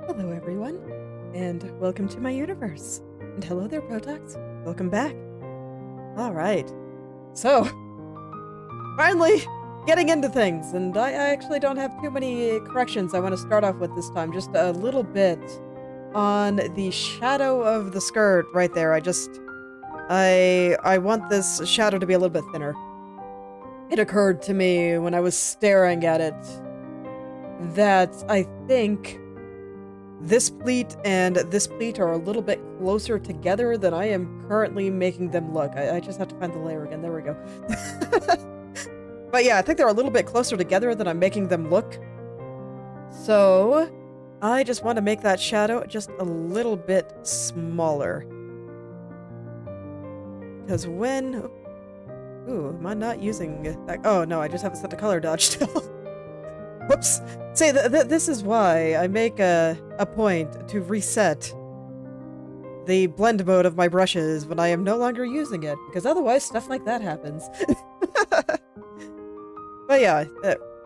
Hello, everyone, and welcome to my universe. And hello there, Protox. Welcome back. All right. So, finally getting into things, and I actually don't have too many corrections I want to start off with this time. Just a little bit on the shadow of the skirt right there. I want this shadow to be a little bit thinner. It occurred to me when I was staring at it that I think this pleat and this pleat are a little bit closer together than I am currently making them look. I just have to find the layer again. There we go. But yeah, I think they're a little bit closer together than I'm making them look. So I just want to make that shadow just a little bit smaller. Because when... Ooh, am I not using that? Oh no, I just haven't set the color dodge still. Whoops. See, this is why I make a point to reset the blend mode of my brushes when I am no longer using it, because otherwise stuff like that happens. But yeah,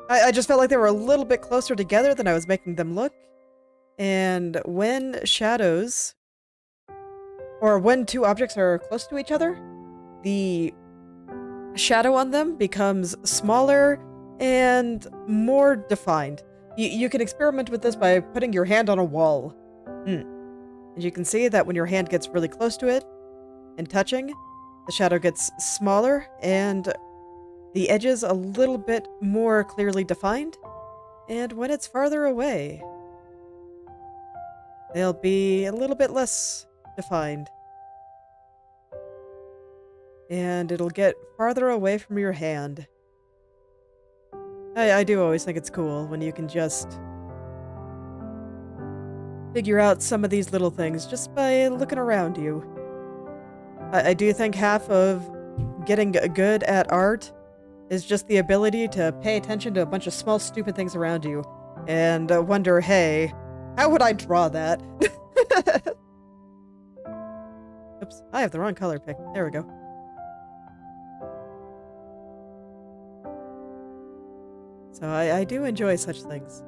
I just felt like they were a little bit closer together than I was making them look. And when shadows, or when two objects are close to each other, the shadow on them becomes smaller and more defined. You can experiment with this by putting your hand on a wall. And you can see that when your hand gets really close to it and touching, the shadow gets smaller and the edges a little bit more clearly defined. And when it's farther away, they'll be a little bit less defined. And it'll get farther away from your hand. I do always think it's cool when you can just figure out some of these little things just by looking around you. I do think half of getting good at art is just the ability to pay attention to a bunch of small, stupid things around you and wonder, hey, how would I draw that? Oops, I have the wrong color pick. There we go. So I do enjoy such things.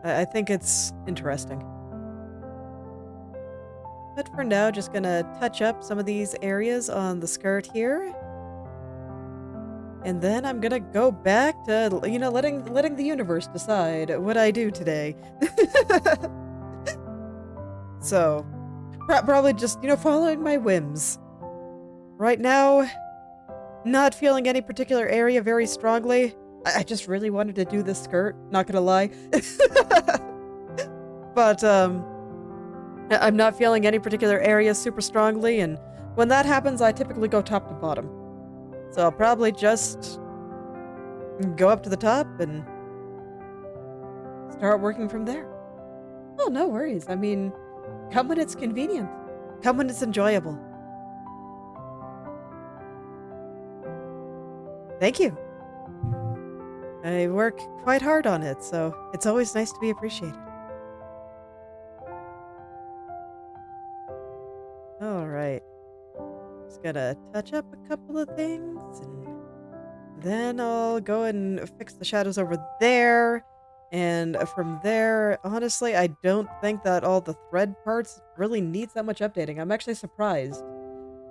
I think it's interesting. But for now, just gonna touch up some of these areas on the skirt here. And then I'm gonna go back to, you know, letting the universe decide what I do today. So, probably just, you know, following my whims. Right now, not feeling any particular area very strongly. I just really wanted to do this skirt, not gonna lie. But, I'm not feeling any particular area super strongly, and when that happens, I typically go top to bottom. So I'll probably just go up to the top and start working from there. Oh, no worries. I mean, come when it's convenient. Come when it's enjoyable. Thank you. I work quite hard on it, so it's always nice to be appreciated. Alright. Just gotta touch up a couple of things, and then I'll go and fix the shadows over there. And from there, honestly, I don't think that all the thread parts really needs that much updating. I'm actually surprised.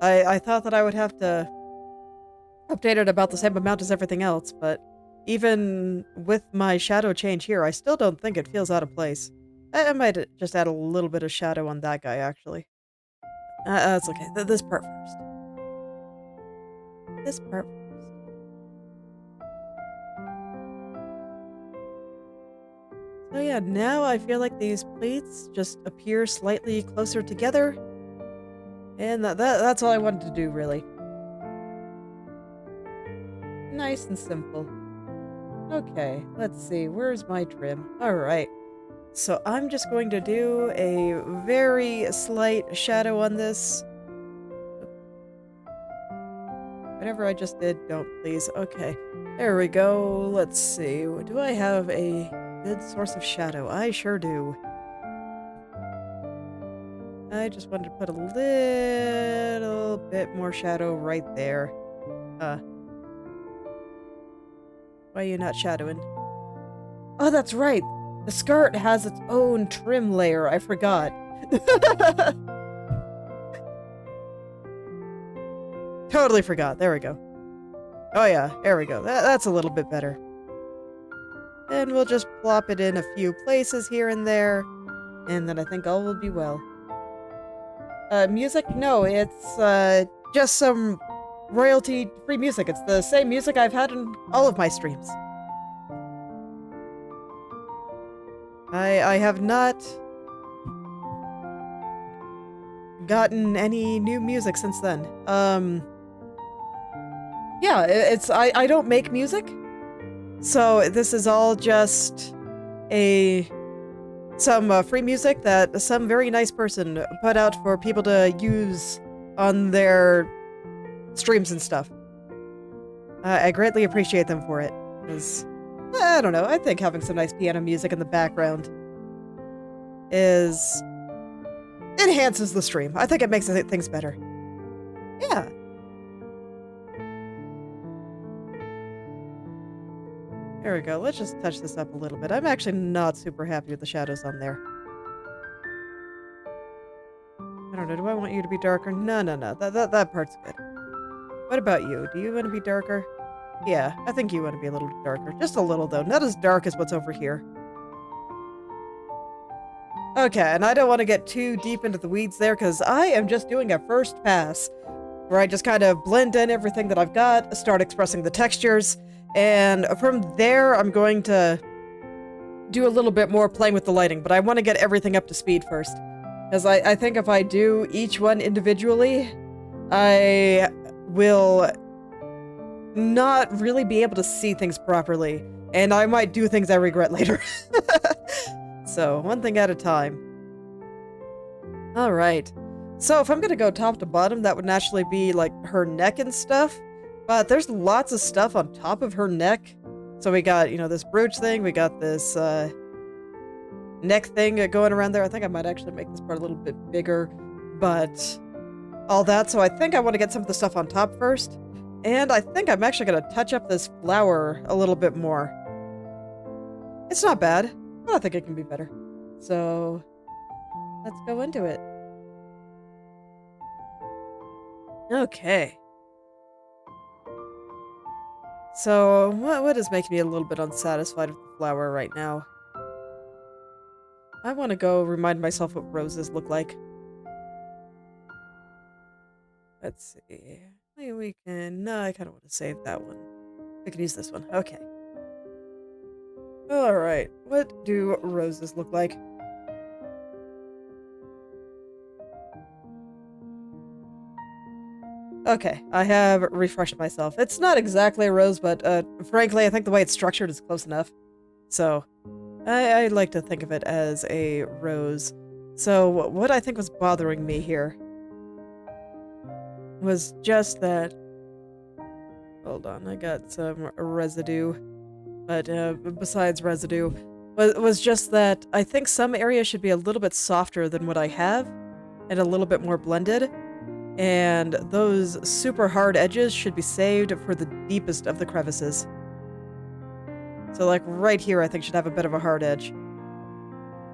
I thought that I would have to update it about the same amount as everything else, but even with my shadow change here, I still don't think it feels out of place. I might just add a little bit of shadow on that guy, actually. That's okay. This part first. This part first. So yeah, now I feel like these plates just appear slightly closer together. And that's all I wanted to do, really. Nice and simple. Okay, let's see. Where's my trim? Alright. So I'm just going to do a very slight shadow on this. Whatever I just did, don't please. Okay, there we go. Let's see. Do I have a good source of shadow? I sure do. I just wanted to put a little bit more shadow right there. Why are you not shadowing? Oh, that's right! The skirt has its own trim layer. I forgot. Totally forgot. There we go. Oh yeah, there we go. That's a little bit better. And we'll just plop it in a few places here and there, and then I think all will be well. Music? No, it's just some royalty-free music. It's the same music I've had in all of my streams. I have not gotten any new music since then. Yeah, I don't make music. So this is all just some free music that some very nice person put out for people to use on their streams and stuff. I greatly appreciate them for it, because I don't know, I think having some nice piano music in the background enhances the stream. I think it makes things better. Yeah. There we go. Let's just touch this up a little bit. I'm actually not super happy with the shadows on there. I don't know. Do I want you to be darker? No. That part's good. What about you? Do you want to be darker? Yeah, I think you want to be a little darker. Just a little, though. Not as dark as what's over here. Okay, and I don't want to get too deep into the weeds there, because I am just doing a first pass, where I just kind of blend in everything that I've got, start expressing the textures, and from there, I'm going to do a little bit more playing with the lighting, but I want to get everything up to speed first. Because I think if I do each one individually, I will not really be able to see things properly, and I might do things I regret later. So, one thing at a time. Alright. So, if I'm gonna go top to bottom, that would naturally be, like, her neck and stuff. But there's lots of stuff on top of her neck. So we got, you know, this brooch thing, we got this neck thing going around there. I think I might actually make this part a little bit bigger, but all that. So I think I want to get some of the stuff on top first. And I think I'm actually going to touch up this flower a little bit more. It's not bad, but I think it can be better. So let's go into it. Okay. So, what is making me a little bit unsatisfied with the flower right now? I want to go remind myself what roses look like. Let's see. Maybe we can... No, I kind of want to save that one. We can use this one. Okay. Alright. What do roses look like? Okay, I have refreshed myself. It's not exactly a rose, but frankly, I think the way it's structured is close enough. So, I like to think of it as a rose. So, what I think was bothering me here was just that... Hold on, I got some residue. But besides residue, was just that I think some areas should be a little bit softer than what I have, and a little bit more blended. And those super hard edges should be saved for the deepest of the crevices. So like right here I think should have a bit of a hard edge.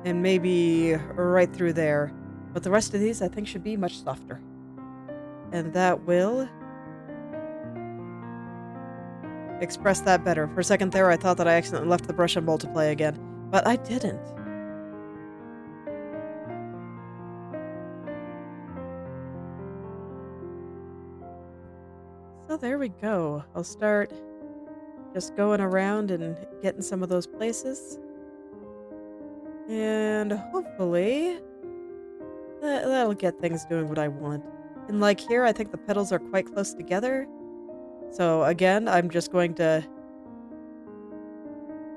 And maybe right through there. But the rest of these I think should be much softer. And that will express that better. For a second there I thought that I accidentally left the brush on multiply again. But I didn't. So there we go. I'll start just going around and getting some of those places. And hopefully that'll get things doing what I want. And like here, I think the petals are quite close together. So again, I'm just going to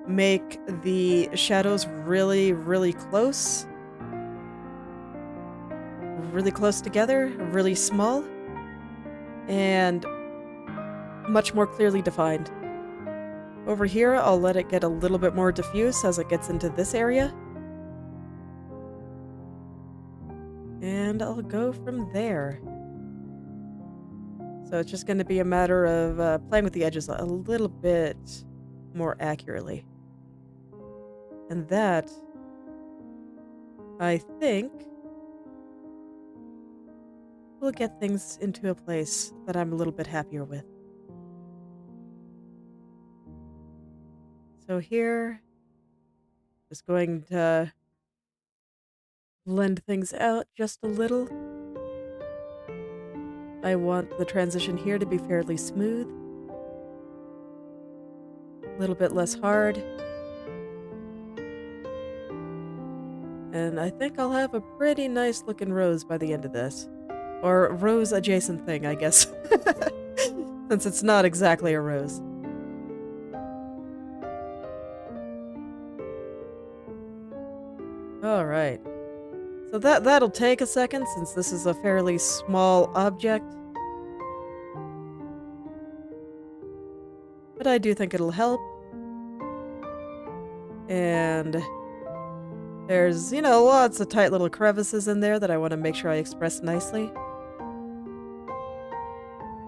make the shadows really, really close. Really close together, really small. And much more clearly defined. Over here, I'll let it get a little bit more diffuse as it gets into this area. And I'll go from there. So it's just going to be a matter of playing with the edges a little bit more accurately. And that, I think, will get things into a place that I'm a little bit happier with. So here, just going to blend things out just a little. I want the transition here to be fairly smooth. A little bit less hard. And I think I'll have a pretty nice looking rose by the end of this. Or rose adjacent thing, I guess. Since it's not exactly a rose. Alright. So that'll take a second since this is a fairly small object. But I do think it'll help. And there's, you know, lots of tight little crevices in there that I want to make sure I express nicely.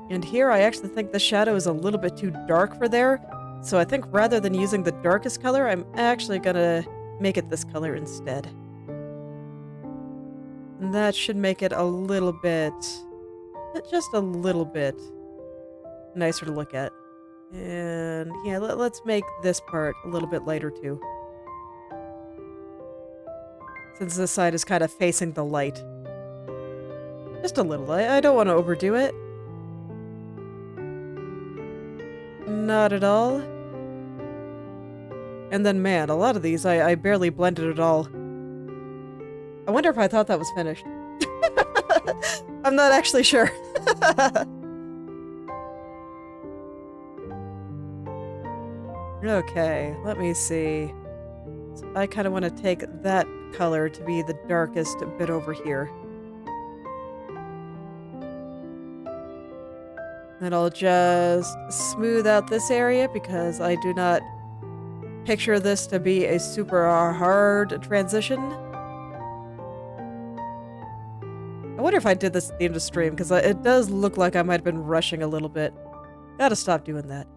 And here I actually think the shadow is a little bit too dark for there. So I think rather than using the darkest color, I'm actually gonna make it this color instead. And that should make it a little bit, just a little bit nicer to look at. And yeah, let's make this part a little bit lighter too. Since this side is kind of facing the light. Just a little. I don't want to overdo it. Not at all. And then, man, a lot of these I barely blended at all. I wonder if I thought that was finished. I'm not actually sure. Okay, let me see. So I kind of want to take that color to be the darkest bit over here. And I'll just smooth out this area because I do not picture this to be a super hard transition. I wonder if I did this at the end of stream because it does look like I might have been rushing a little bit. Gotta stop doing that.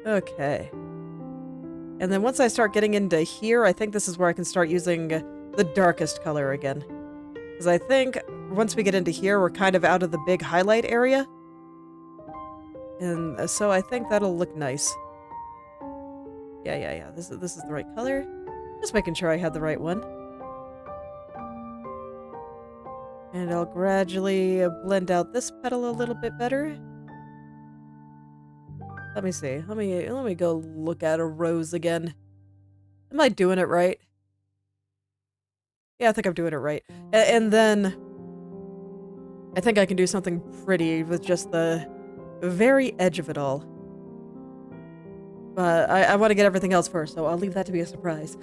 Okay. And then once I start getting into here, I think this is where I can start using the darkest color again. Because I think once we get into here, we're kind of out of the big highlight area. And so I think that'll look nice. Yeah. This is the right color. Just making sure I had the right one. And I'll gradually blend out this petal a little bit better. Let me see. Let me go look at a rose again. Am I doing it right? Yeah, I think I'm doing it right. And then I think I can do something pretty with just the very edge of it all. But I want to get everything else first, so I'll leave that to be a surprise.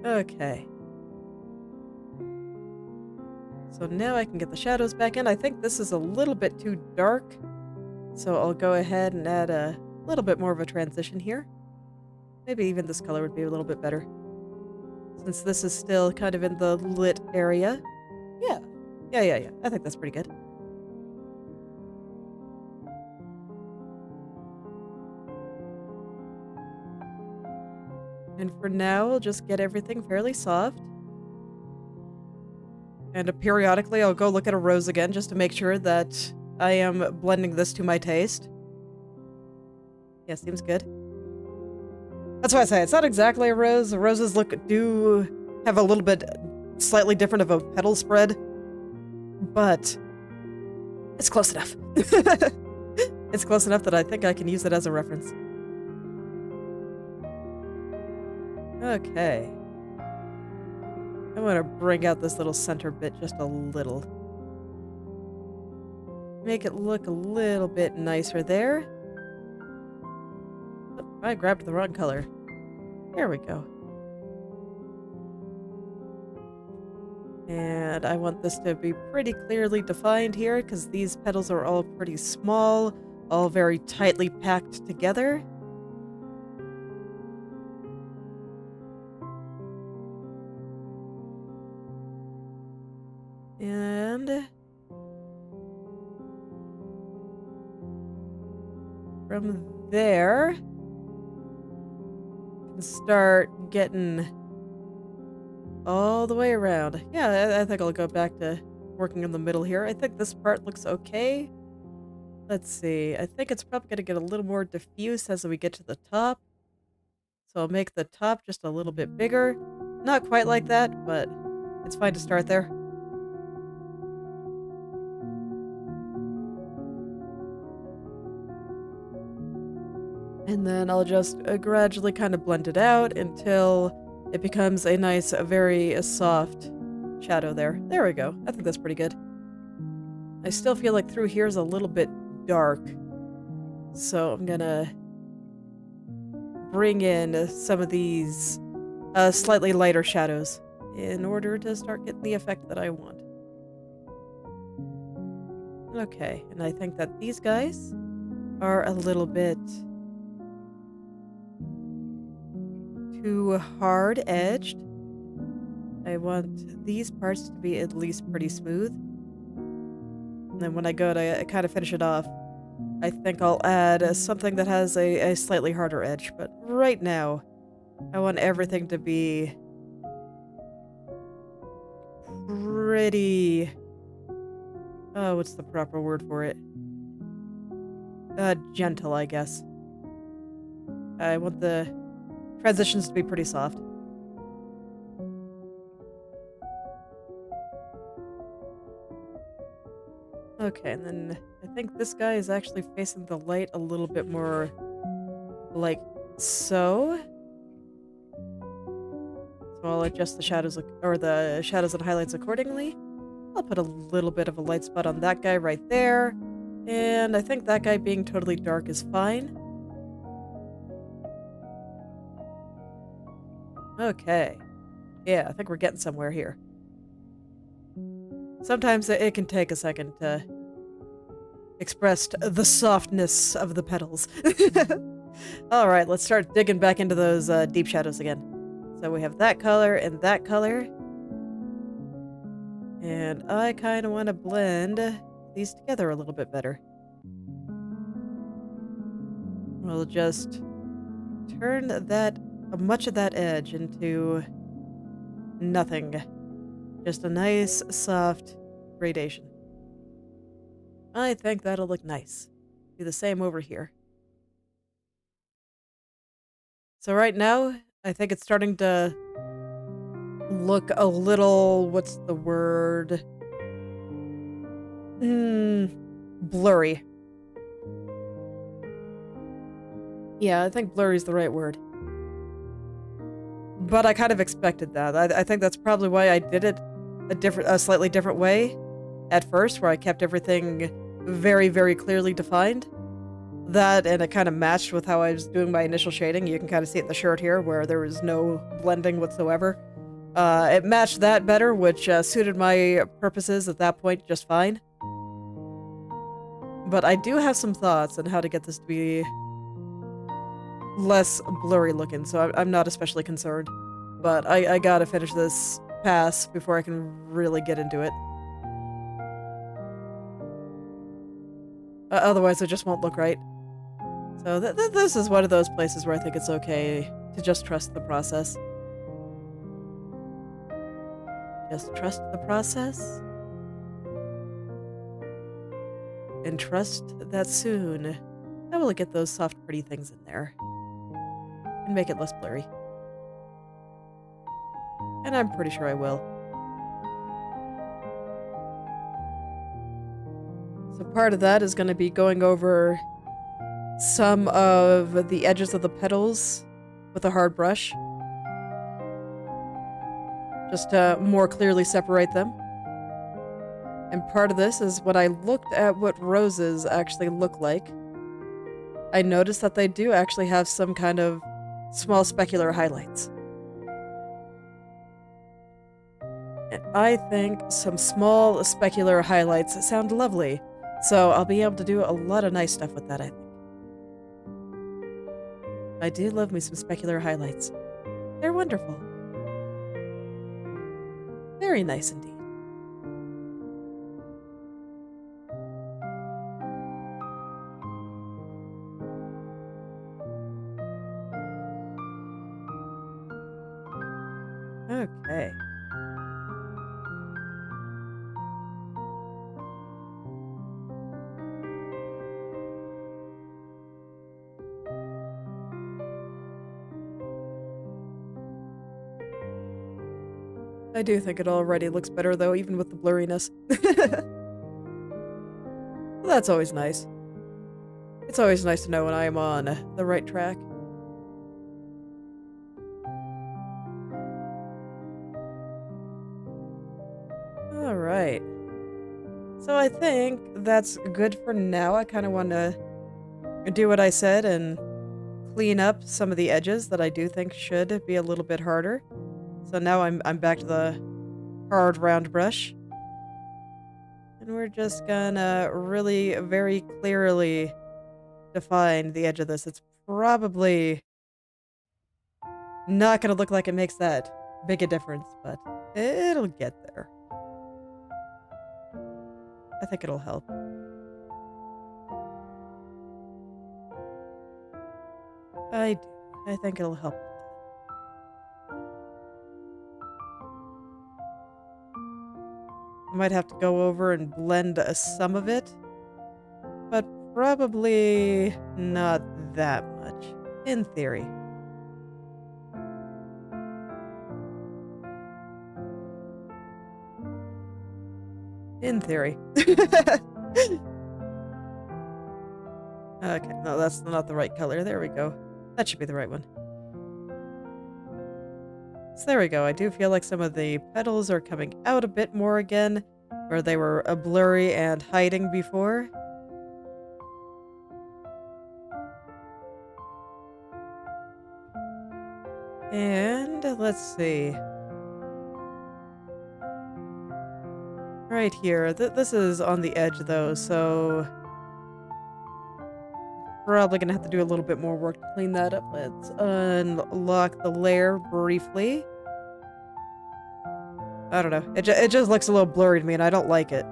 Okay. So now I can get the shadows back in. I think this is a little bit too dark. So I'll go ahead and add a little bit more of a transition here. Maybe even this color would be a little bit better. Since this is still kind of in the lit area. Yeah. I think that's pretty good. And for now, we'll just get everything fairly soft. And periodically, I'll go look at a rose again just to make sure that I am blending this to my taste. Yeah, seems good. That's why I say it's not exactly a rose. The roses do have a little bit slightly different of a petal spread, but it's close enough. It's close enough that I think I can use it as a reference. Okay. I'm gonna bring out this little center bit just a little. Make it look a little bit nicer there. Oh, I grabbed the wrong color. There we go. And I want this to be pretty clearly defined here because these petals are all pretty small, all very tightly packed together. And from there, can start getting all the way around. Yeah, I think I'll go back to working in the middle here. I think this part looks okay. Let's see. I think it's probably going to get a little more diffuse as we get to the top. So I'll make the top just a little bit bigger. Not quite like that, but it's fine to start there. And then I'll just gradually kind of blend it out until it becomes a nice, very soft shadow there. There we go. I think that's pretty good. I still feel like through here is a little bit dark. So I'm gonna bring in some of these slightly lighter shadows in order to start getting the effect that I want. Okay, and I think that these guys are a little bit too hard edged. I want these parts to be at least pretty smooth. And then when I go to kind of finish it off, I think I'll add something that has a slightly harder edge. But right now, I want everything to be pretty... Oh, what's the proper word for it? Gentle, I guess. I want the transitions to be pretty soft. Okay, and then I think this guy is actually facing the light a little bit more like so. So I'll adjust the shadows or the shadows and highlights accordingly. I'll put a little bit of a light spot on that guy right there. And I think that guy being totally dark is fine. Okay. Yeah, I think we're getting somewhere here. Sometimes it can take a second to express the softness of the petals. Alright, let's start digging back into those deep shadows again. So we have that color and that color. And I kind of want to blend these together a little bit better. We'll just turn that much of that edge into nothing. Just a nice, soft gradation. I think that'll look nice. Do the same over here. So right now, I think it's starting to look a little, what's the word? Blurry. Yeah, I think blurry is the right word. But I kind of expected that. I think that's probably why I did it a slightly different way at first, where I kept everything very, very clearly defined. That, and it kind of matched with how I was doing my initial shading. You can kind of see it in the shirt here, where there was no blending whatsoever. It matched that better, which suited my purposes at that point just fine. But I do have some thoughts on how to get this to be less blurry looking, so I'm not especially concerned. But I gotta finish this pass before I can really get into it. Otherwise, it just won't look right. So this is one of those places where I think it's okay to just trust the process. Just trust the process. And trust that soon I will get those soft, pretty things in there. And make it less blurry. And I'm pretty sure I will. So part of that is going to be going over some of the edges of the petals with a hard brush. Just to more clearly separate them. And part of this is when I looked at what roses actually look like, I noticed that they do actually have some kind of small specular highlights. And I think some small specular highlights sound lovely, so I'll be able to do a lot of nice stuff with that, I think. I do love me some specular highlights. They're wonderful. Very nice indeed. Okay. I do think it already looks better, though, even with the blurriness. Well, that's always nice. It's always nice to know when I am on the right track. Alright. So I think that's good for now. I kind of want to do what I said and clean up some of the edges that I do think should be a little bit harder. So now I'm back to the hard round brush. And we're just gonna really very clearly define the edge of this. It's probably not gonna look like it makes that big a difference, but it'll get there. I think it'll help. I do. I think it'll help. I might have to go over and blend some of it, but probably not that much, in theory. In theory. Okay, no, that's not the right color. There we go. That should be the right one. So there we go. I do feel like some of the petals are coming out a bit more again, where they were blurry and hiding before. And let's see. Right here. This is on the edge, though, so probably gonna have to do a little bit more work to clean that up. Let's unlock the layer briefly. I don't know. It just looks a little blurry to me, and I don't like it.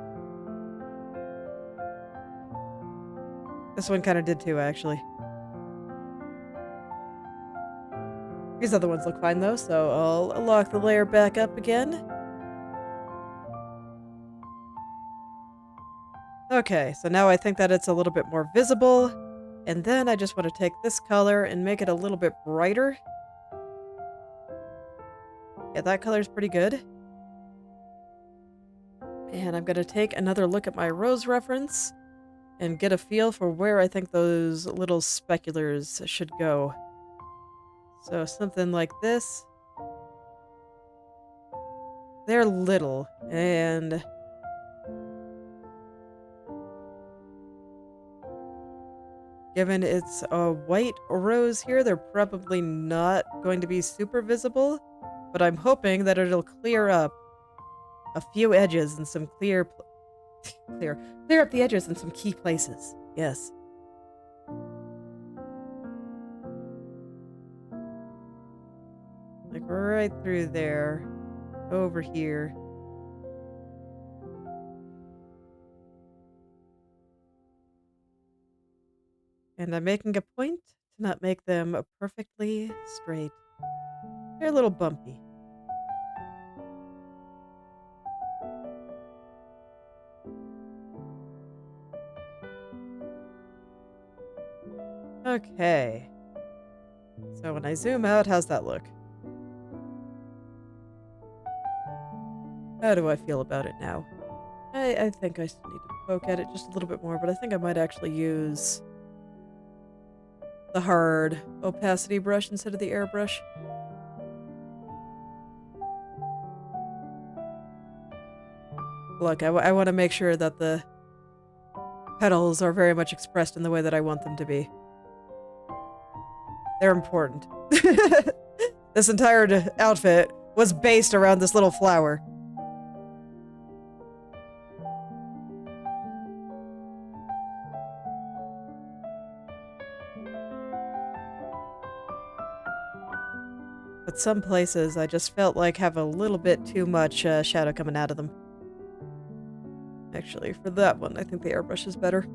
This one kind of did too, actually. These other ones look fine, though, so I'll lock the layer back up again. Okay, so now I think that it's a little bit more visible, and then I just want to take this color and make it a little bit brighter. Yeah, that color's pretty good. And I'm going to take another look at my rose reference and get a feel for where I think those little speculars should go. So something like this. They're little, and given it's a white rose here, they're probably not going to be super visible, but I'm hoping that it'll clear up a few edges and some clear up the edges in some key places. Yes. Like right through there, over here. And I'm making a point to not make them perfectly straight. They're a little bumpy. Okay. So when I zoom out, how's that look? How do I feel about it now? I think I still need to poke at it just a little bit more, but I think I might actually use the hard opacity brush instead of the airbrush. Look, I want to make sure that the petals are very much expressed in the way that I want them to be. They're important. This entire outfit was based around this little flower. But some places I just felt like have a little bit too much shadow coming out of them. Actually, for that one, I think the airbrush is better.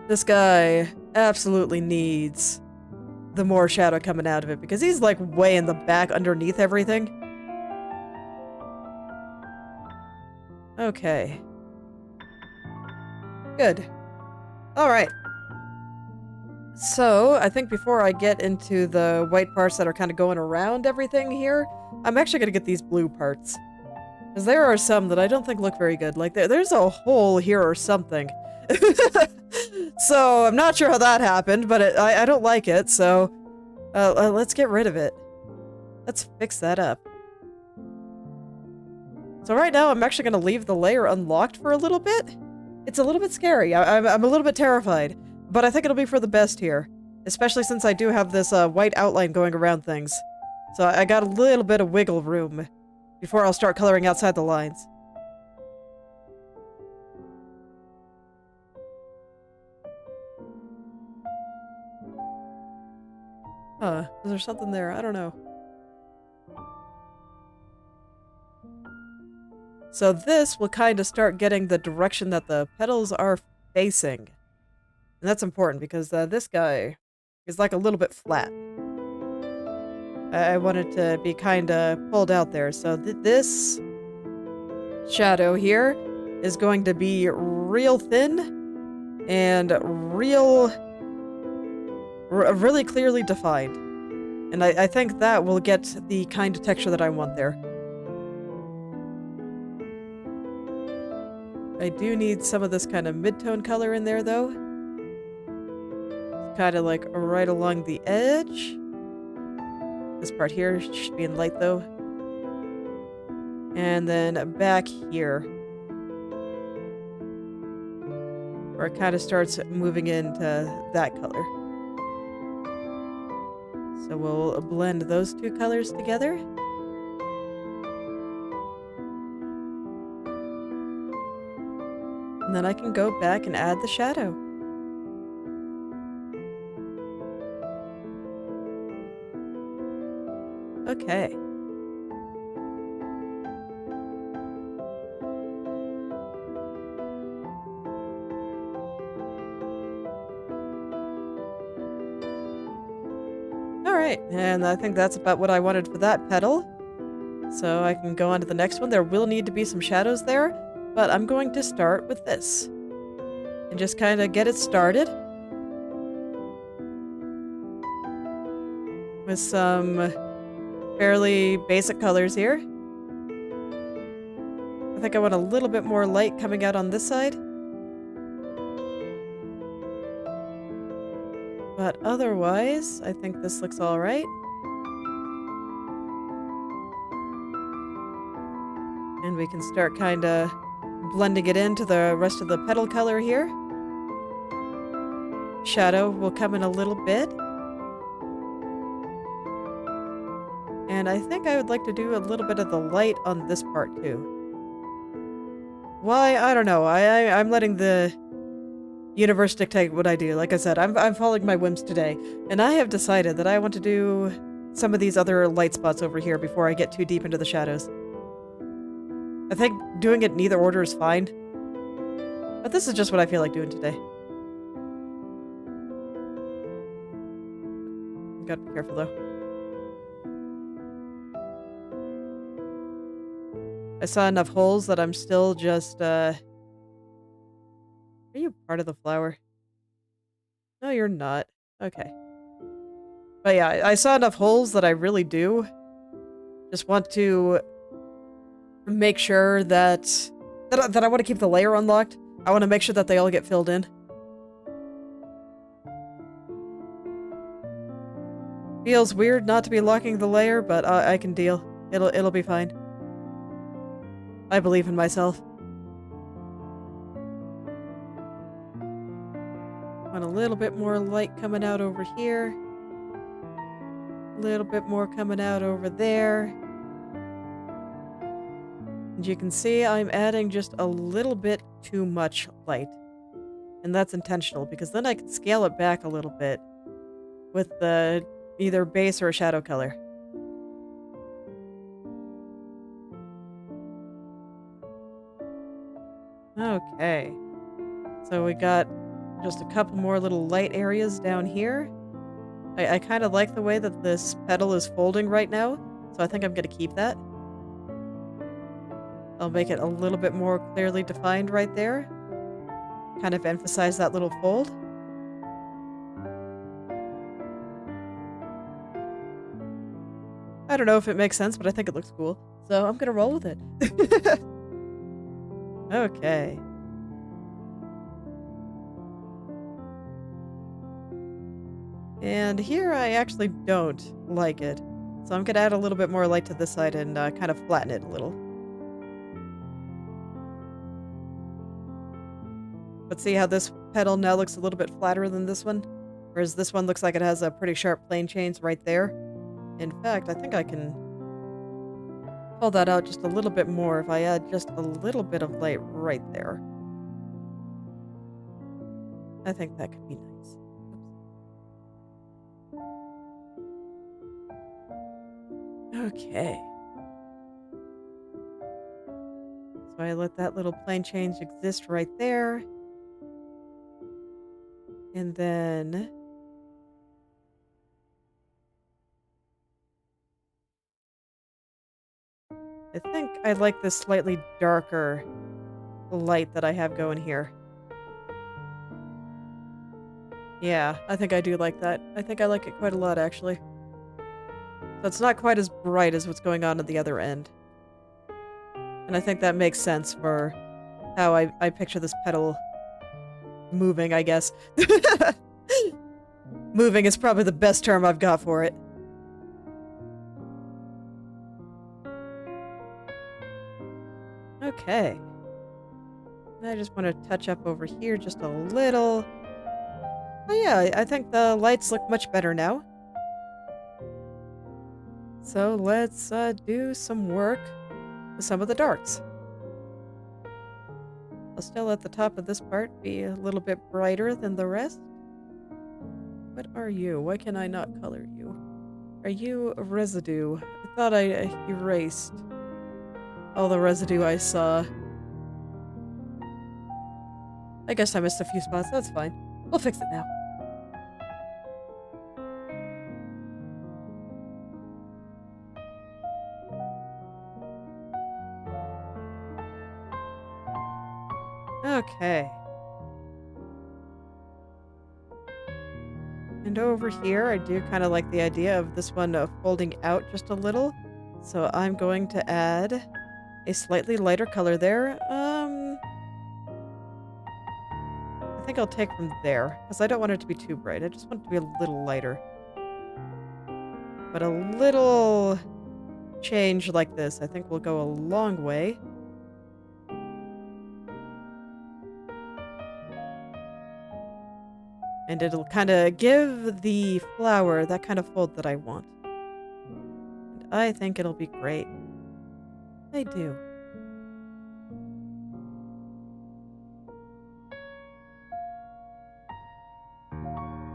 This guy absolutely needs the more shadow coming out of it, because he's like way in the back underneath everything. Okay. Good. Alright. So, I think before I get into the white parts that are kind of going around everything here, I'm actually going to get these blue parts. Because there are some that I don't think look very good. Like, there's a hole here or something. So, I'm not sure how that happened, but I don't like it, so let's get rid of it. Let's fix that up. So right now, I'm actually going to leave the layer unlocked for a little bit. It's a little bit scary. I'm a little bit terrified, but I think it'll be for the best here. Especially since I do have this white outline going around things. So I got a little bit of wiggle room before I'll start coloring outside the lines. Huh, is there something there? I don't know. So this will kind of start getting the direction that the petals are facing. And that's important because this guy is like a little bit flat. I want it to be kind of pulled out there. So this shadow here is going to be real thin and really clearly defined. And I think that will get the kind of texture that I want there. I do need some of this kind of mid-tone color in there, though. Kind of like right along the edge. This part here should be in light, though. And then back here. Where it kind of starts moving into that color. So we'll blend those two colors together. And then I can go back and add the shadow. Okay. Alright, and I think that's about what I wanted for that petal. So I can go on to the next one. There will need to be some shadows there, but I'm going to start with this. And just kind of get it started. With some fairly basic colors here. I think I want a little bit more light coming out on this side. But otherwise, I think this looks alright. And we can start kind of blending it into the rest of the petal color here. Shadow will come in a little bit. And I think I would like to do a little bit of the light on this part too. Why? I don't know. I'm letting the universe dictate what I do. Like I said, I'm following my whims today. And I have decided that I want to do some of these other light spots over here before I get too deep into the shadows. I think doing it in either order is fine. But this is just what I feel like doing today. Gotta be careful though. I saw enough holes that I'm still just, Are you part of the flower? No, you're not. Okay. But yeah, I saw enough holes that I really do just want to make sure that I want to keep the layer unlocked. I want to make sure that they all get filled in. Feels weird not to be locking the layer, but I can deal. It'll be fine. I believe in myself. Want a little bit more light coming out over here. A little bit more coming out over there. And you can see I'm adding just a little bit too much light. And that's intentional, because then I can scale it back a little bit with the either base or a shadow color. Okay. So we got just a couple more little light areas down here. I kind of like the way that this petal is folding right now, so I think I'm going to keep that. I'll make it a little bit more clearly defined right there. Kind of emphasize that little fold. I don't know if it makes sense, but I think it looks cool. So I'm gonna roll with it. Okay. And here I actually don't like it. So I'm gonna add a little bit more light to this side and kind of flatten it a little. But see how this petal now looks a little bit flatter than this one? Whereas this one looks like it has a pretty sharp plane chains right there. In fact, I think I can pull that out just a little bit more if I add just a little bit of light right there. I think that could be nice. Oops. Okay. So I let that little plane change exist right there. And then I think I like this slightly darker light that I have going here. Yeah, I think I do like that. I think I like it quite a lot, actually. So it's not quite as bright as what's going on at the other end. And I think that makes sense for how I picture this petal moving, I guess. Moving is probably the best term I've got for it. Okay. I just want to touch up over here just a little. Oh yeah, I think the lights look much better now. So let's do some work with some of the darks. I'll still let the top of this part be a little bit brighter than the rest. What are you? Why can I not color you? Are you a residue? I thought I erased all the residue I saw. I guess I missed a few spots. That's fine. We'll fix it now. Okay. And over here, I do kind of like the idea of this one folding out just a little. So I'm going to add a slightly lighter color there. I think I'll take from there, because I don't want it to be too bright. I just want it to be a little lighter. But a little change like this, I think will go a long way. And it'll kind of give the flower that kind of fold that I want. And I think it'll be great. I do.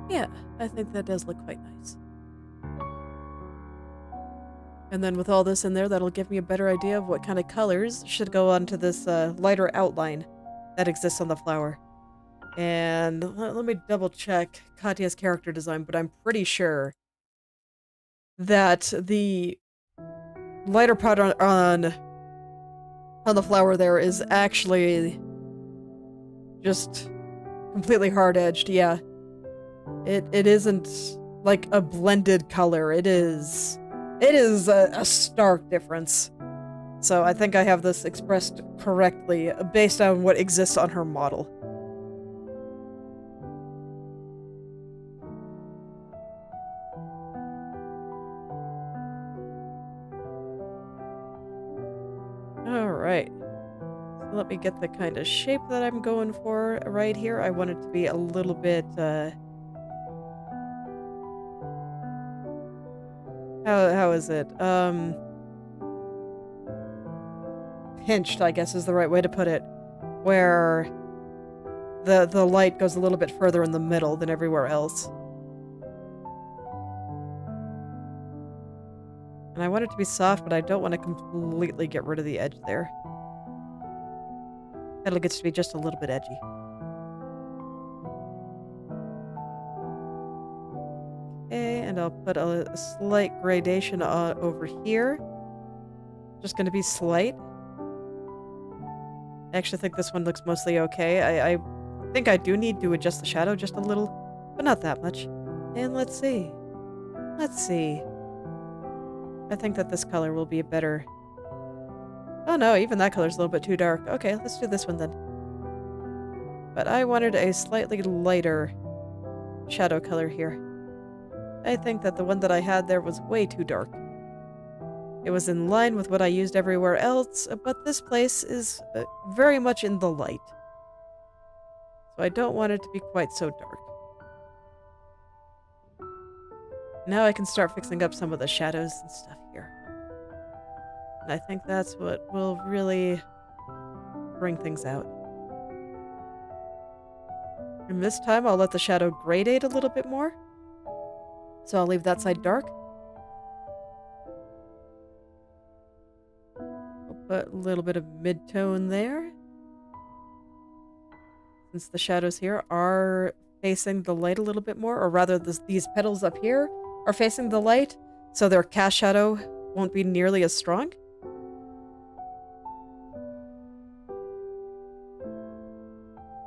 Yeah, I think that does look quite nice. And then with all this in there, that'll give me a better idea of what kind of colors should go onto this lighter outline that exists on the flower. And let me double check Katya's character design, but I'm pretty sure that the lighter part on the flower there is actually just completely hard-edged. Yeah, it isn't like a blended color. It is a stark difference. So I think I have this expressed correctly based on what exists on her model. Alright. So let me get the kind of shape that I'm going for right here. I want it to be a little bit, how is it? Pinched, I guess is the right way to put it. Where the light goes a little bit further in the middle than everywhere else. And I want it to be soft, but I don't want to completely get rid of the edge there. It'll get to be just a little bit edgy. Okay, And I'll put a slight gradation over here. Just going to be slight. I actually think this one looks mostly okay. I think I do need to adjust the shadow just a little, but not that much. And let's see. Let's see. I think that this color will be a better... Oh no, even that color's a little bit too dark. Okay, let's do this one then. But I wanted a slightly lighter shadow color here. I think that the one that I had there was way too dark. It was in line with what I used everywhere else, but this place is very much in the light. So I don't want it to be quite so dark. Now I can start fixing up some of the shadows and stuff here. And I think that's what will really bring things out. And this time I'll let the shadow gradate a little bit more. So I'll leave that side dark. I'll put a little bit of mid-tone there. Since the shadows here are facing the light a little bit more, or rather these petals up here are facing the light, so their cast shadow won't be nearly as strong.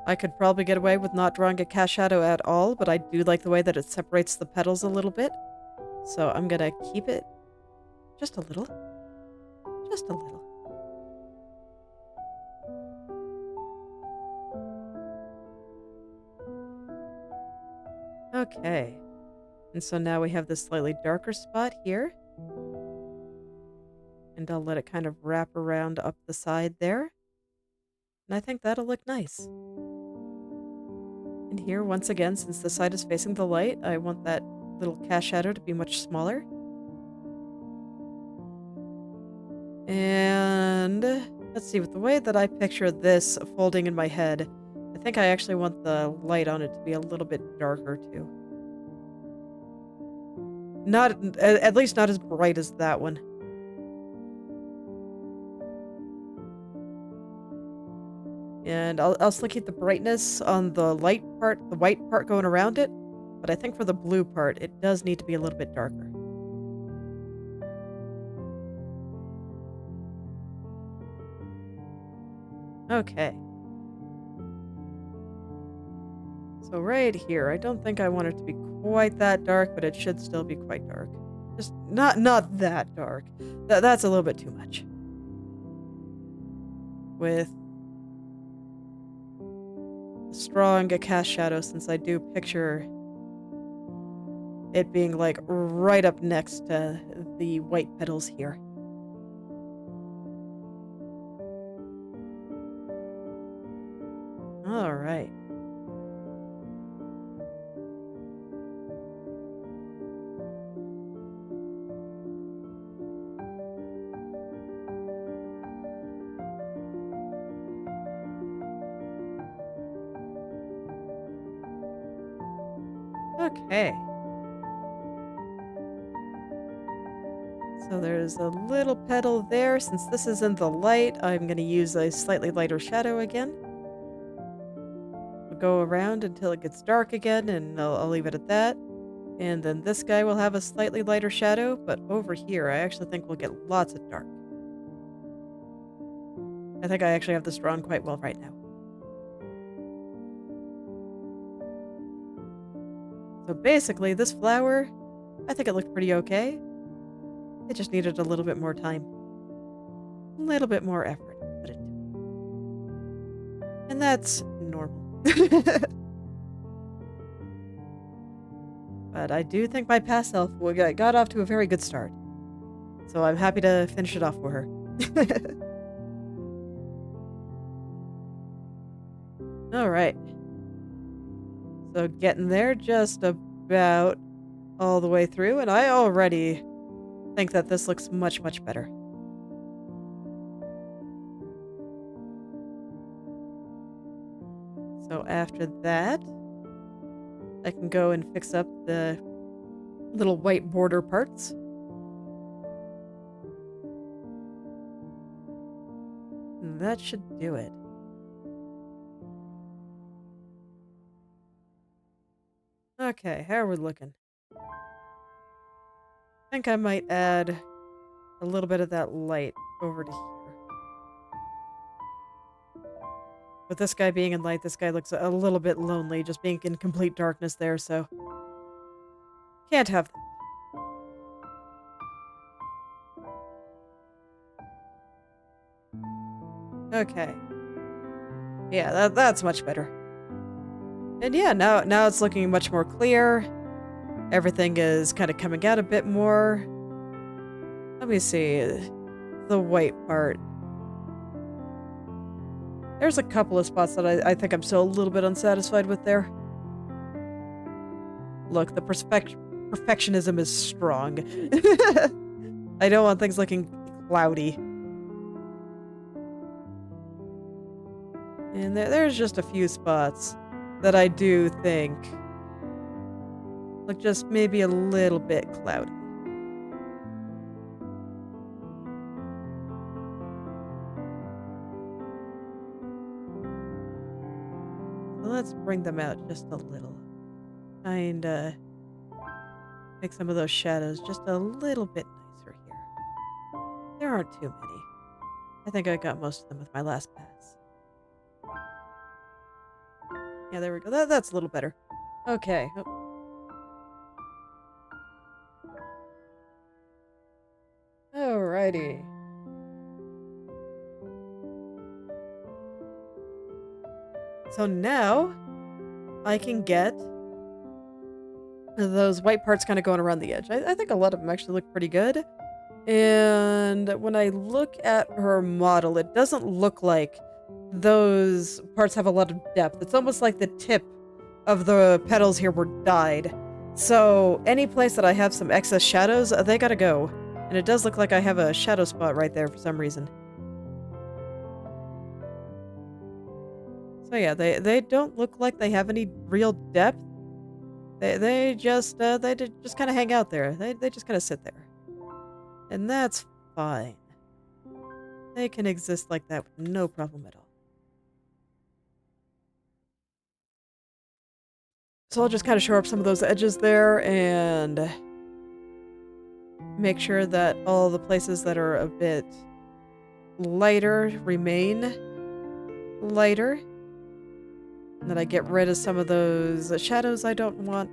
I could probably get away with not drawing a cast shadow at all, but I do like the way that it separates the petals a little bit. So I'm gonna keep it just a little. Just a little. Okay. And so now we have this slightly darker spot here. And I'll let it kind of wrap around up the side there. And I think that'll look nice. And here, once again, since the side is facing the light, I want that little cast shadow to be much smaller. And let's see, with the way that I picture this folding in my head, I think I actually want the light on it to be a little bit darker too. Not, at least not as bright as that one. And I'll still keep the brightness on the light part, the white part going around it. But I think for the blue part, it does need to be a little bit darker. Okay. So right here, I don't think I want it to be quite that dark, but it should still be quite dark. Just not that dark. That's a little bit too much. With strong cast shadow, since I do picture it being like right up next to the white petals here. All right. Okay. So there's a little petal there. Since this is in the light, I'm going to use a slightly lighter shadow again. We'll go around until it gets dark again, and I'll leave it at that. And then this guy will have a slightly lighter shadow, but over here, I actually think we'll get lots of dark. I think I actually have this drawn quite well right now. So basically, this flower, I think it looked pretty okay. It just needed a little bit more time. A little bit more effort put into it. And that's normal. But I do think my past self got off to a very good start. So I'm happy to finish it off for her. Alright. So getting there just about all the way through, and I already think that this looks much, much better. So after that, I can go and fix up the little white border parts. And that should do it. Okay, how are we looking? I think I might add a little bit of that light over to here. With this guy being in light, this guy looks a little bit lonely, just being in complete darkness there, so... Can't have that. Okay. Yeah, that's much better. And yeah, now it's looking much more clear. Everything is kind of coming out a bit more. Let me see. The white part. There's a couple of spots that I think I'm still a little bit unsatisfied with there. Look, the perfectionism is strong. I don't want things looking cloudy. And there's just a few spots that I do think look just maybe a little bit cloudy. So let's bring them out just a little. Kinda make some of those shadows just a little bit nicer here. There aren't too many. I think I got most of them with my last pass. Yeah, there we go. That's a little better. Okay. Alrighty. So now I can get those white parts kind of going around the edge. I think a lot of them actually look pretty good. And when I look at her model, it doesn't look like those parts have a lot of depth. It's almost like the tip of the petals here were dyed. So any place that I have some excess shadows, they gotta go. And it does look like I have a shadow spot right there for some reason. So yeah, they don't look like they have any real depth. They just kind of hang out there. They just kind of sit there. And that's fine. They can exist like that with no problem at all. So I'll just kind of shore up some of those edges there and make sure that all the places that are a bit lighter remain lighter. And then I get rid of some of those shadows I don't want.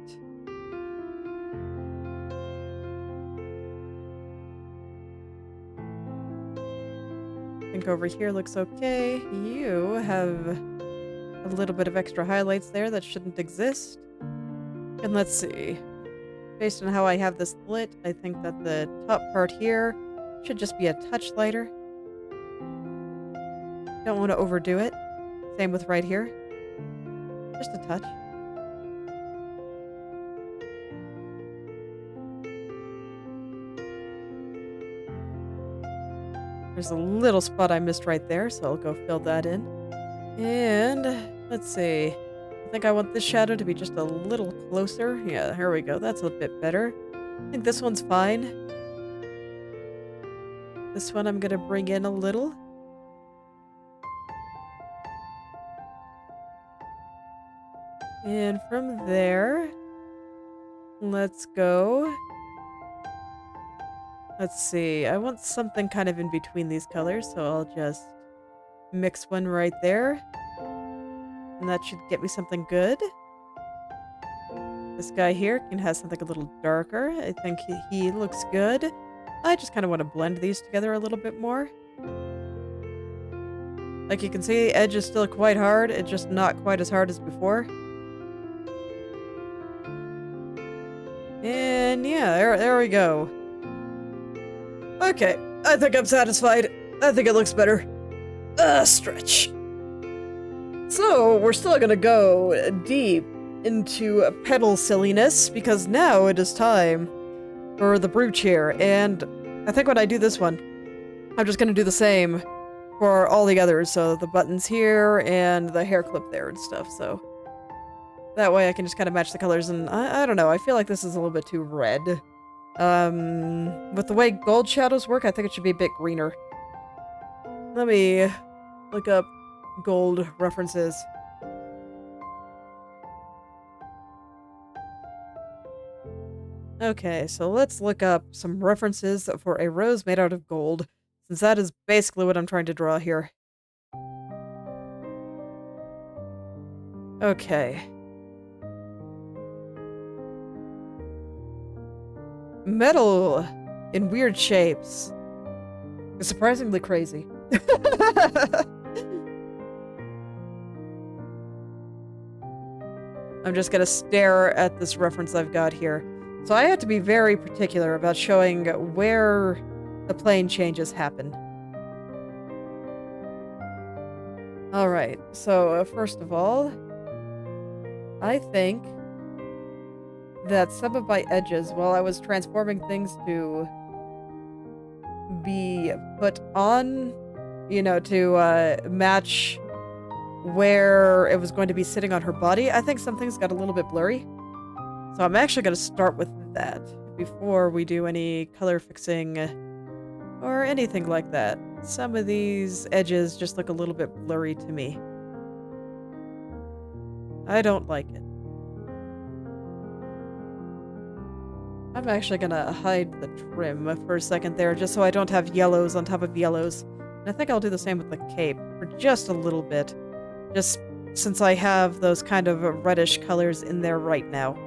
I think over here looks okay. You have a little bit of extra highlights there that shouldn't exist. And let's see. Based on how I have this lit, I think that the top part here should just be a touch lighter. Don't want to overdo it. Same with right here. Just a touch. There's a little spot I missed right there, so I'll go fill that in. And let's see. I think I want this shadow to be just a little closer. Yeah, here we go. That's a bit better. I think this one's fine. This one I'm gonna bring in a little. And from there, let's go. Let's see. I want something kind of in between these colors, so I'll just mix one right there. And that should get me something good. This guy here can have something a little darker. I think he looks good. I just kind of want to blend these together a little bit more. Like you can see, the edge is still quite hard. It's just not quite as hard as before. And yeah, there we go. Okay, I think I'm satisfied. I think it looks better. Stretch. So, we're still gonna go deep into petal silliness, because now it is time for the brooch here. And I think when I do this one, I'm just gonna do the same for all the others. So the buttons here and the hair clip there and stuff, so that way I can just kind of match the colors. And I don't know, I feel like this is a little bit too red. With the way gold shadows work, I think it should be a bit greener. Let me look up gold references. Okay, so let's look up some references for a rose made out of gold, since that is basically what I'm trying to draw here. Okay. Metal in weird shapes. It's surprisingly crazy. I'm just gonna stare at this reference I've got here. So I had to be very particular about showing where the plane changes happen. Alright, so first of all, I think that some of my edges, while I was transforming things to be put on, to match where it was going to be sitting on her body, I think some things got a little bit blurry. So I'm actually going to start with that before we do any color fixing or anything like that. Some of these edges just look a little bit blurry to me. I don't like it. I'm actually gonna hide the trim for a second there, just so I don't have yellows on top of yellows. And I think I'll do the same with the cape, for just a little bit. Just since I have those kind of reddish colors in there right now.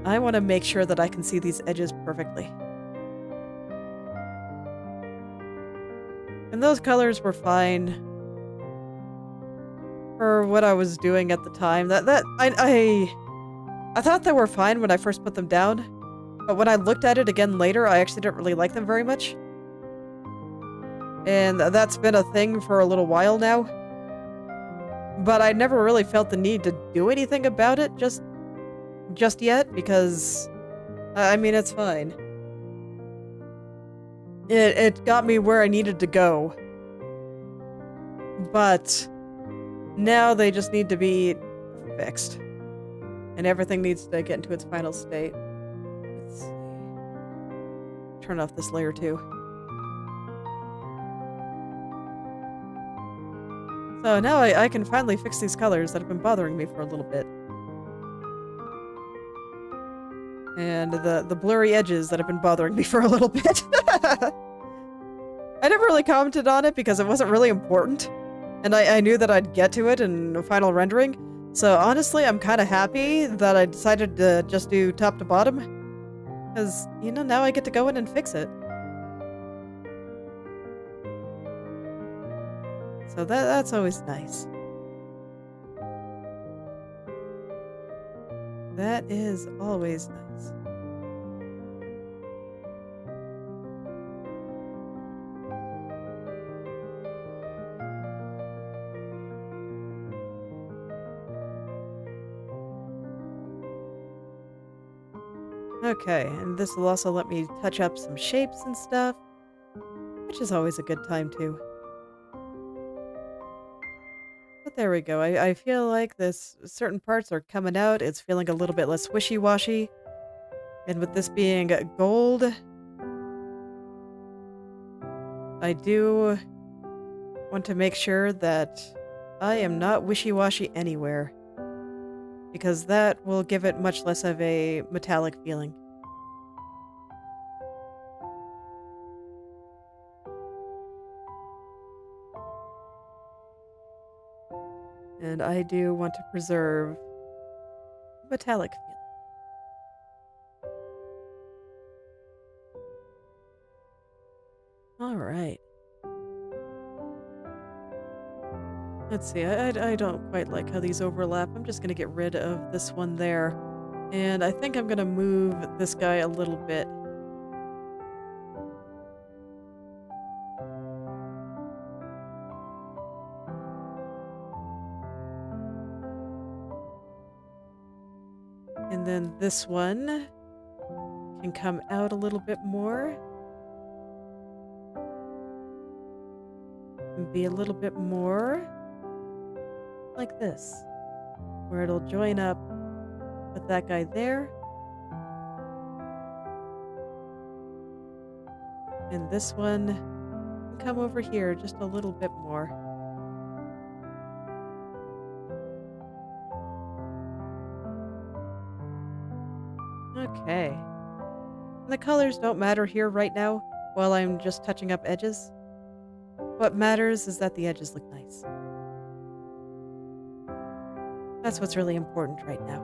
I want to make sure that I can see these edges perfectly. And those colors were fine for what I was doing at the time. I thought they were fine when I first put them down. But when I looked at it again later, I actually didn't really like them very much. And that's been a thing for a little while now. But I never really felt the need to do anything about it just yet, because, I mean, it's fine. It got me where I needed to go. But now they just need to be fixed. And everything needs to get into its final state. Let's see. Turn off this layer too. So now I can finally fix these colors that have been bothering me for a little bit. And the blurry edges that have been bothering me for a little bit. I never really commented on it because it wasn't really important. And I knew that I'd get to it in final rendering. So honestly, I'm kind of happy that I decided to just do top to bottom. Because, now I get to go in and fix it. So that's always nice. That is always nice. Okay, and this will also let me touch up some shapes and stuff, which is always a good time too. But there we go. I feel like certain parts are coming out. It's feeling a little bit less wishy-washy. And with this being gold, I do want to make sure that I am not wishy-washy anywhere, because that will give it much less of a metallic feeling. And I do want to preserve metallic feeling. Alright. Let's see, I don't quite like how these overlap. I'm just gonna get rid of this one there. And I think I'm gonna move this guy a little bit. And then this one can come out a little bit more. And be a little bit more like this, where it'll join up with that guy there. And this one can come over here just a little bit more. Okay. The colors don't matter here right now, while I'm just touching up edges. What matters is that the edges look nice. That's what's really important right now.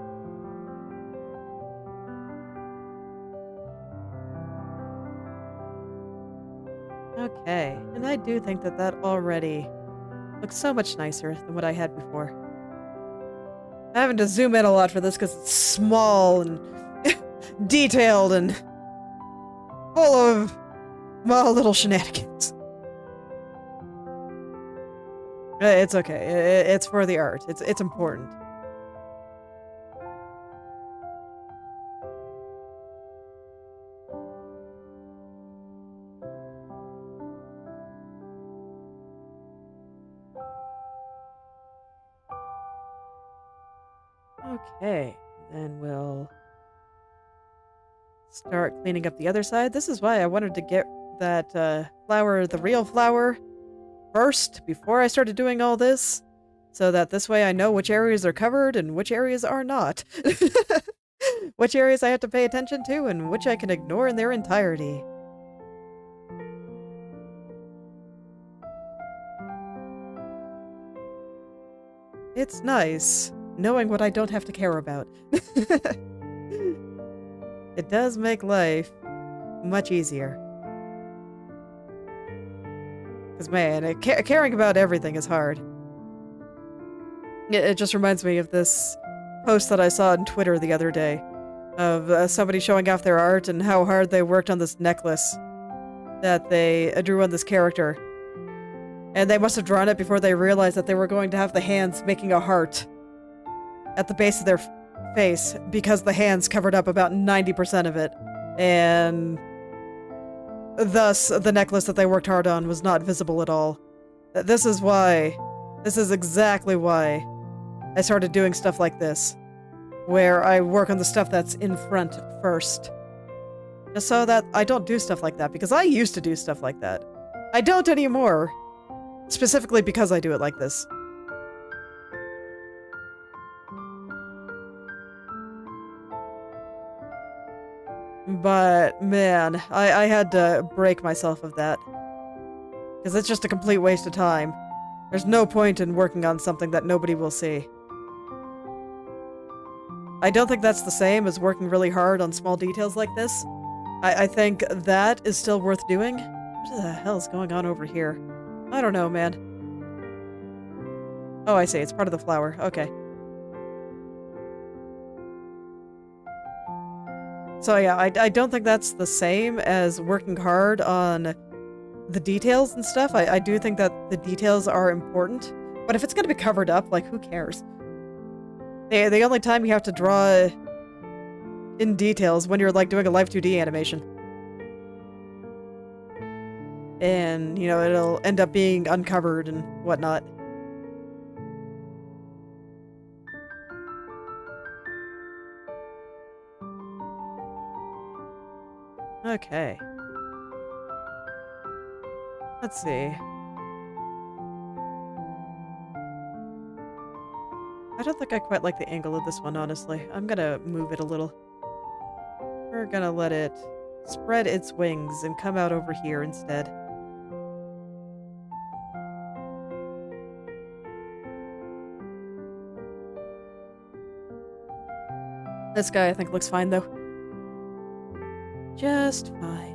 Okay, and I do think that that already looks so much nicer than what I had before. I'm having to zoom in a lot for this because it's small and detailed and full of small little shenanigans. It's okay. It's for the art. It's important. Okay, then we'll start cleaning up the other side. This is why I wanted to get that flower, the real flower, first before I started doing all this, so that this way I know which areas are covered and which areas are not. Which areas I have to pay attention to and which I can ignore in their entirety. It's nice knowing what I don't have to care about. It does make life much easier. Because, man, caring about everything is hard. It just reminds me of this post that I saw on Twitter the other day of somebody showing off their art and how hard they worked on this necklace that they drew on this character. And they must have drawn it before they realized that they were going to have the hands making a heart at the base of their face because the hands covered up about 90% of it. And thus, the necklace that they worked hard on was not visible at all. This is exactly why I started doing stuff like this, where I work on the stuff that's in front first. Just so that I don't do stuff like that, because I used to do stuff like that. I don't anymore, specifically because I do it like this. But, man, I had to break myself of that. Because it's just a complete waste of time. There's no point in working on something that nobody will see. I don't think that's the same as working really hard on small details like this. I think that is still worth doing. What the hell is going on over here? I don't know, man. Oh, I see. It's part of the flower. Okay. So yeah, I don't think that's the same as working hard on the details and stuff. I do think that the details are important, but if it's going to be covered up, like, who cares? The only time you have to draw in details when you're, like, doing a Live 2D animation. And, you know, it'll end up being uncovered and whatnot. Okay. Let's see. I don't think I quite like the angle of this one, honestly. I'm gonna move it a little. We're gonna let it spread its wings and come out over here instead. This guy, I think, looks fine, though. Just fine.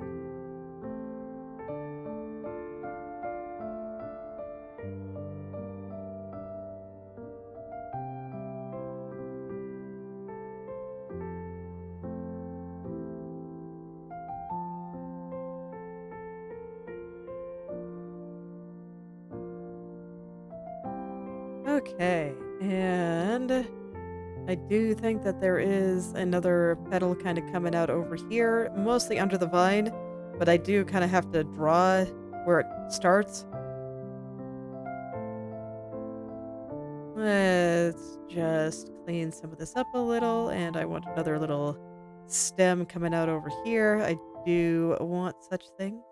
Okay, and I do think that there is another petal kind of coming out over here, mostly under the vine, but I do kind of have to draw where it starts. Let's just clean some of this up a little, and I want another little stem coming out over here. I do want such things.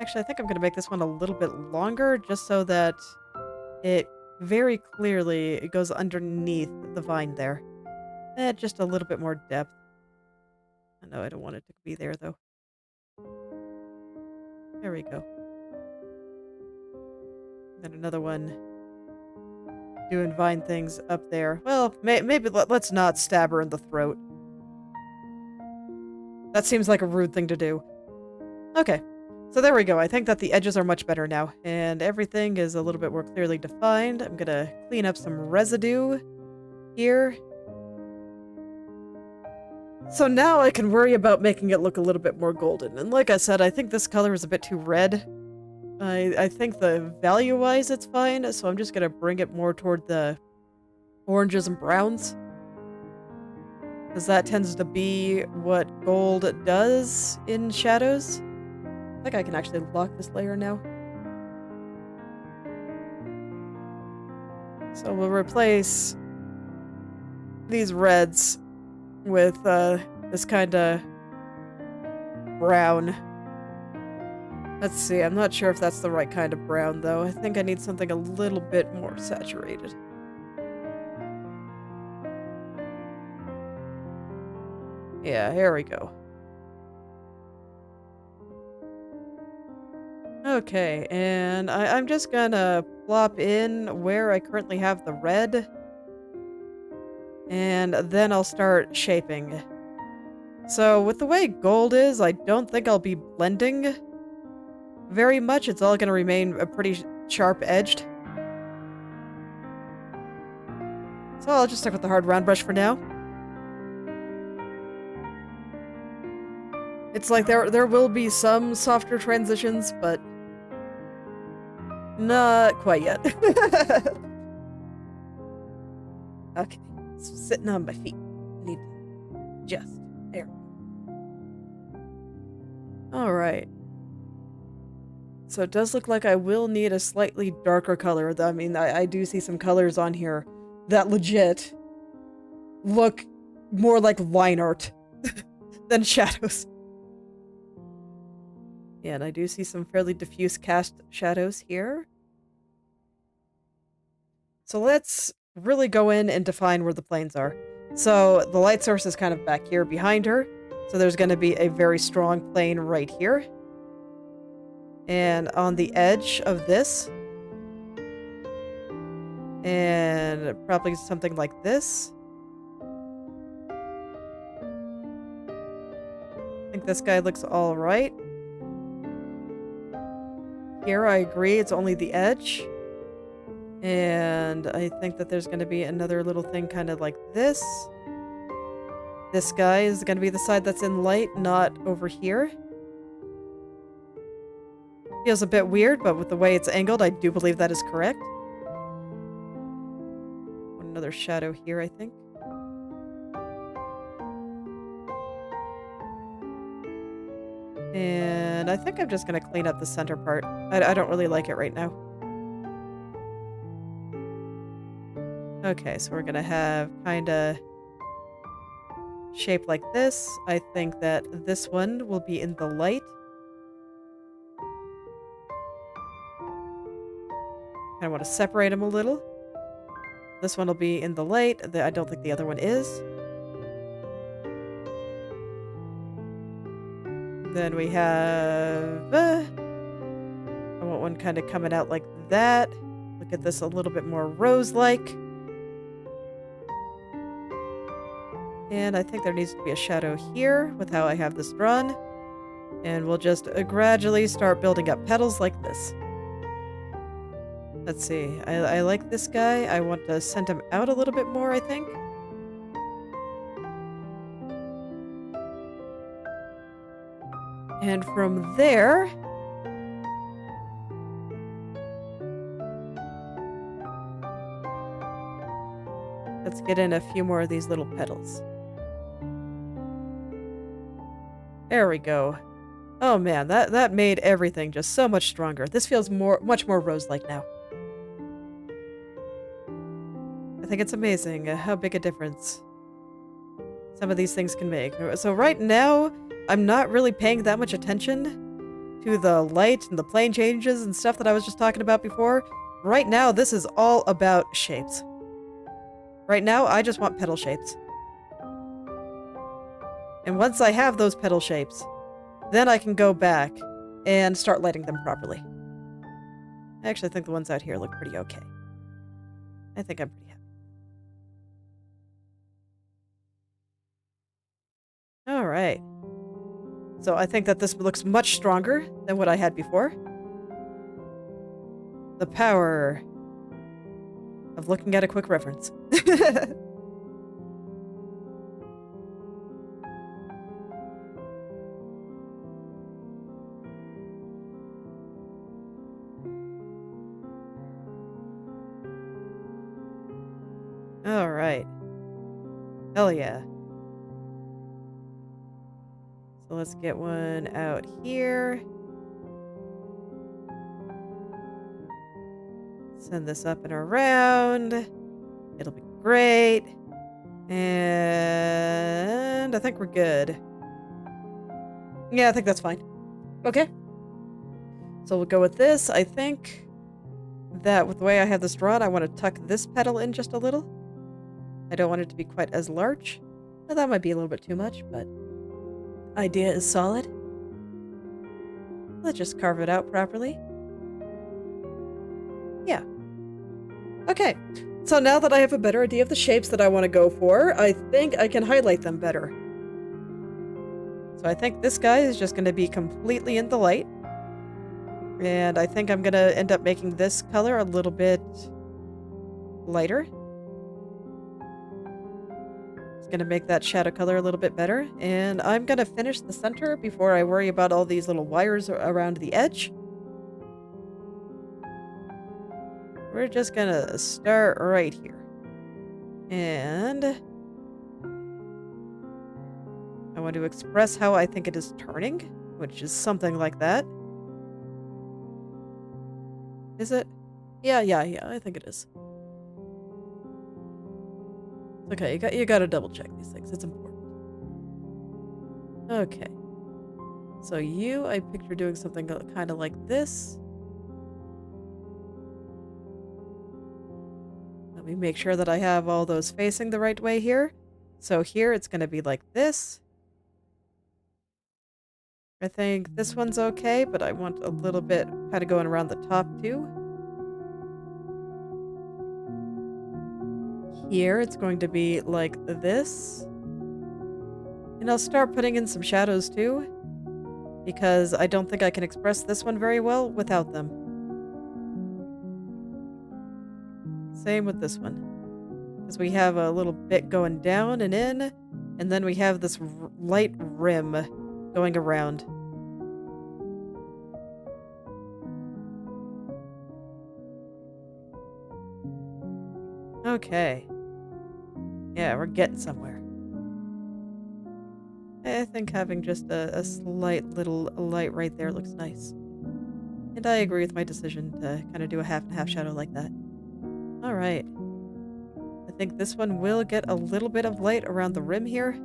Actually, I think I'm going to make this one a little bit longer, just so that it very clearly it goes underneath the vine there. Just a little bit more depth. No, I don't want it to be there, though. There we go. And another one doing vine things up there. Well, maybe let's not stab her in the throat. That seems like a rude thing to do. Okay, so there we go. I think that the edges are much better now, and everything is a little bit more clearly defined. I'm gonna clean up some residue here. So now I can worry about making it look a little bit more golden. And like I said, I think this color is a bit too red. I think the value-wise it's fine, so I'm just gonna bring it more toward the oranges and browns. Because that tends to be what gold does in shadows. I think I can actually lock this layer now. So we'll replace these reds with this kind of brown. Let's see, I'm not sure if that's the right kind of brown, though. I think I need something a little bit more saturated. Yeah, here we go. Okay, and I'm just gonna plop in where I currently have the red. And then I'll start shaping. So with the way gold is, I don't think I'll be blending very much. It's all going to remain a pretty sharp-edged. So I'll just stick with the hard round brush for now. It's like there will be some softer transitions, but not quite yet. Okay, so sitting on my feet. Need to adjust. There. Alright. So it does look like I will need a slightly darker color. I mean, I do see some colors on here that legit look more like line art than shadows. Yeah, and I do see some fairly diffuse cast shadows here. So let's really go in and define where the planes are. So the light source is kind of back here behind her. So there's going to be a very strong plane right here. And on the edge of this. And probably something like this. I think this guy looks all right. Here I agree, it's only the edge. And I think that there's going to be another little thing kind of like this. This guy is going to be the side that's in light, not over here. Feels a bit weird, but with the way it's angled, I do believe that is correct. Another shadow here, I think. And I think I'm just going to clean up the center part. I don't really like it right now. Okay, so we're going to have kind of shape like this. I think that this one will be in the light. I want to separate them a little. This one will be in the light. I don't think the other one is. Then we have... I want one kind of coming out like that. Look at this a little bit more rose-like. And I think there needs to be a shadow here with how I have this drawn. And we'll just gradually start building up petals like this. Let's see. I like this guy. I want to send him out a little bit more, I think. And from there... let's get in a few more of these little petals. There we go. Oh man, that made everything just so much stronger. This feels much more rose-like now. I think it's amazing how big a difference some of these things can make. So right now, I'm not really paying that much attention to the light and the plane changes and stuff that I was just talking about before. Right now, this is all about shapes. Right now, I just want petal shapes. And once I have those petal shapes, then I can go back and start lighting them properly. I actually think the ones out here look pretty okay. I think I'm pretty happy. All right. So I think that this looks much stronger than what I had before. The power of looking at a quick reference. All right. Hell yeah. So let's get one out here. Send this up and around. It'll be great. And I think we're good. Yeah, I think that's fine. Okay. So we'll go with this. I think that with the way I have this drawn, I want to tuck this petal in just a little. I don't want it to be quite as large. Now, that might be a little bit too much, but idea is solid. Let's just carve it out properly. Yeah. Okay. So now that I have a better idea of the shapes that I want to go for, I think I can highlight them better. So I think this guy is just going to be completely in the light. And I think I'm going to end up making this color a little bit lighter. It's going to make that shadow color a little bit better. And I'm going to finish the center before I worry about all these little wires around the edge. We're just going to start right here. And I want to express how I think it is turning, which is something like that. Is it? Yeah, I think it is. Okay, you got to double check these things. It's important. Okay. So I picture doing something kind of like this. Let me make sure that I have all those facing the right way here. So here it's going to be like this. I think this one's okay, but I want a little bit kind of going around the top too. Here it's going to be like this. And I'll start putting in some shadows too, because I don't think I can express this one very well without them. Same with this one. Because we have a little bit going down and in, and then we have this light rim going around. Okay. Yeah, we're getting somewhere. I think having just a slight little light right there looks nice. And I agree with my decision to kind of do a half and half shadow like that. Alright. I think this one will get a little bit of light around the rim here.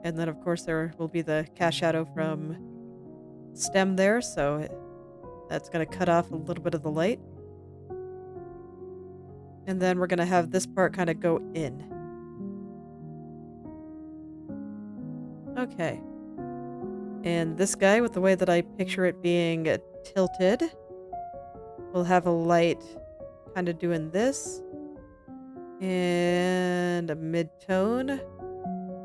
And then, of course, there will be the cast shadow from stem there, so that's going to cut off a little bit of the light. And then we're going to have this part kind of go in. Okay. And this guy, with the way that I picture it being tilted, will have a light kind of doing this. And a mid-tone,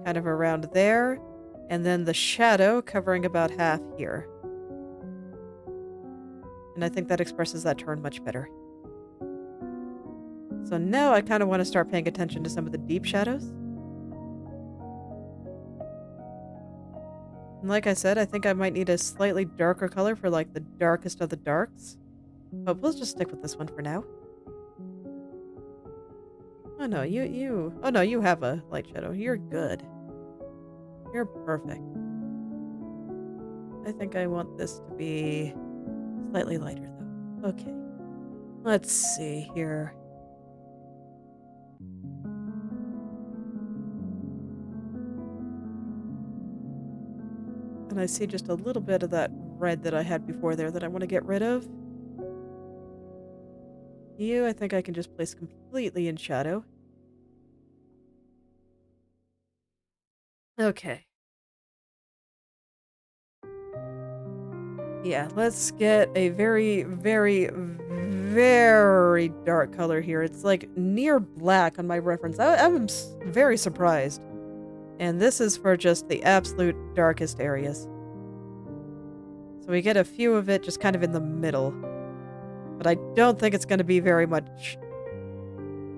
kind of around there. And then the shadow covering about half here. And I think that expresses that turn much better. So now I kind of want to start paying attention to some of the deep shadows. And like I said, I think I might need a slightly darker color for like the darkest of the darks. But we'll just stick with this one for now. Oh no, oh no, you have a light shadow. You're good. You're perfect. I think I want this to be slightly lighter though. Okay. Let's see here. And I see just a little bit of that red that I had before there that I want to get rid of. You, I think I can just place completely in shadow. Okay. Yeah, let's get a very, very, very dark color here. It's like near black on my reference. I'm very surprised. And this is for just the absolute darkest areas. So we get a few of it just kind of in the middle. But I don't think it's going to be very much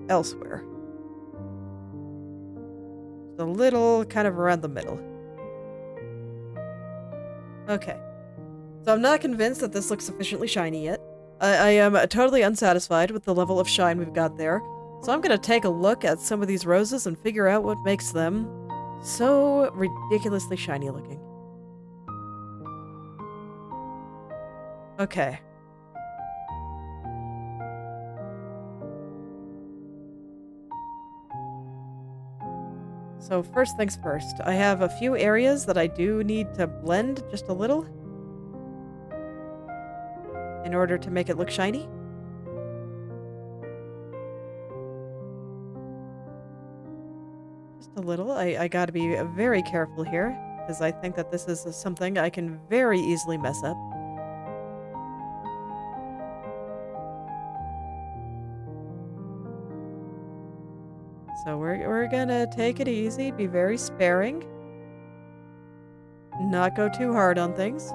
elsewhere. Just a little kind of around the middle. Okay. So I'm not convinced that this looks sufficiently shiny yet. I am totally unsatisfied with the level of shine we've got there. So I'm going to take a look at some of these roses and figure out what makes them so ridiculously shiny looking. Okay. So first things first, I have a few areas that I do need to blend just a little in order to make it look shiny. Just a little. I gotta be very careful here, because I think that this is something I can very easily mess up. So we're gonna take it easy, be very sparing, not go too hard on things.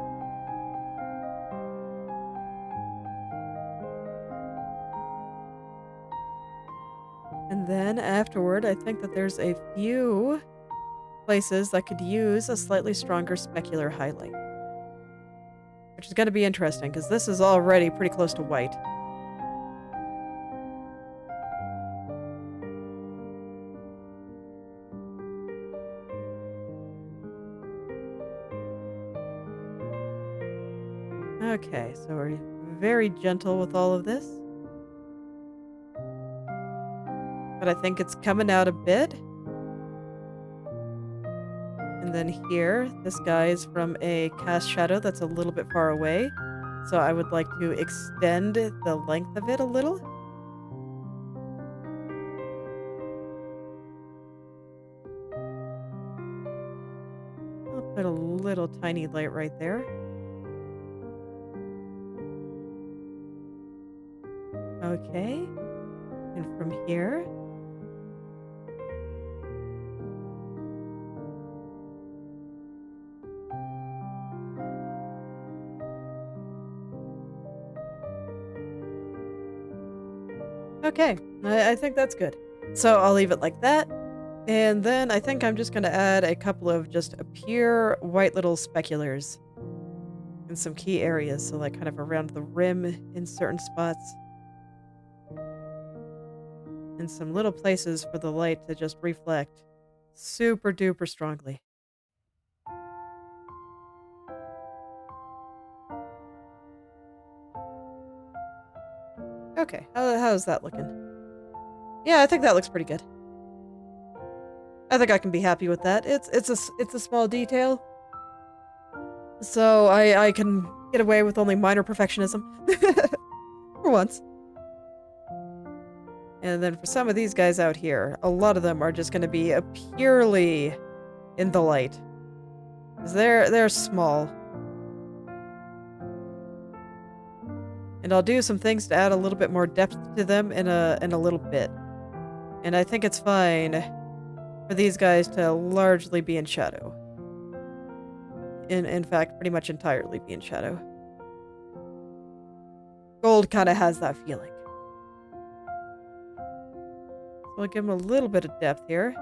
And then afterward, I think that there's a few places that could use a slightly stronger specular highlight. Which is going to be interesting, because this is already pretty close to white. Okay, so we're very gentle with all of this. But I think it's coming out a bit. And then here, this guy is from a cast shadow that's a little bit far away. So I would like to extend the length of it a little. I'll put a little tiny light right there. Okay. And from here, okay, I think that's good. So I'll leave it like that. And then I think I'm just going to add a couple of just pure white little speculars in some key areas. So like kind of around the rim in certain spots. And some little places for the light to just reflect super duper strongly. Okay, how's that looking? Yeah, I think that looks pretty good. I think I can be happy with that. It's a small detail, so I can get away with only minor perfectionism for once. And then for some of these guys out here, a lot of them are just going to be purely in the light, 'cause they're small. And I'll do some things to add a little bit more depth to them in a little bit. And I think it's fine for these guys to largely be in shadow. In fact, pretty much entirely be in shadow. Gold kind of has that feeling. So I'll give them a little bit of depth here.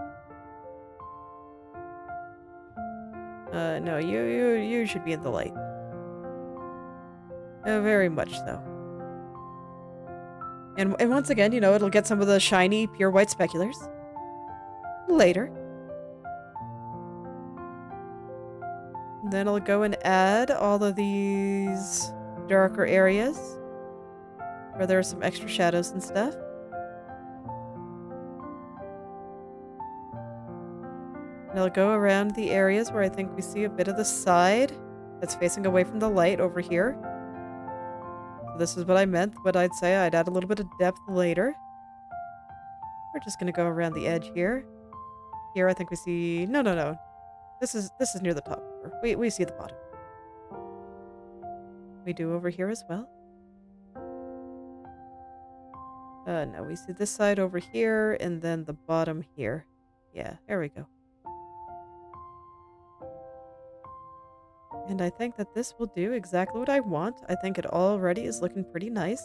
No, you should be in the light. Very much so. And once again, you know, it'll get some of the shiny, pure white speculars. Later. Then I'll go and add all of these darker areas where there are some extra shadows and stuff. And I'll go around the areas where I think we see a bit of the side that's facing away from the light over here. So this is what I meant, but I'd say I'd add a little bit of depth later. We're just going to go around the edge here. Here I think we see... No. This is near the top. We see the bottom. We do over here as well. No, we see this side over here, and then the bottom here. Yeah, there we go. And I think that this will do exactly what I want. I think it already is looking pretty nice.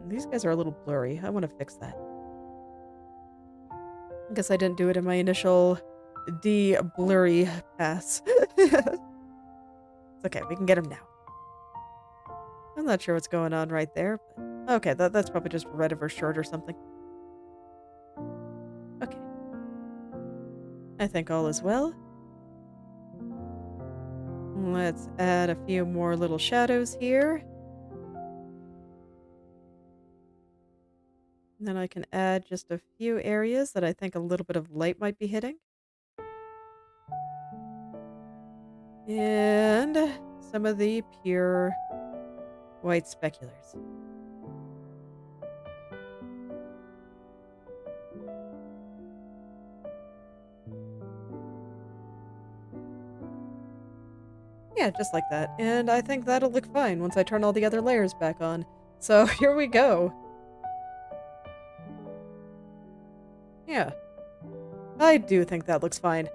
These guys are a little blurry. I want to fix that. I guess I didn't do it in my initial de-blurry pass. It's okay, we can get him now. I'm not sure what's going on right there, but okay, that's probably just red of her shirt or something. Okay. I think all is well. Let's add a few more little shadows here. And then I can add just a few areas that I think a little bit of light might be hitting. And some of the pure white speculars. Yeah, just like that. And I think that'll look fine once I turn all the other layers back on. So here we go. Yeah. I do think that looks fine.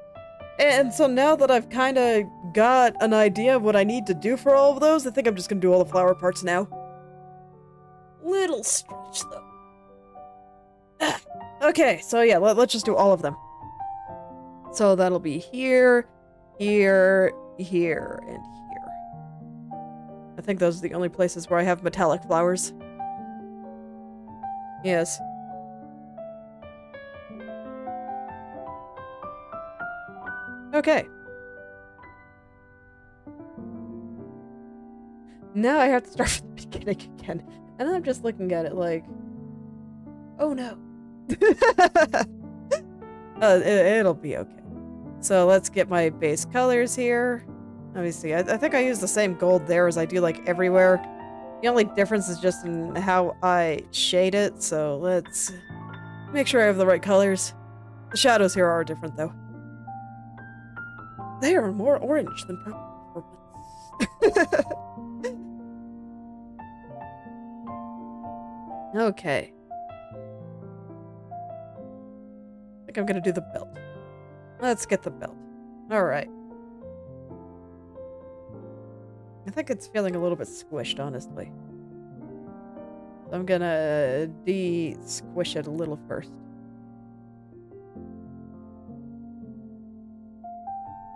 And so now that I've kind of got an idea of what I need to do for all of those, I think I'm just going to do all the flower parts now. Little stretch, though. Okay, so yeah, let's just do all of them. So that'll be here, here, here, and here. I think those are the only places where I have metallic flowers. Yes. Okay. Now I have to start from the beginning again. And I'm just looking at it like, oh no. It'll be okay. So let's get my base colors here. Let me see. I think I use the same gold there as I do like everywhere. The only difference is just in how I shade it. So let's make sure I have the right colors. The shadows here are different though. They are more orange than purple. Okay. I think I'm gonna do the belt. Let's get the belt. Alright. I think it's feeling a little bit squished, honestly. So I'm gonna de-squish it a little first.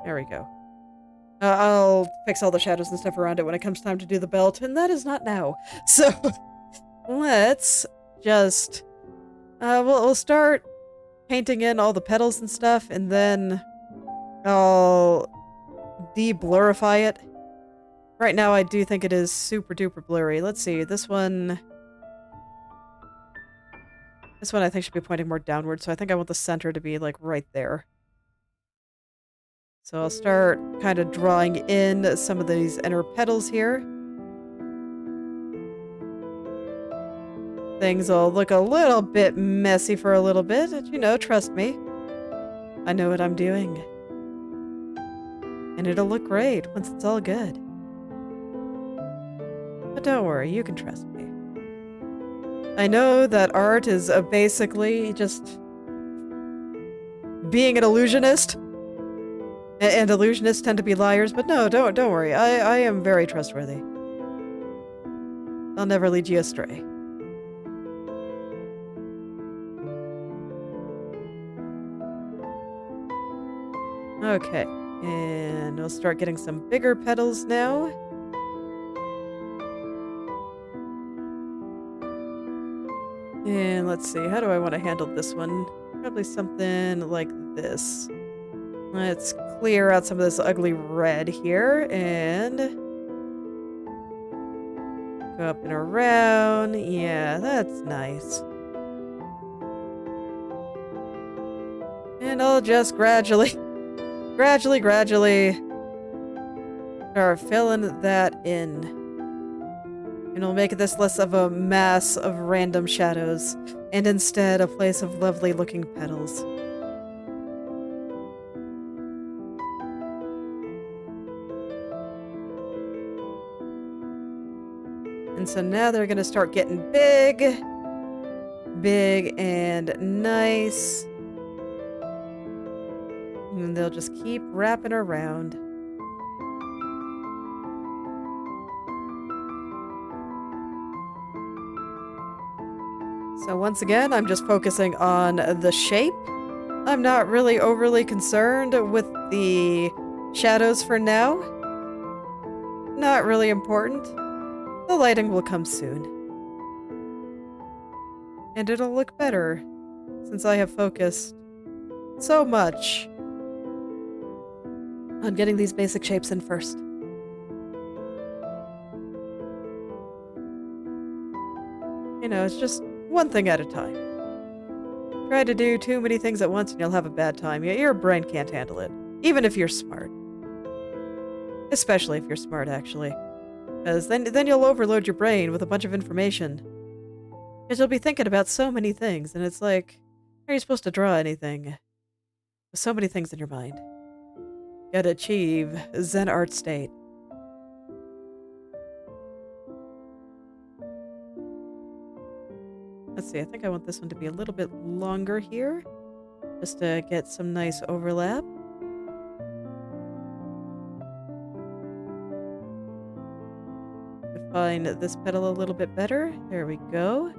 There we go. I'll fix all the shadows and stuff around it when it comes time to do the belt, and that is not now. So, let's just... we'll start painting in all the petals and stuff, and then I'll de-blurify it. Right now, I do think it is super duper blurry. Let's see, this one I think should be pointing more downward, so I think I want the center to be, like, right there. So I'll start kind of drawing in some of these inner petals here. Things will look a little bit messy for a little bit, but you know, trust me. I know what I'm doing. And it'll look great once it's all good. But don't worry, you can trust me. I know that art is basically just being an illusionist. And illusionists tend to be liars, but no, don't worry. I am very trustworthy. I'll never lead you astray. Okay, and we'll start getting some bigger petals now. And let's see, how do I want to handle this one? Probably something like this. Let's clear out some of this ugly red here, and go up and around. Yeah, that's nice. And I'll just gradually start filling that in. And we'll make this less of a mass of random shadows, and instead a place of lovely looking petals. And so now they're gonna start getting big and nice. And they'll just keep wrapping around. So once again, I'm just focusing on the shape. I'm not really overly concerned with the shadows for now. Not really important. The lighting will come soon. And it'll look better, since I have focused so much on getting these basic shapes in first. You know, it's just one thing at a time. Try to do too many things at once and you'll have a bad time. Your brain can't handle it, even if you're smart. Especially if you're smart, actually. Because then you'll overload your brain with a bunch of information. Because you'll be thinking about so many things, and it's like, how are you supposed to draw anything with so many things in your mind? You gotta achieve Zen art state. Let's see, I think I want this one to be a little bit longer here, just to get some nice overlap. Define this petal a little bit better. There we go.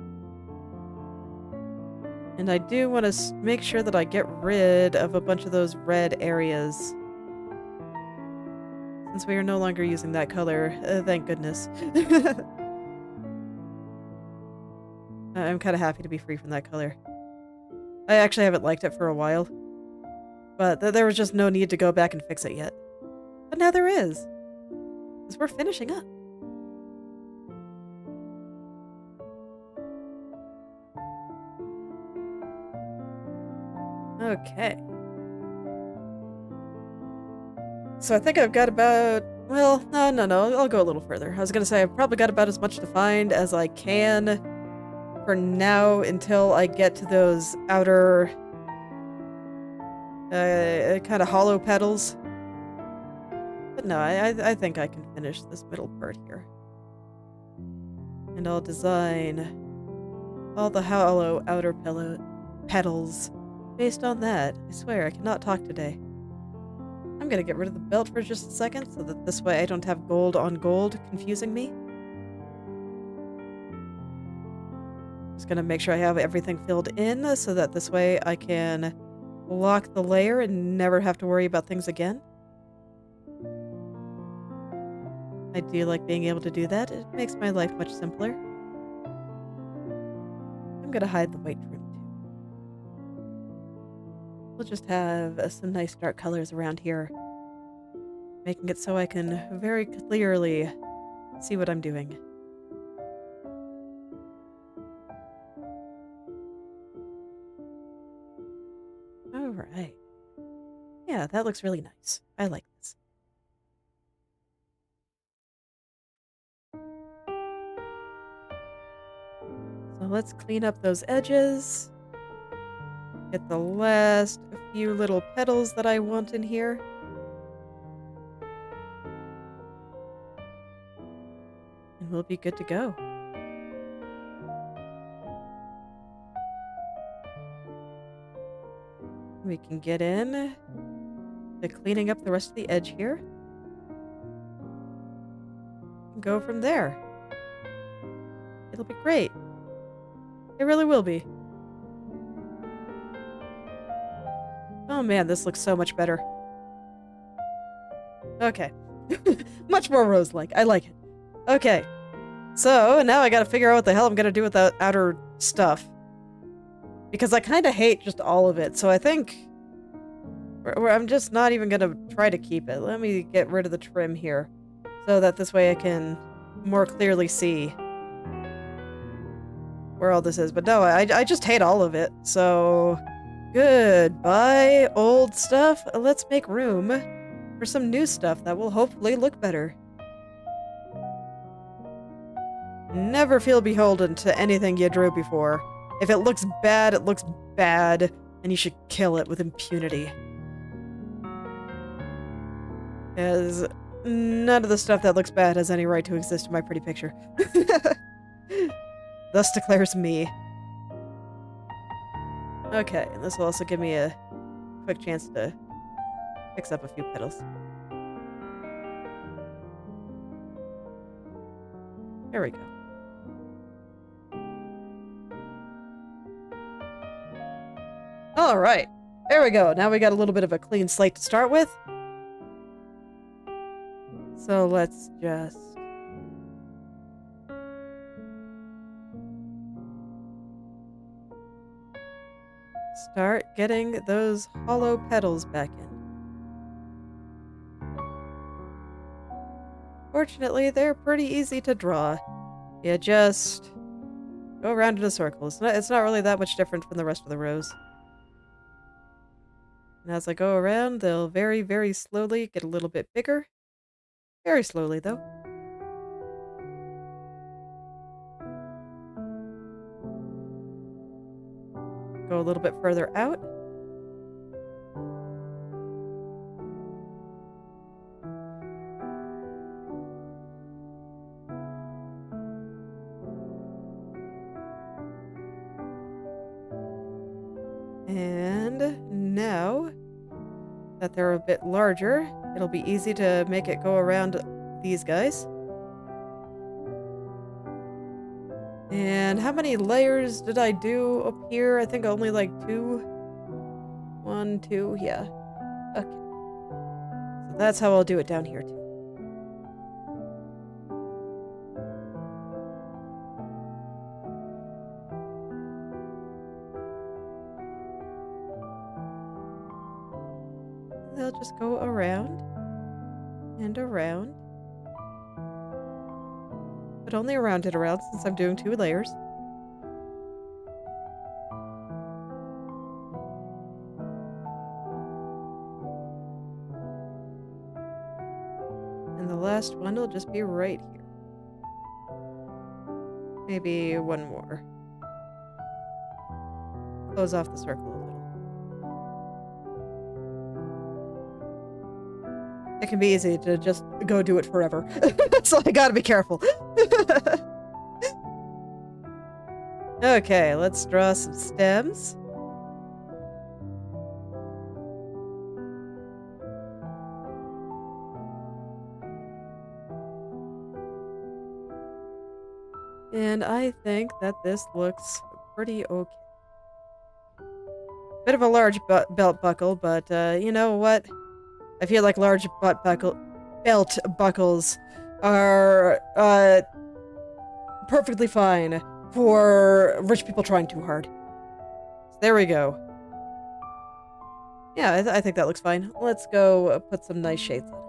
And I do want to make sure that I get rid of a bunch of those red areas. Since we are no longer using that color, thank goodness. I'm kind of happy to be free from that color. I actually haven't liked it for a while. But there was just no need to go back and fix it yet. But now there is. Because we're finishing up. Okay. So I think I've got about... Well, no. I'll go a little further. I was going to say I've probably got about as much defined as I can for now until I get to those outer kind of hollow petals. But no, I think I can finish this middle part here. And I'll design all the hollow outer petals based on that. I swear, I cannot talk today. I'm gonna get rid of the belt for just a second so that this way I don't have gold on gold confusing me. Just gonna make sure I have everything filled in so that this way I can lock the layer and never have to worry about things again. I do like being able to do that. It makes my life much simpler. I'm gonna hide the white trim too. We'll just have some nice dark colors around here, making it so I can very clearly see what I'm doing. Alright. Yeah, that looks really nice. I like this. So let's clean up those edges. Get the last few little petals that I want in here. And we'll be good to go. We can get in to cleaning up the rest of the edge here. And go from there. It'll be great. It really will be. Oh man, this looks so much better. Okay. Much more rose-like. I like it. Okay. So, now I gotta figure out what the hell I'm gonna do with that outer stuff. Because I kinda hate just all of it, so I think... I'm just not even gonna try to keep it. Let me get rid of the trim here. So that this way I can more clearly see where all this is. But no, I just hate all of it, so... Goodbye, old stuff. Let's make room for some new stuff that will hopefully look better. Never feel beholden to anything you drew before. If it looks bad, it looks bad, and you should kill it with impunity. Because none of the stuff that looks bad has any right to exist in my pretty picture. Thus declares me. Okay, and this will also give me a quick chance to fix up a few petals. There we go. Alright, there we go. Now we got a little bit of a clean slate to start with. So let's just... start getting those hollow petals back in. Fortunately, they're pretty easy to draw. You just go around in a circle. It's not really that much different from the rest of the rows. And as I go around, they'll very, very slowly get a little bit bigger. Very slowly, though. Go a little bit further out. And now that they're a bit larger, it'll be easy to make it go around these guys. And how many layers did I do up here? I think only like 2. 1, 2, yeah. Okay. So that's how I'll do it down here too. They'll just go around and around. But only around and around since I'm doing 2 layers. And the last one will just be right here. Maybe one more. Close off the circle a little. It can be easy to just go do it forever. So I gotta be careful. Okay, let's draw some stems. And I think that this looks pretty okay. Bit of a large belt buckle, but you know what? I feel like large belt buckles are perfectly fine for rich people trying too hard. So there we go. Yeah, I think that looks fine. Let's go put some nice shades on it.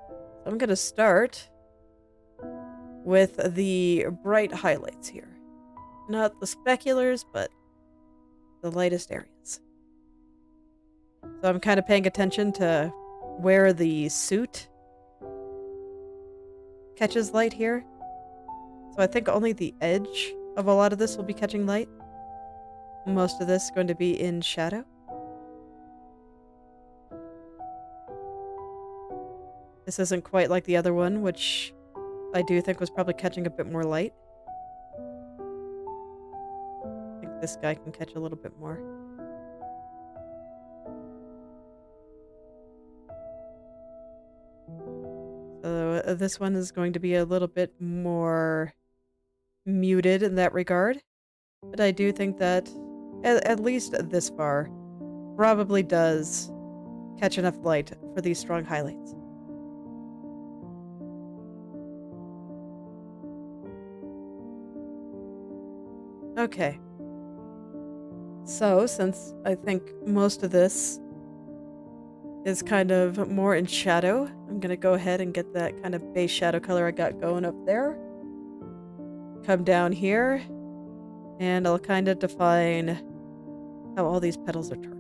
So I'm gonna start with the bright highlights here. Not the speculars, but the lightest areas. So I'm kind of paying attention to where the suit catches light here. So I think only the edge of a lot of this will be catching light. Most of this is going to be in shadow. This isn't quite like the other one, which I do think was probably catching a bit more light. I think this guy can catch a little bit more. So this one is going to be a little bit more muted in that regard. But I do think that, at least this far, probably does catch enough light for these strong highlights. Okay. So, since I think most of this is kind of more in shadow, I'm gonna go ahead and get that kind of base shadow color I got going up there. Come down here, and I'll kind of define how all these petals are turning.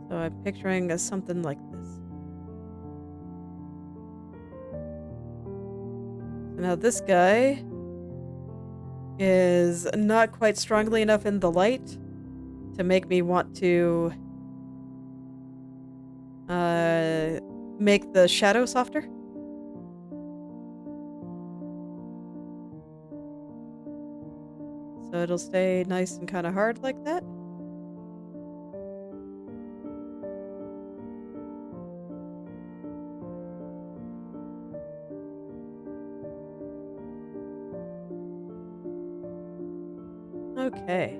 So I'm picturing something like this. So now this guy is not quite strongly enough in the light to make me want to make the shadow softer. So it'll stay nice and kind of hard like that. Okay.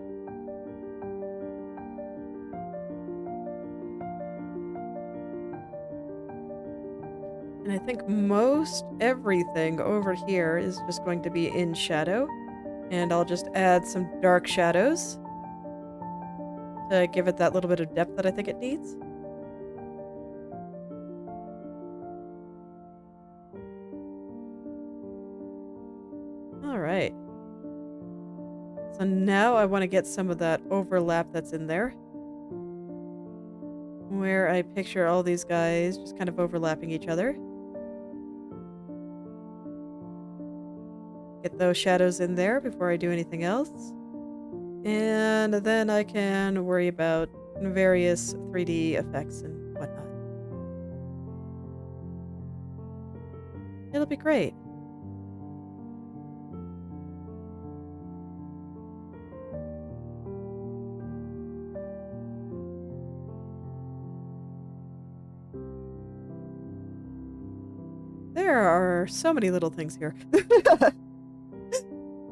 And I think most everything over here is just going to be in shadow. And I'll just add some dark shadows to give it that little bit of depth that I think it needs. Alright. So now I want to get some of that overlap that's in there. Where I picture all these guys just kind of overlapping each other. Get those shadows in there before I do anything else. And then I can worry about various 3D effects and whatnot. It'll be great. There are so many little things here.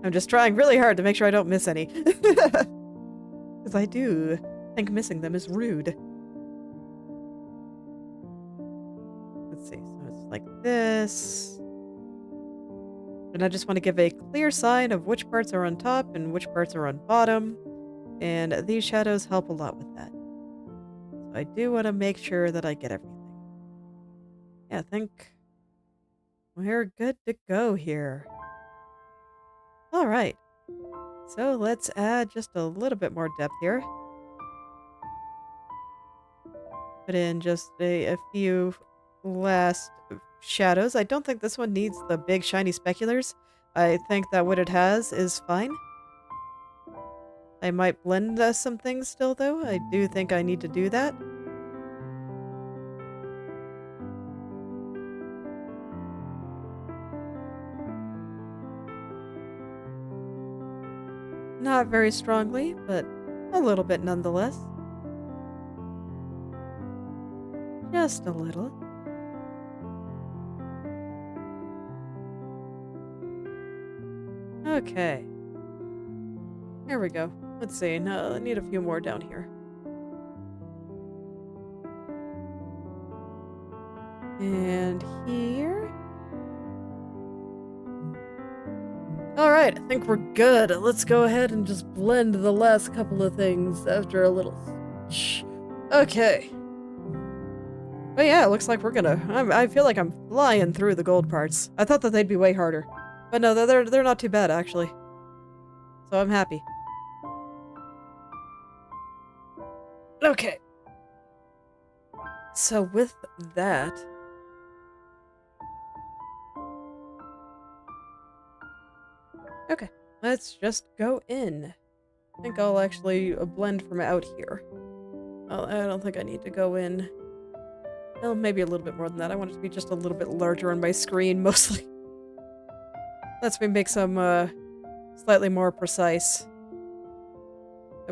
I'm just trying really hard to make sure I don't miss any. Because I do think missing them is rude. Let's see, so it's like this. And I just want to give a clear sign of which parts are on top and which parts are on bottom. And these shadows help a lot with that. So I do want to make sure that I get everything. Yeah, I think we're good to go here. Alright, so let's add just a little bit more depth here. Put in just a few last shadows. I don't think this one needs the big shiny speculars. I think that what it has is fine. I might blend some things still though. I do think I need to do that. Not very strongly, but a little bit nonetheless. Just a little. Okay. Here we go. Let's see. No, I need a few more down here. And here. Alright, I think we're good. Let's go ahead and just blend the last couple of things after a little switch. Okay. But yeah, it looks like we're gonna... I feel like I'm flying through the gold parts. I thought that they'd be way harder. But no, they're not too bad, actually. So I'm happy. Okay. So with that... Okay, let's just go in. I think I'll actually blend from out here. Well, I don't think I need to go in. Well, maybe a little bit more than that. I want it to be just a little bit larger on my screen, mostly. Lets me make some, slightly more precise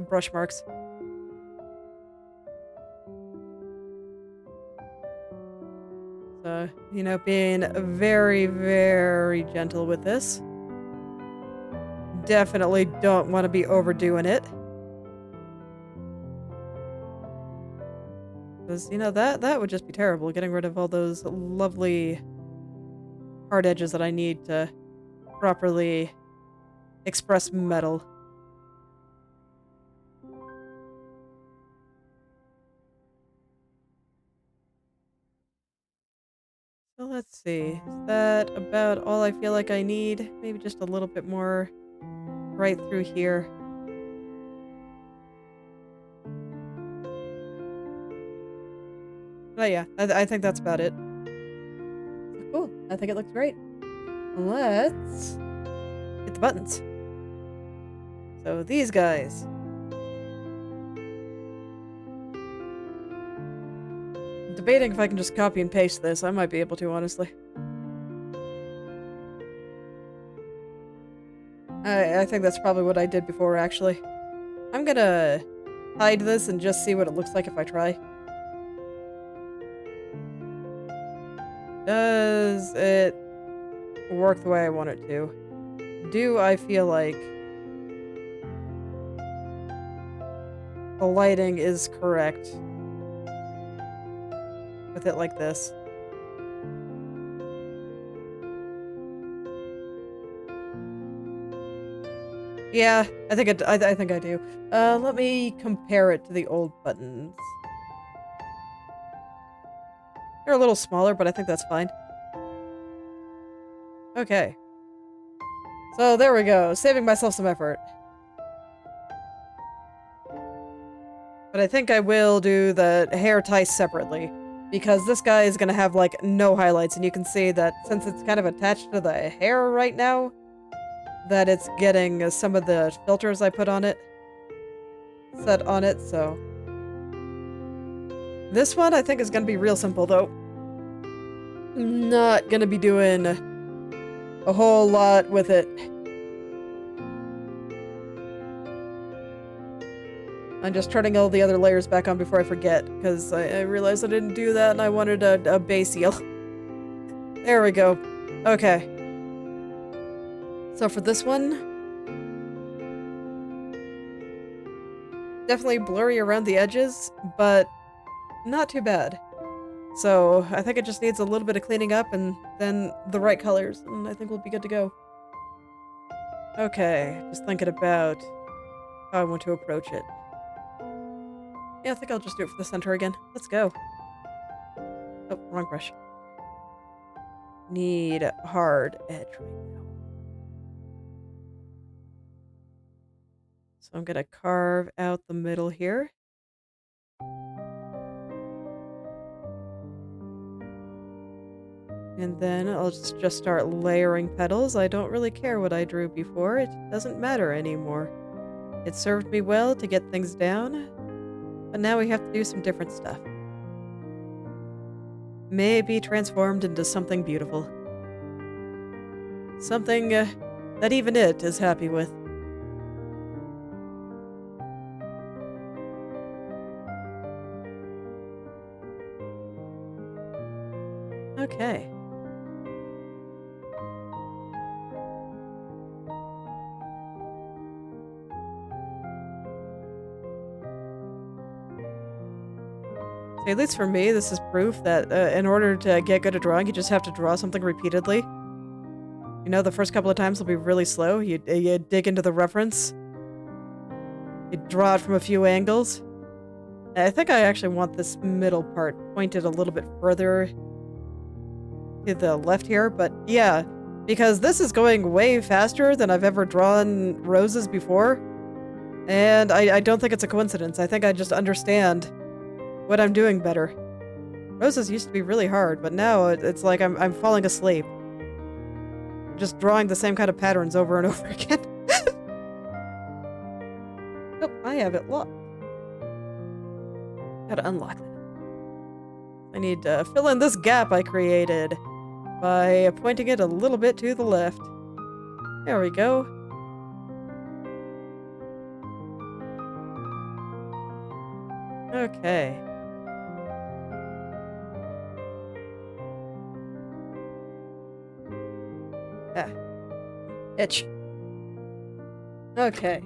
brush marks. So, you know, being very, very gentle with this. Definitely don't want to be overdoing it. Because, you know, that would just be terrible, getting rid of all those lovely hard edges that I need to properly express metal. So let's see, is that about all I feel like I need? Maybe just a little bit more right through here. But yeah, I think that's about it. Cool, I think it looks great. Let's hit the buttons. So these guys. Debating if I can just copy and paste this. I might be able to, honestly. I think that's probably what I did before, actually. I'm gonna hide this and just see what it looks like if I try. Does it work the way I want it to? Do I feel like the lighting is correct with it like this? Yeah, I think I think I do. Let me compare it to the old buttons. They're a little smaller, but I think that's fine. Okay. So there we go, saving myself some effort. But I think I will do the hair tie separately, because this guy is gonna have, like, no highlights, and you can see that since it's kind of attached to the hair right now, that it's getting some of the filters I put on it set on it, so. This one I think is gonna be real simple, though. Not gonna be doing a whole lot with it. I'm just turning all the other layers back on before I forget, because I realized I didn't do that and I wanted a base seal. There we go. Okay. So for this one, definitely blurry around the edges, but not too bad. So I think it just needs a little bit of cleaning up and then the right colors, and I think we'll be good to go. Okay, just thinking about how I want to approach it. Yeah, I think I'll just do it for the center again. Let's go. Oh, wrong brush. Need a hard edge right now. So I'm gonna carve out the middle here. And then I'll just start layering petals. I don't really care what I drew before. It doesn't matter anymore. It served me well to get things down, but now we have to do some different stuff. Maybe transformed into something beautiful. Something that even it is happy with. Okay. See, at least for me, this is proof that in order to get good at drawing, you just have to draw something repeatedly. You know, the first couple of times will be really slow. You dig into the reference. You draw it from a few angles. I think I actually want this middle part pointed a little bit further to the left here, but yeah, because this is going way faster than I've ever drawn roses before, and I don't think it's a coincidence. I think I just understand what I'm doing better. Roses used to be really hard, but now it's like I'm falling asleep. Just drawing the same kind of patterns over and over again. Nope, I have it locked. Gotta unlock that. I need to fill in this gap I created by pointing it a little bit to the left. There we go. Okay. Ah. Itch. Okay.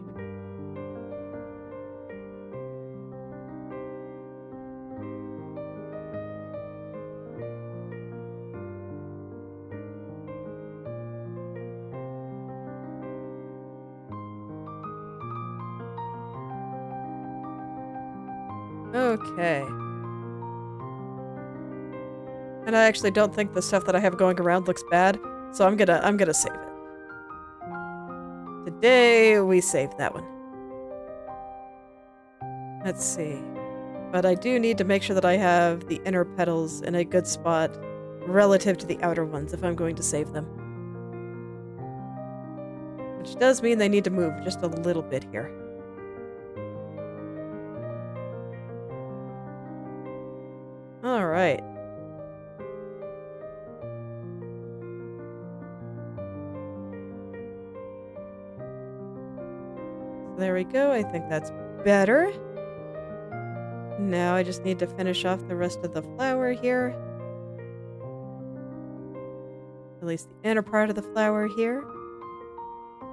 Okay. And I actually don't think the stuff that I have going around looks bad, so I'm gonna save it. Today we saved that one. Let's see. But I do need to make sure that I have the inner petals in a good spot relative to the outer ones if I'm going to save them. Which does mean they need to move just a little bit here. Alright. So there we go. I think that's better. Now I just need to finish off the rest of the flower here. At least the inner part of the flower here.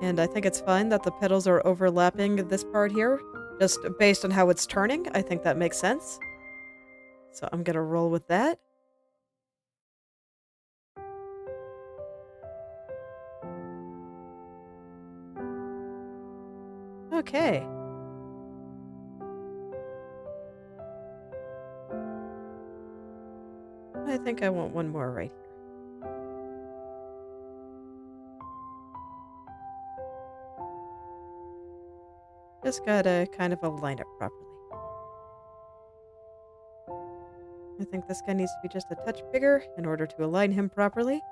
And I think it's fine that the petals are overlapping this part here. Just based on how it's turning, I think that makes sense. So I'm gonna roll with that. Okay. I think I want one more right here. Just gotta kind of align it properly. I think this guy needs to be just a touch bigger in order to align him properly.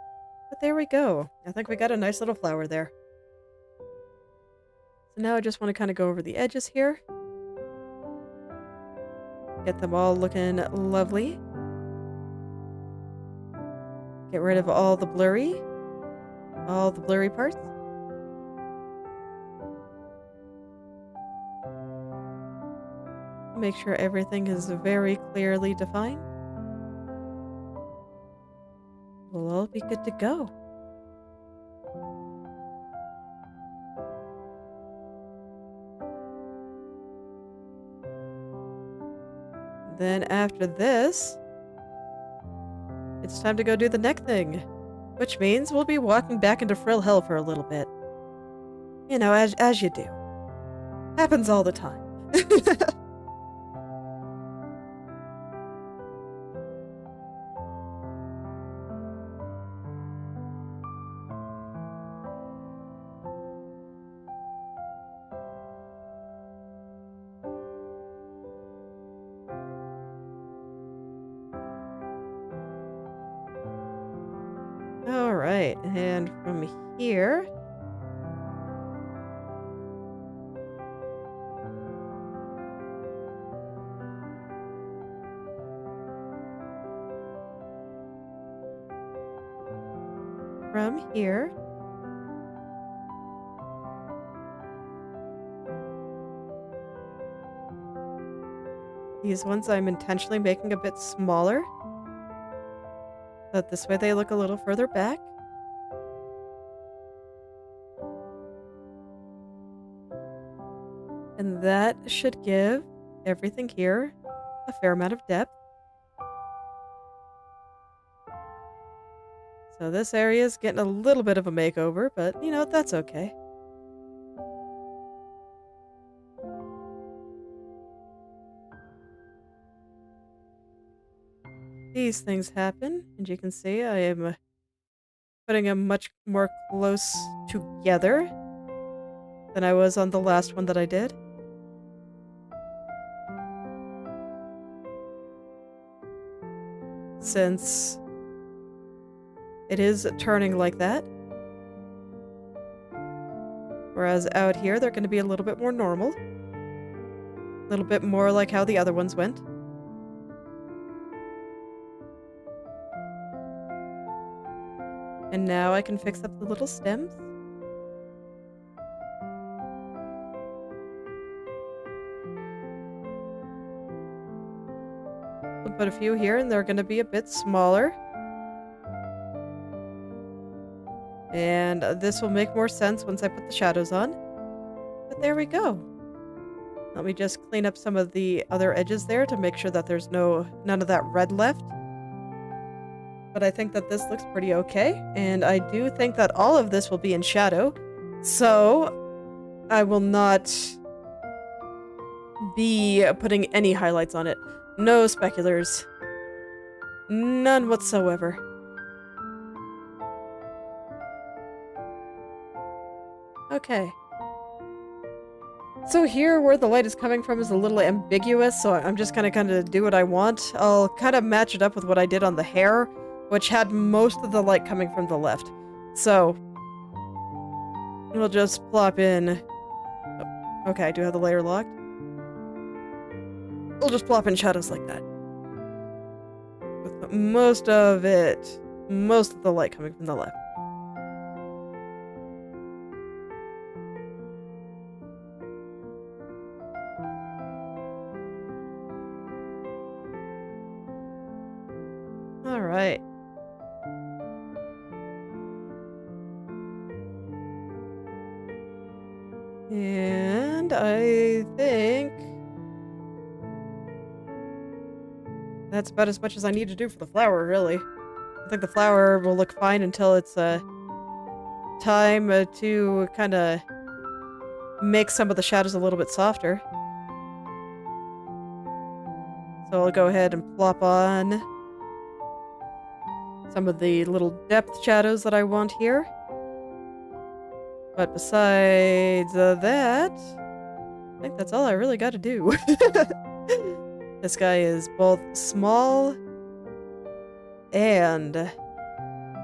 But there we go. I think we got a nice little flower there. So now I just want to kind of go over the edges here. Get them all looking lovely. Get rid of all the blurry parts. Make sure everything is very clearly defined. We'll all be good to go. Then after this, it's time to go do the neck thing. Which means we'll be walking back into Frill Hell for a little bit. You know, as you do. Happens all the time. Alright, and from here... these ones I'm intentionally making a bit smaller. But this way they look a little further back. And that should give everything here a fair amount of depth. So this area is getting a little bit of a makeover, but you know, that's okay. These things happen, and you can see I am putting them much more close together than I was on the last one that I did. Since it is turning like that. Whereas out here, they're going to be a little bit more normal. A little bit more like how the other ones went. And now I can fix up the little stems. We'll put a few here and they're going to be a bit smaller. And this will make more sense once I put the shadows on. But there we go. Let me just clean up some of the other edges there to make sure that there's none of that red left. But I think that this looks pretty okay. And I do think that all of this will be in shadow. So I will not be putting any highlights on it. No speculars. None whatsoever. Okay. So here, where the light is coming from is a little ambiguous, so I'm just gonna kind of do what I want. I'll kind of match it up with what I did on the hair, which had most of the light coming from the left. So, We'll just plop in... Oh, okay, I do have the layer locked. We'll just plop in shadows like that. With most of the light coming from the left. Alright. And I think that's about as much as I need to do for the flower, really. I think the flower will look fine until it's time to kind of make some of the shadows a little bit softer. So I'll go ahead and plop on some of the little depth shadows that I want here. But besides that, I think that's all I really got to do. This guy is both small and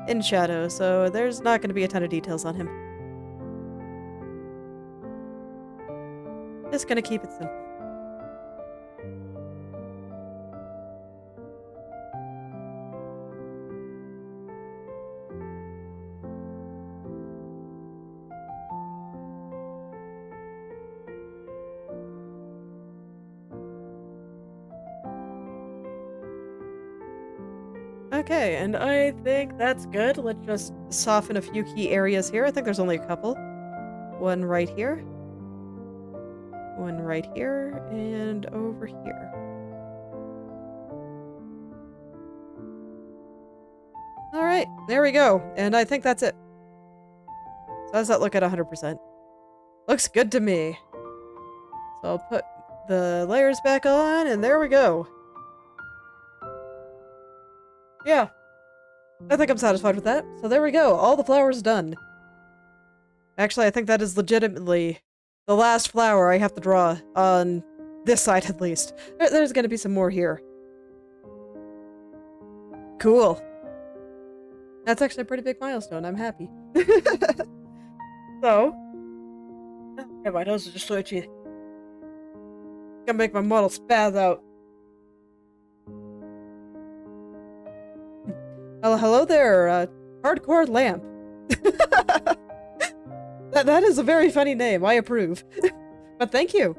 in shadow, so there's not going to be a ton of details on him. Just going to keep it simple. Okay, and I think that's good. Let's just soften a few key areas here. I think there's only a couple. One right here. One right here, and over here. Alright, there we go. And I think that's it. So how does that look at 100%? Looks good to me. So I'll put the layers back on, and there we go. Yeah, I think I'm satisfied with that. So there we go, all the flowers done. Actually, I think that is legitimately the last flower I have to draw on this side at least. There's gonna be some more here. Cool. That's actually a pretty big milestone, I'm happy. So, yeah, my nose is just so itchy. Gonna make my model spaz out. Hello there, Hardcore Lamp. That is a very funny name, I approve. But thank you.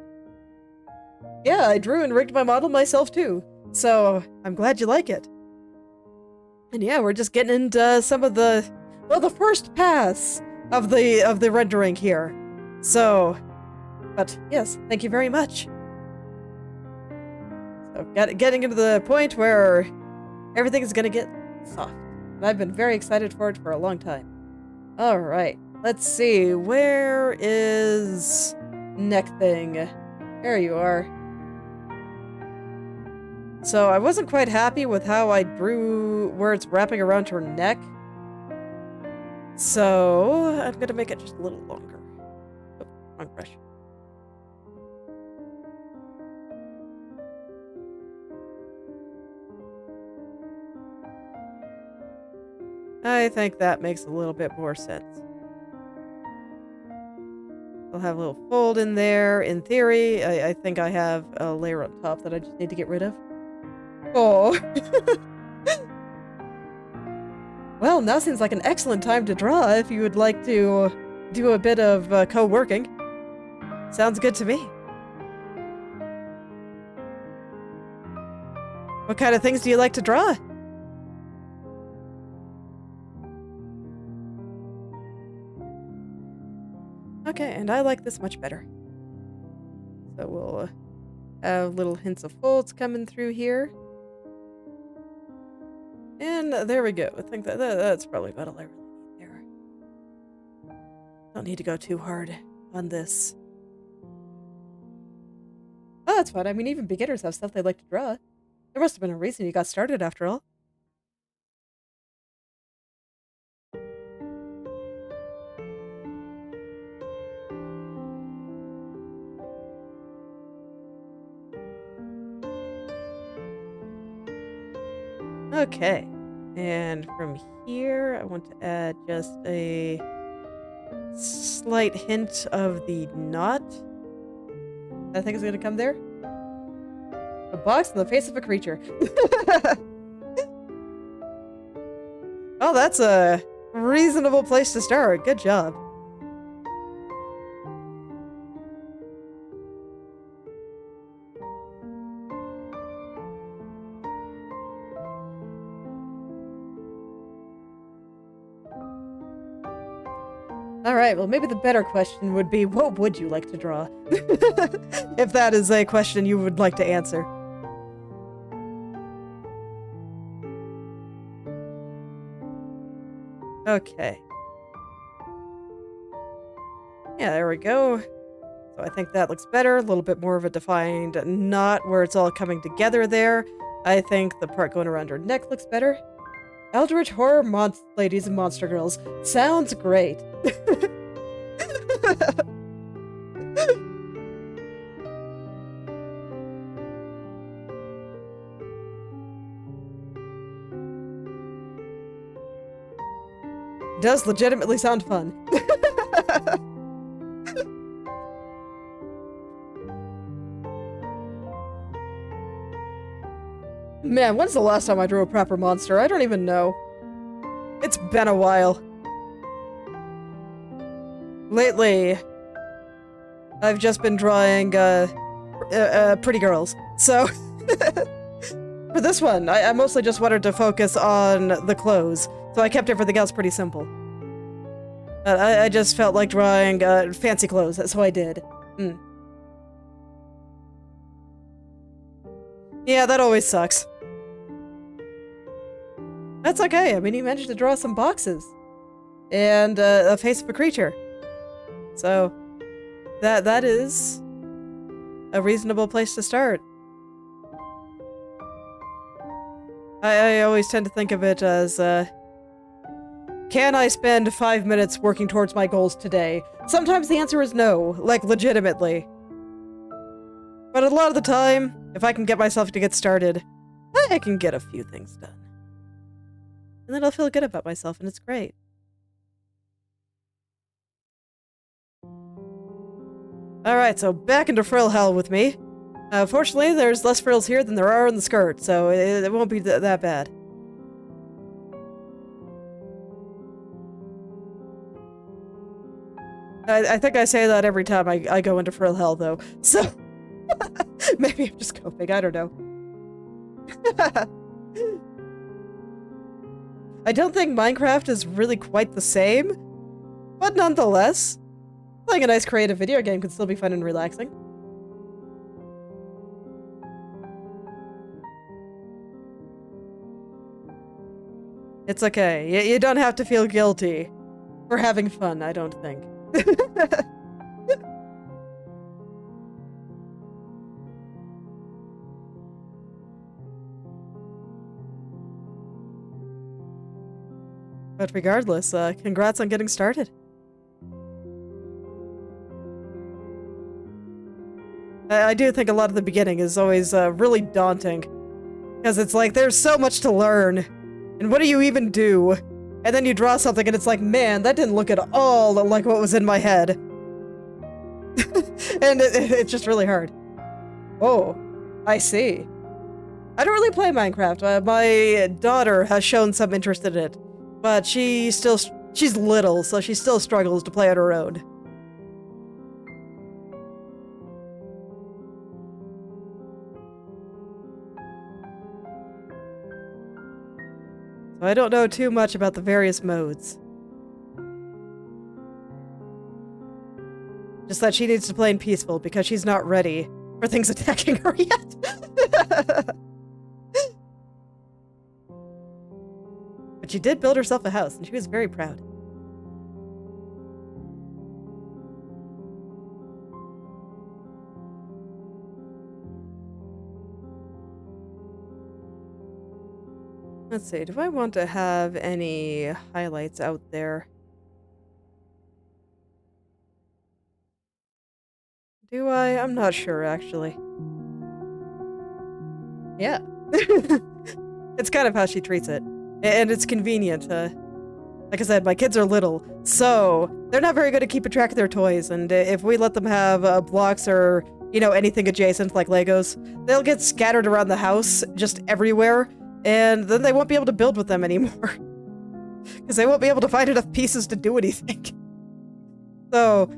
Yeah, I drew and rigged my model myself too, so I'm glad you like it. And yeah, we're just getting into some of the, well, the first pass of the rendering here. So, but yes, thank you very much. So getting into the point where everything is gonna get soft. And I've been very excited for it for a long time. Alright, let's see. Where is neck thing? There you are. So I wasn't quite happy with how I drew where it's wrapping around her neck. So I'm gonna make it just a little longer. Oh, wrong brush. I think that makes a little bit more sense. I'll have a little fold in there. In theory, I think I have a layer on top that I just need to get rid of. Oh. Well, now seems like an excellent time to draw if you would like to do a bit of co-working. Sounds good to me. What kind of things do you like to draw? Okay, and I like this much better. So we'll have little hints of folds coming through here. And there we go. I think that's probably about all I really need there. Don't need to go too hard on this. Oh, that's fine. I mean, even beginners have stuff they like to draw. There must have been a reason you got started after all. Okay, and from here I want to add just a slight hint of the knot I think is gonna come there. A box in the face of a creature. Oh, that's a reasonable place to start. Good job. Alright, well maybe the better question would be, what would you like to draw? If that is a question you would like to answer. Okay. Yeah, there we go. So I think that looks better. A little bit more of a defined knot where it's all coming together there. I think the part going around her neck looks better. Eldritch Horror Ladies and Monster Girls. Sounds great. Does legitimately sound fun. Man, when's the last time I drew a proper monster? I don't even know. It's been a while. Lately, I've just been drawing, pretty girls. So, for this one, I mostly just wanted to focus on the clothes. So I kept everything else pretty simple. I just felt like drawing, fancy clothes, so I did. Yeah, that always sucks. That's okay, I mean, you managed to draw some boxes. And, a face of a creature. So, that is a reasonable place to start. I always tend to think of it as, can I spend 5 minutes working towards my goals today? Sometimes the answer is no, like legitimately. But a lot of the time, if I can get myself to get started, I can get a few things done. And then I'll feel good about myself, and it's great. Alright, so back into frill hell with me. Fortunately, there's less frills here than there are in the skirt, so it won't be that bad. I think I say that every time I go into frill hell, though, so... Maybe I'm just coping, I don't know. I don't think Minecraft is really quite the same, but nonetheless, playing a nice creative video game can still be fun and relaxing. It's okay. You don't have to feel guilty for having fun, I don't think. But regardless, congrats on getting started. I do think a lot of the beginning is always really daunting. Because it's like, there's so much to learn. And what do you even do? And then you draw something and it's like, man, that didn't look at all like what was in my head. And it's just really hard. Oh, I see. I don't really play Minecraft. My daughter has shown some interest in it. But she's little, so she still struggles to play on her own. So I don't know too much about the various modes. Just that she needs to play in peaceful because she's not ready for things attacking her yet. But she did build herself a house, and she was very proud. Let's see, do I want to have any highlights out there? Do I? I'm not sure, actually. Yeah. It's kind of how she treats it. And it's convenient. Like I said, my kids are little, so they're not very good at keeping track of their toys, and if we let them have blocks or, you know, anything adjacent like Legos, they'll get scattered around the house just everywhere, and then they won't be able to build with them anymore. Because they won't be able to find enough pieces to do anything. So,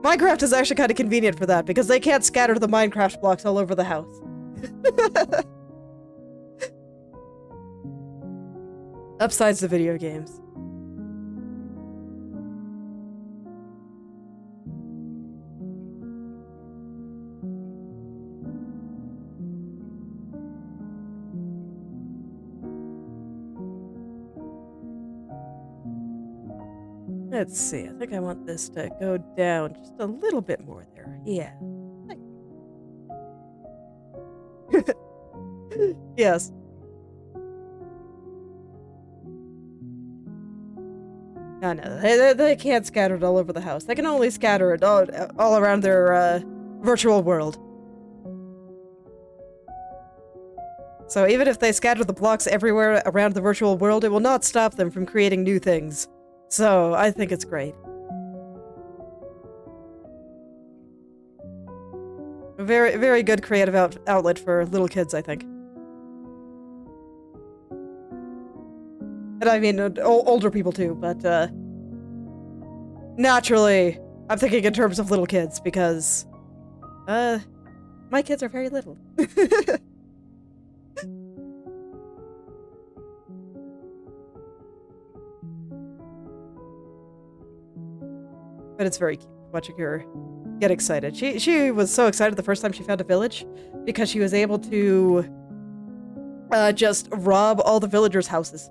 Minecraft is actually kind of convenient for that, because they can't scatter the Minecraft blocks all over the house. Upsides to video games. Let's see, I think I want this to go down just a little bit more there. Yeah. Yes. No, they can't scatter it all over the house. They can only scatter it all around their virtual world. So even if they scatter the blocks everywhere around the virtual world, it will not stop them from creating new things. So I think it's great. A very, very good creative outlet for little kids, I think. And I mean, older people too, but naturally, I'm thinking in terms of little kids because, my kids are very little. But it's very cute watching her get excited. She was so excited the first time she found a village because she was able to just rob all the villagers' houses.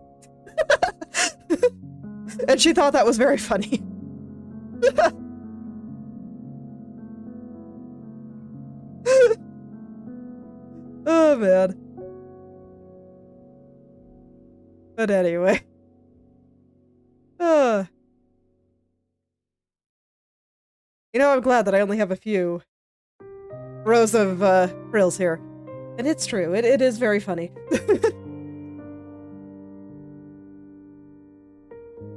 And she thought that was very funny. Oh man. But anyway. You know, I'm glad that I only have a few rows of frills here. And it's true, it is very funny.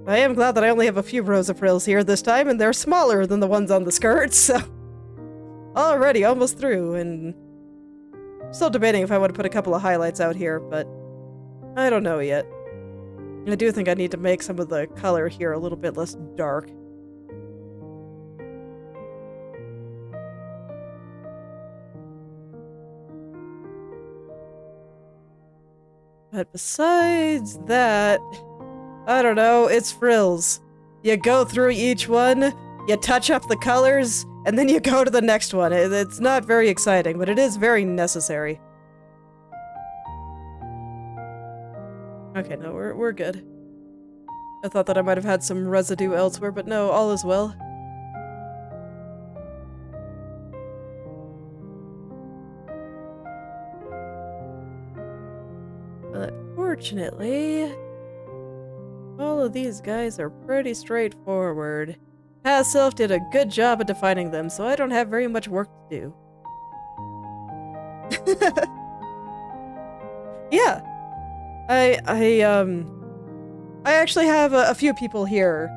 I am glad that I only have a few rows of frills here this time, and they're smaller than the ones on the skirt, so... Already, almost through, and... Still debating if I want to put a couple of highlights out here, but... I don't know yet. I do think I need to make some of the color here a little bit less dark. But besides that, I don't know, it's frills. You go through each one, you touch up the colors, and then you go to the next one. It's not very exciting, but it is very necessary. Okay, no, we're good. I thought that I might have had some residue elsewhere, but no, all is well. But fortunately, all of these guys are pretty straightforward. Past Self did a good job at defining them, so I don't have very much work to do. Yeah. I actually have a few people here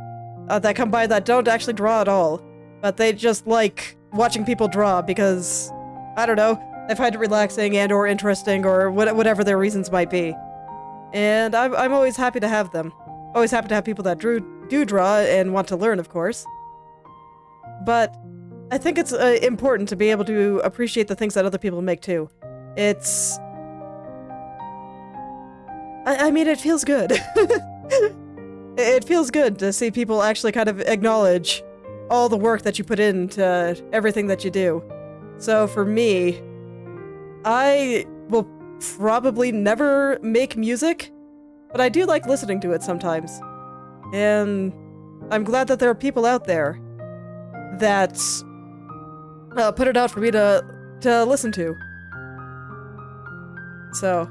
that come by that don't actually draw at all, but they just like watching people draw because, I don't know, they find it relaxing and or interesting or whatever their reasons might be. And I'm always happy to have them. Always happy to have people that do draw and want to learn, of course. But I think it's important to be able to appreciate the things that other people make too. It's... I mean, it feels good. It feels good to see people actually kind of acknowledge all the work that you put into everything that you do. So for me, I will probably never make music, but I do like listening to it sometimes. And I'm glad that there are people out there that put it out for me to listen to. So,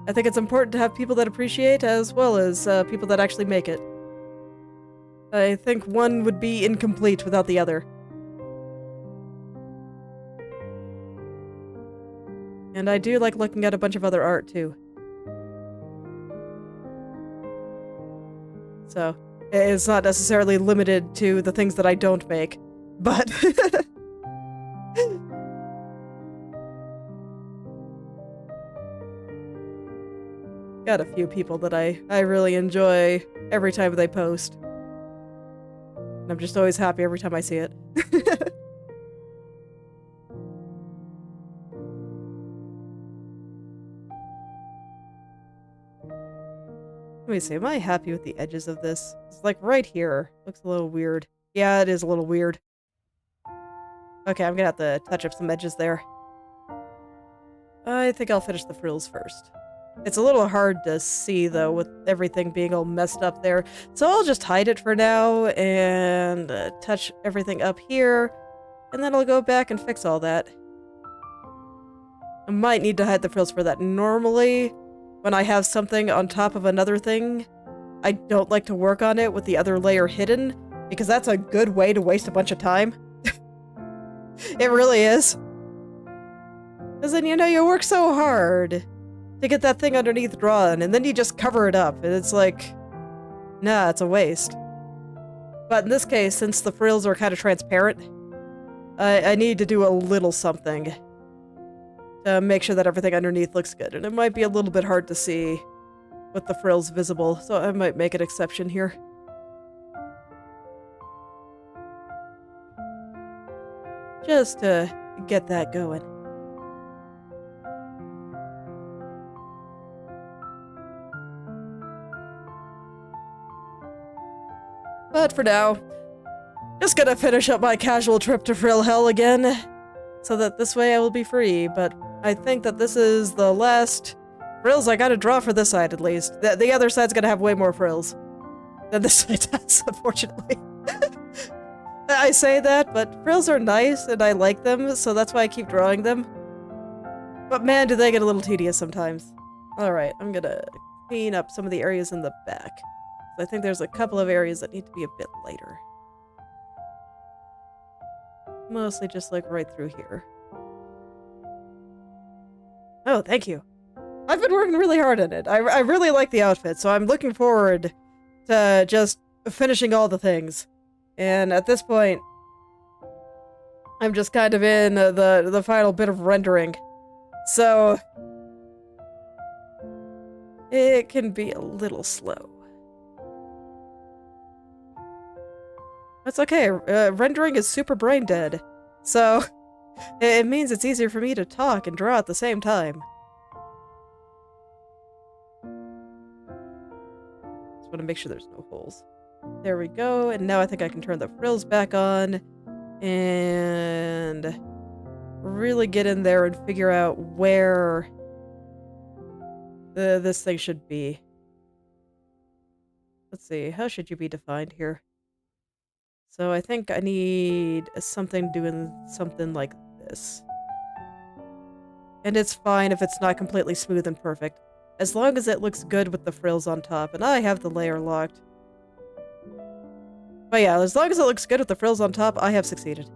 I think it's important to have people that appreciate as well as people that actually make it. I think one would be incomplete without the other. And I do like looking at a bunch of other art too. So, It's not necessarily limited to the things that I don't make, but... Got a few people that I really enjoy every time they post. And I'm just always happy every time I see it. Let me see, am I happy with the edges of this? It's like right here. Looks a little weird. Yeah, it is a little weird. Okay, I'm gonna have to touch up some edges there. I think I'll finish the frills first. It's a little hard to see, though, with everything being all messed up there. So I'll just hide it for now and touch everything up here. And then I'll go back and fix all that. I might need to hide the frills for that. Normally, when I have something on top of another thing, I don't like to work on it with the other layer hidden, because that's a good way to waste a bunch of time. It really is. Because then, you know, you work so hard to get that thing underneath drawn, and then you just cover it up, and it's like, nah, it's a waste. But in this case, since the frills are kind of transparent, I need to do a little something to make sure that everything underneath looks good, and it might be a little bit hard to see with the frills visible, so I might make an exception here. Just to get that going. But for now, just gonna finish up my casual trip to Frill Hell again, so that this way I will be free, but I think that this is the last frills I gotta draw for this side, at least. The other side's gonna have way more frills than this side does, unfortunately. I say that, but frills are nice, and I like them, so that's why I keep drawing them. But man, do they get a little tedious sometimes. Alright, I'm gonna clean up some of the areas in the back. I think there's a couple of areas that need to be a bit lighter. Mostly just like right through here. Oh, thank you. I've been working really hard on it. I really like the outfit, so I'm looking forward to just finishing all the things. And at this point, I'm just kind of in the final bit of rendering. So it can be a little slow. That's okay, rendering is super brain dead, so it means it's easier for me to talk and draw at the same time. Just want to make sure there's no holes. There we go, and now I think I can turn the frills back on and really get in there and figure out where this thing should be. Let's see, how should you be defined here? So I think I need something doing something like this. And it's fine if it's not completely smooth and perfect, as long as it looks good with the frills on top, and I have the layer locked. But yeah, as long as it looks good with the frills on top, I have succeeded.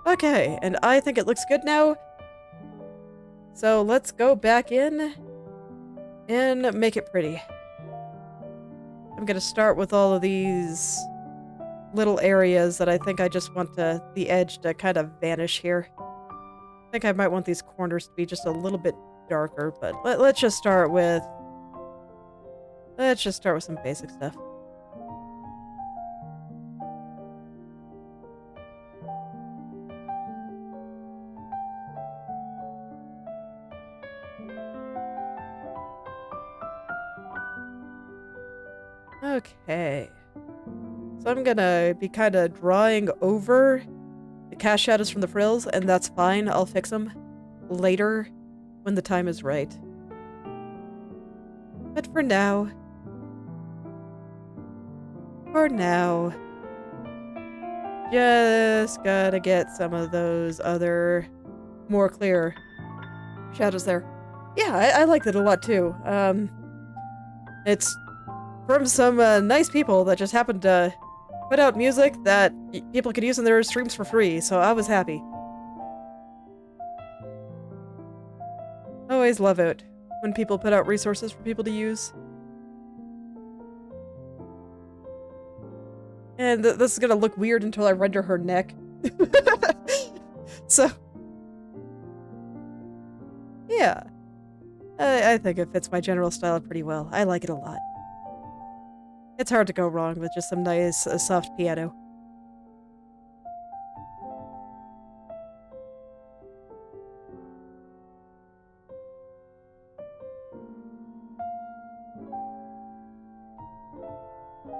Okay, and I think it looks good now. So let's go back in and make it pretty. I'm gonna start with all of these little areas that I think I just want the edge to kind of vanish here. I think I might want these corners to be just a little bit darker, but let's just start with some basic stuff. Okay. So I'm gonna be kind of drawing over the cast shadows from the frills, and that's fine. I'll fix them later when the time is right. But for now, just gotta get some of those other more clear shadows there. Yeah, I like that a lot too. It's from some nice people that just happened to put out music that people could use in their streams for free, so I was happy. always love it when people put out resources for people to use. And this is gonna look weird until I render her neck. So, yeah. I think it fits my general style pretty well. I like it a lot. It's hard to go wrong with just some nice, soft piano.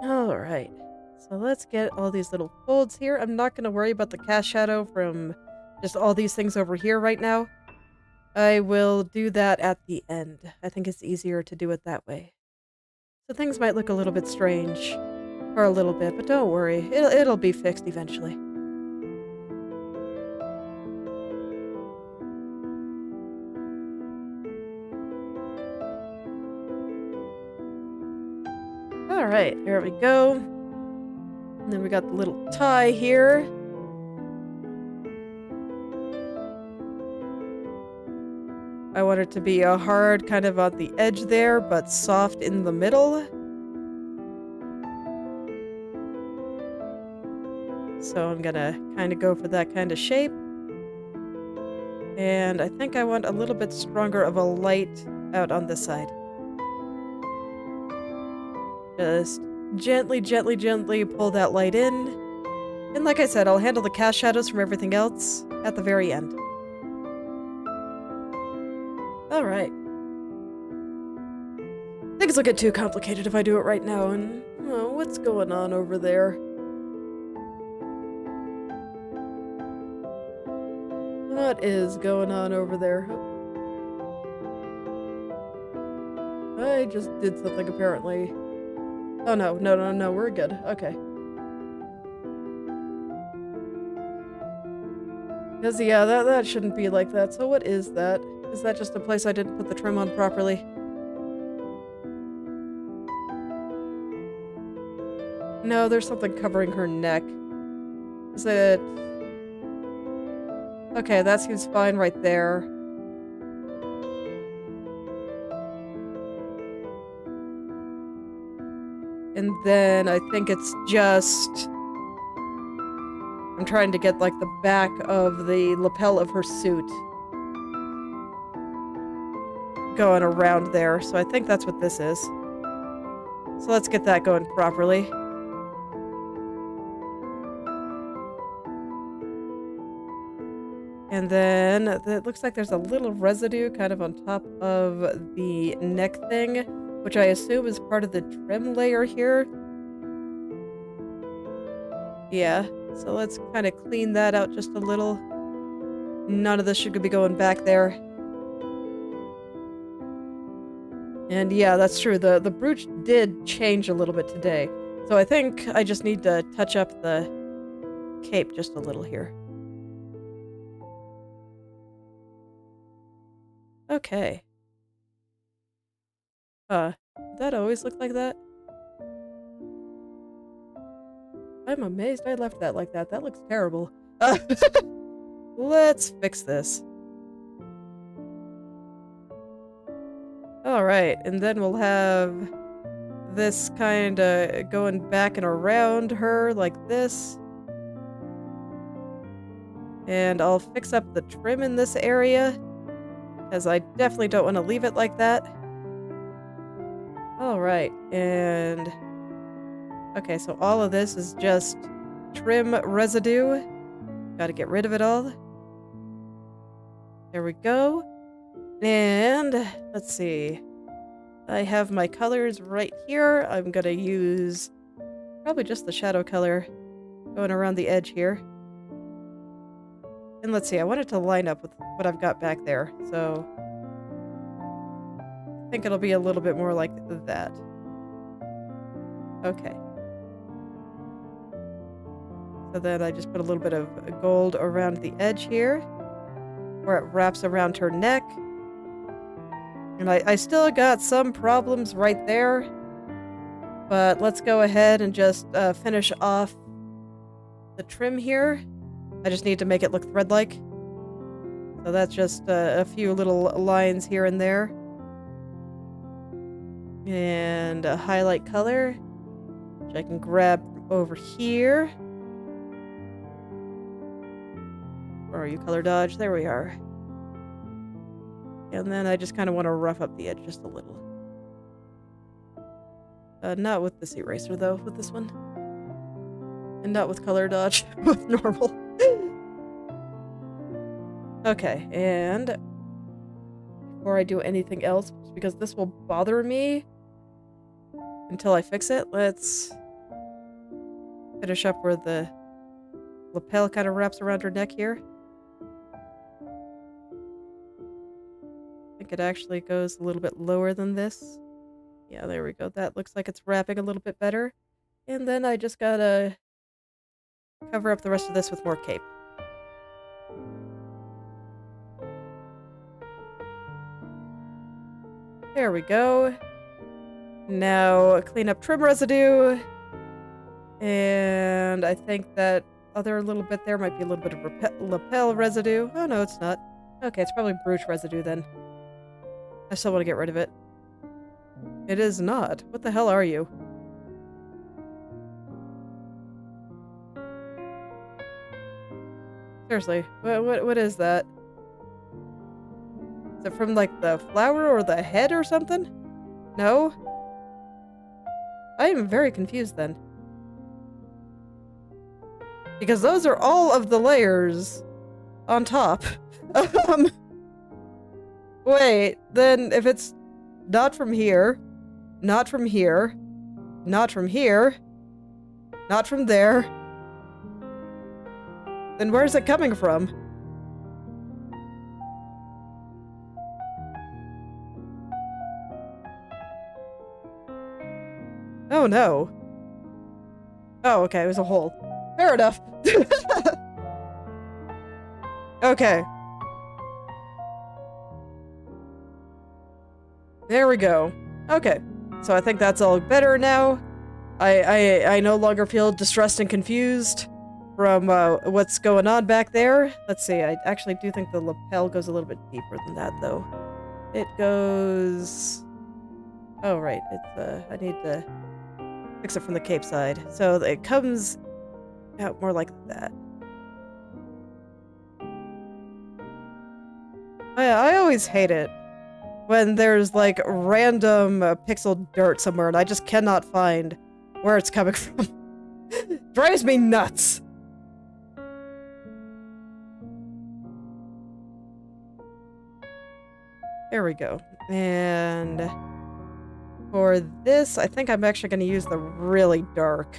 Alright, so let's get all these little folds here. I'm not going to worry about the cast shadow from just all these things over here right now. I will do that at the end. I think it's easier to do it that way. So things might look a little bit strange for a little bit, but don't worry. It'll be fixed eventually. Alright, here we go. And then we got the little tie here. I want it to be a hard kind of on the edge there, but soft in the middle. So I'm gonna kind of go for that kind of shape. And I think I want a little bit stronger of a light out on this side. Just gently, gently, gently pull that light in. And like I said, I'll handle the cast shadows from everything else at the very end. Alright. Things will get too complicated if I do it right now, and what's going on over there? What is going on over there? I just did something apparently. Oh no, no, we're good. Okay. Because yeah, that shouldn't be like that. So what is that? Is that just a place I didn't put the trim on properly? No, there's something covering her neck. Is it... Okay, that seems fine right there. And then I think it's just... I'm trying to get like the back of the lapel of her suit going around there. So I think that's what this is. So let's get that going properly. And then it looks like there's a little residue kind of on top of the neck thing, which I assume is part of the trim layer here. Yeah, so let's kind of clean that out just a little. None of this should be going back there. And yeah, that's true. The brooch did change a little bit today. So I think I just need to touch up the cape just a little here. Okay. Did that always look like that? I'm amazed I left that like that. That looks terrible. Let's fix this. Alright, and then we'll have this kind of going back and around her like this. And I'll fix up the trim in this area, because I definitely don't want to leave it like that. Alright, and... Okay, so all of this is just trim residue. Gotta get rid of it all. There we go. And let's see. I have my colors right here. I'm gonna use probably just the shadow color going around the edge here. And let's see, I want it to line up with what I've got back there. So I think it'll be a little bit more like that. Okay. So then I just put a little bit of gold around the edge here, where it wraps around her neck. And I still got some problems right there, but let's go ahead and just finish off the trim here. I just need to make it look thread-like. So that's just a few little lines here and there. And a highlight color, which I can grab over here. Where are you, color dodge? There we are. And then I just kind of want to rough up the edge just a little. Not with this eraser, though, with this one. And not with color dodge, with normal. Okay, and before I do anything else, because this will bother me until I fix it, let's finish up where the lapel kind of wraps around her neck here. I think it actually goes a little bit lower than this. Yeah, there we go. That looks like it's wrapping a little bit better. And then I just gotta cover up the rest of this with more cape. There we go. Now clean up trim residue. And I think that other little bit there might be a little bit of lapel residue. Oh no, it's not. Okay, it's probably brooch residue then. I still want to get rid of it. It is not. What the hell are you? Seriously, what is that? Is it from, like, the flower or the head or something? No? I am very confused then. Because those are all of the layers on top. Wait, then if it's not from here, not from here, not from here, not from there, then where's it coming from? Oh no. Oh, okay, it was a hole. Fair enough. Okay. There we go. Okay. So I think that's all better now. I no longer feel distressed and confused from what's going on back there. Let's see, I actually do think the lapel goes a little bit deeper than that, though. It goes... Oh, right. It's, I need to fix it from the cape side. So it comes out more like that. I always hate it when there's, like, random pixel dirt somewhere and I just cannot find where it's coming from. Drives me nuts! There we go. And for this, I think I'm actually going to use the really dark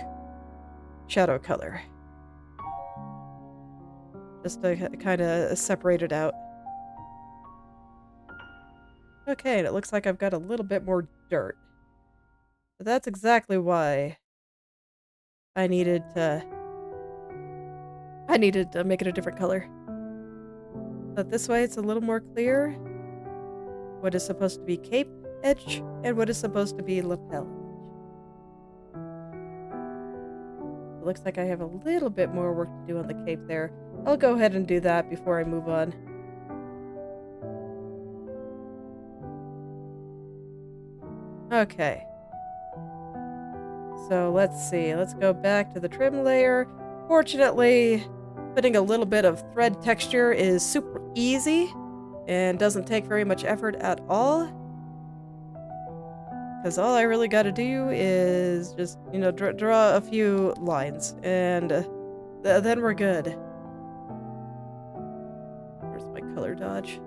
shadow color. Just to kind of separate it out. Okay, and it looks like I've got a little bit more dirt. But that's exactly why I needed to make it a different color. But this way it's a little more clear what is supposed to be cape edge and what is supposed to be lapel edge. It looks like I have a little bit more work to do on the cape there. I'll go ahead and do that before I move on. Okay. So let's see. Let's go back to the trim layer. Fortunately, putting a little bit of thread texture is super easy and doesn't take very much effort at all. Because all I really got to do is just, you know, draw a few lines and then we're good. Where's my color dodge?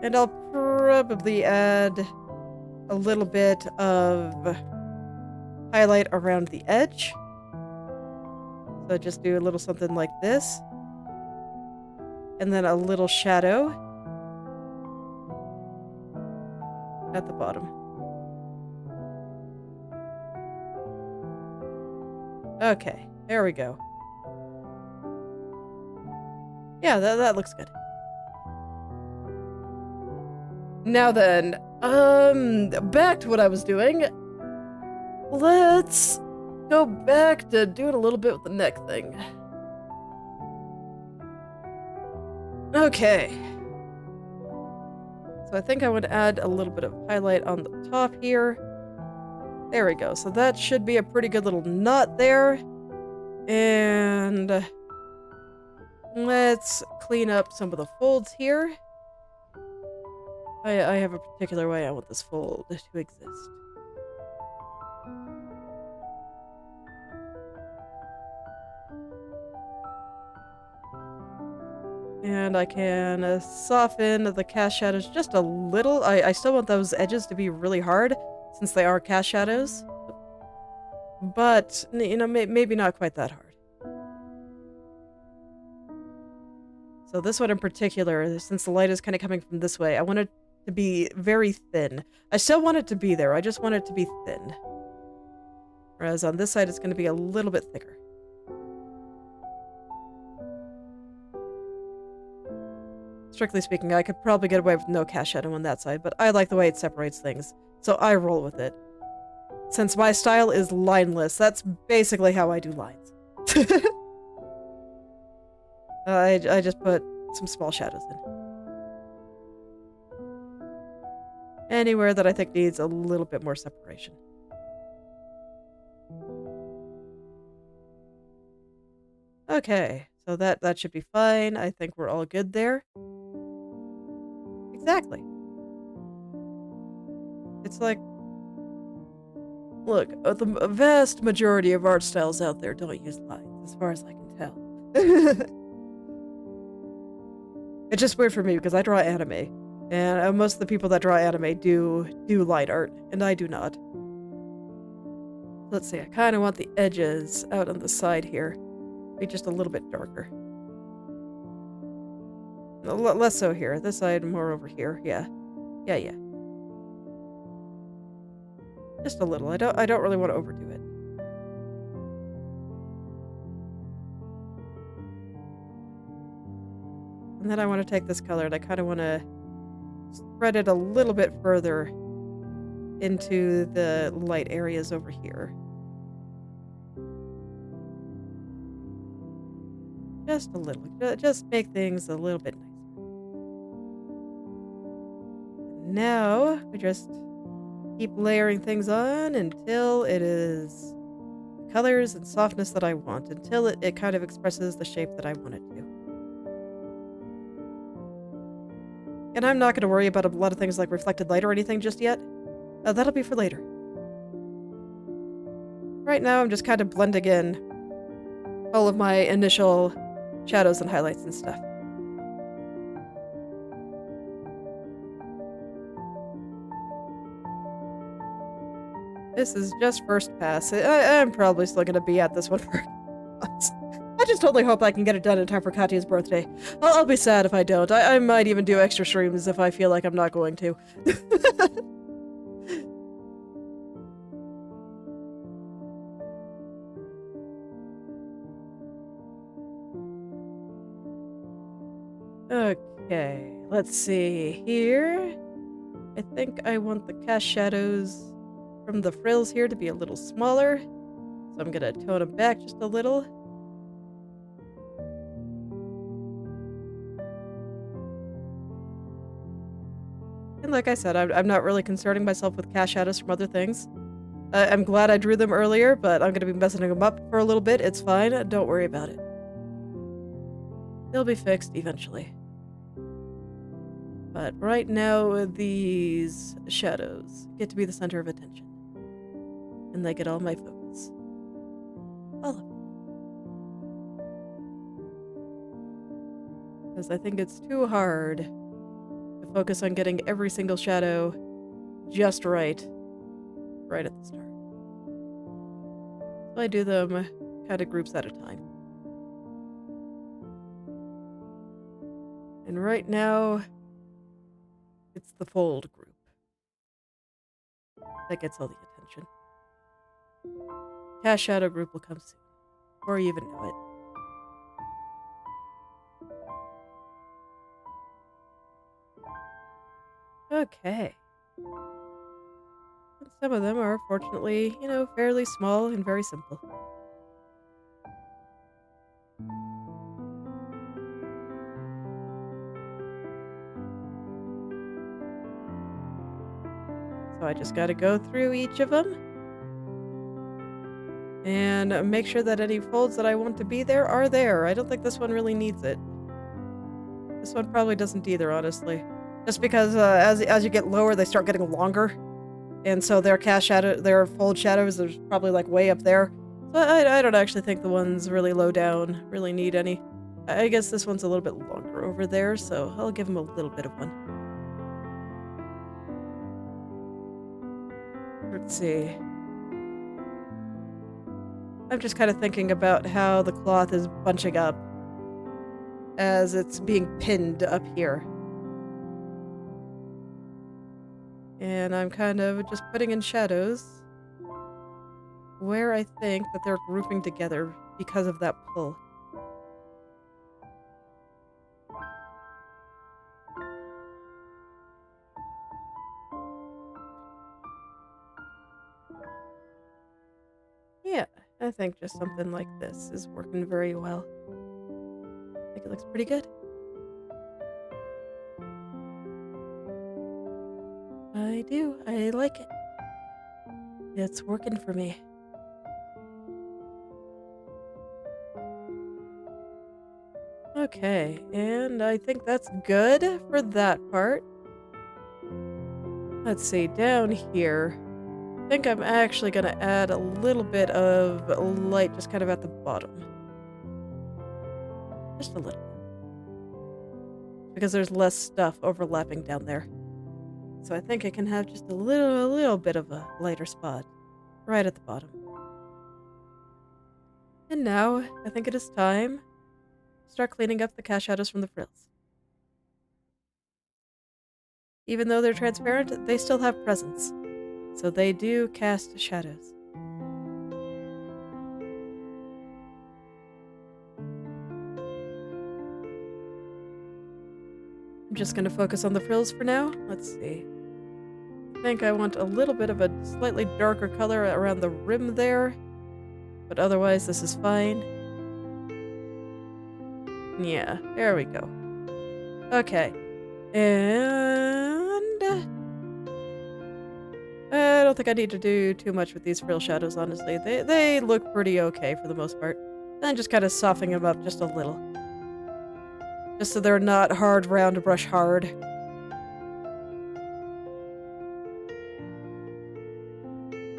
And I'll probably add a little bit of highlight around the edge. So just do a little something like this. And then a little shadow at the bottom. Okay, there we go. Yeah, that looks good. Now then, back to what I was doing. Let's go back to doing a little bit with the neck thing. Okay. So I think I would add a little bit of highlight on the top here. There we go. So that should be a pretty good little knot there. And let's clean up some of the folds here. I have a particular way I want this fold to exist. And I can soften the cast shadows just a little. I still want those edges to be really hard, since they are cast shadows. But, you know, maybe not quite that hard. So this one in particular, since the light is kind of coming from this way, I want it to be very thin. I still want it to be there, I just want it to be thin. Whereas on this side, it's going to be a little bit thicker. Strictly speaking, I could probably get away with no cast shadow on that side, but I like the way it separates things, so I roll with it. Since my style is lineless, that's basically how I do lines. I just put some small shadows in. Anywhere that I think needs a little bit more separation. Okay, so that should be fine. I think we're all good there. Exactly. It's like, look, the vast majority of art styles out there don't use lines, as far as I can tell. It's just weird for me because I draw anime, and most of the people that draw anime do light art, and I do not. Let's see, I kind of want the edges out on the side here be just a little bit darker. Less so here. This side more over here. Yeah. Yeah. Just a little. I don't really want to overdo it. And then I want to take this color and I kind of want to spread it a little bit further into the light areas over here. Just a little. Just make things a little bit nicer. Now, we just keep layering things on until it is colors and softness that I want, until it kind of expresses the shape that I want it to. And I'm not going to worry about a lot of things like reflected light or anything just yet. That'll be for later. Right now, I'm just kind of blending in all of my initial shadows and highlights and stuff. This is just first pass. I'm probably still going to be at this one for months. I just totally hope I can get it done in time for Katya's birthday. I'll be sad if I don't. I might even do extra streams if I feel like I'm not going to. Okay, let's see here. I think I want the cast shadows from the frills here to be a little smaller, so I'm gonna tone them back just a little. And like I said, I'm not really concerning myself with cast shadows from other things. I'm glad I drew them earlier, but I'm gonna be messing them up for a little bit. It's fine, don't worry about it. They'll be fixed eventually. But right now, these shadows get to be the center of attention. And they get all my focus. All of it. Because I think it's too hard to focus on getting every single shadow just right at the start. So I do them kind of groups at a time. And right now, it's the fold group that gets all the attention. Cast shadow group will come soon, before you even know it. Okay. And some of them are, fortunately, you know, fairly small and very simple. I just gotta go through each of them and make sure that any folds that I want to be there are there. I don't think this one really needs it. This one probably doesn't either, honestly. Just because as you get lower, they start getting longer. And so their their fold shadows are probably like way up there. So I don't actually think the ones really low down really need any. I guess this one's a little bit longer over there, so I'll give them a little bit of one. Let's see. I'm just kind of thinking about how the cloth is bunching up as it's being pinned up here. And I'm kind of just putting in shadows where I think that they're grouping together because of that pull. Yeah, I think just something like this is working very well. I think it looks pretty good. I do. I like it. It's working for me. Okay, and I think that's good for that part. Let's see, down here, I think I'm actually going to add a little bit of light just kind of at the bottom. Just a little. Because there's less stuff overlapping down there. So I think I can have just a little bit of a lighter spot right at the bottom. And now, I think it is time to start cleaning up the cast shadows from the frills. Even though they're transparent, they still have presence. So they do cast shadows. I'm just going to focus on the frills for now. Let's see. I think I want a little bit of a slightly darker color around the rim there. But otherwise, this is fine. Yeah, there we go. Okay. And I don't think I need to do too much with these frill shadows, honestly. They look pretty okay for the most part. And just kind of softening them up just a little. Just so they're not hard round to brush hard.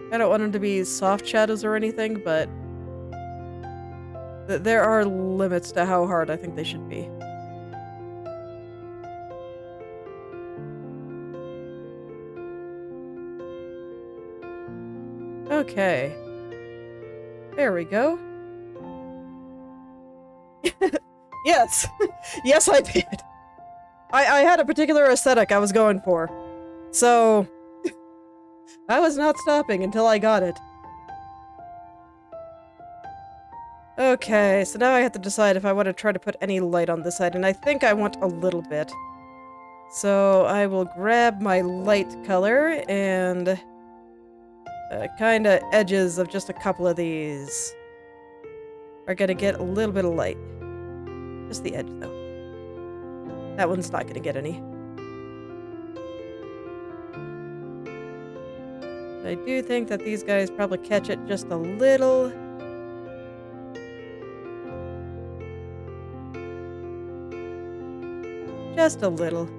I don't want them to be soft shadows or anything, but there are limits to how hard I think they should be. Okay. There we go. Yes! Yes, I did! I had a particular aesthetic I was going for. So, I was not stopping until I got it. Okay, so now I have to decide if I want to try to put any light on this side, and I think I want a little bit. So, I will grab my light color and kinda edges of just a couple of these are gonna get a little bit of light. Just the edge, though. That one's not gonna get any. I do think that these guys probably catch it just a little. Just a little.